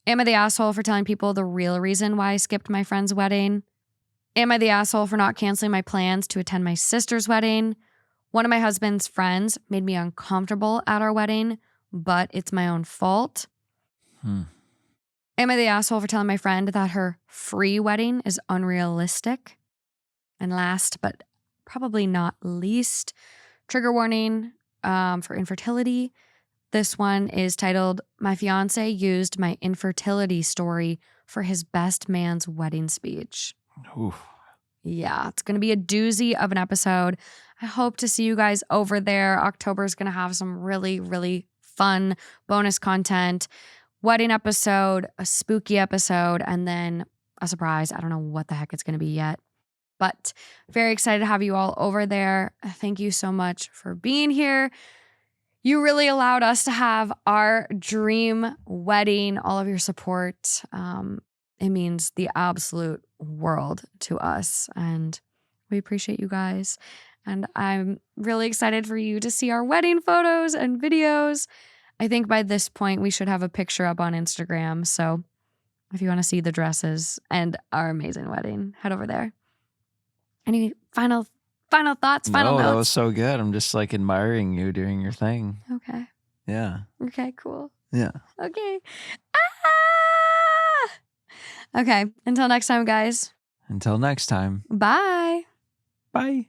Am I the asshole for telling people the real reason why I skipped my friend's wedding? Am I the asshole for not canceling my plans to attend my sister's wedding? One of my husband's friends made me uncomfortable at our wedding, but it's my own fault. Am I the asshole for telling my friend that her free wedding is unrealistic? And last, but probably not least, trigger warning for infertility. This one is titled, My Fiance Used My Infertility Story for His Best Man's Wedding Speech. Oof. Yeah, it's going to be a doozy of an episode. I hope to see you guys over there. October is going to have some really, really fun bonus content. Wedding episode, a spooky episode, and then a surprise. I don't know what the heck it's going to be yet. But very excited to have you all over there. Thank you so much for being here. You really allowed us to have our dream wedding, all of your support. It means the absolute world to us, and we appreciate you guys. And I'm really excited for you to see our wedding photos and videos. I think by this point, we should have a picture up on Instagram. So if you want to see the dresses and our amazing wedding, head over there. Any final thoughts, final notes? That was so good. I'm just like admiring you doing your thing. Okay. Yeah. Okay, cool. Yeah. Okay. Okay. Until next time, guys. Until next time. Bye. Bye.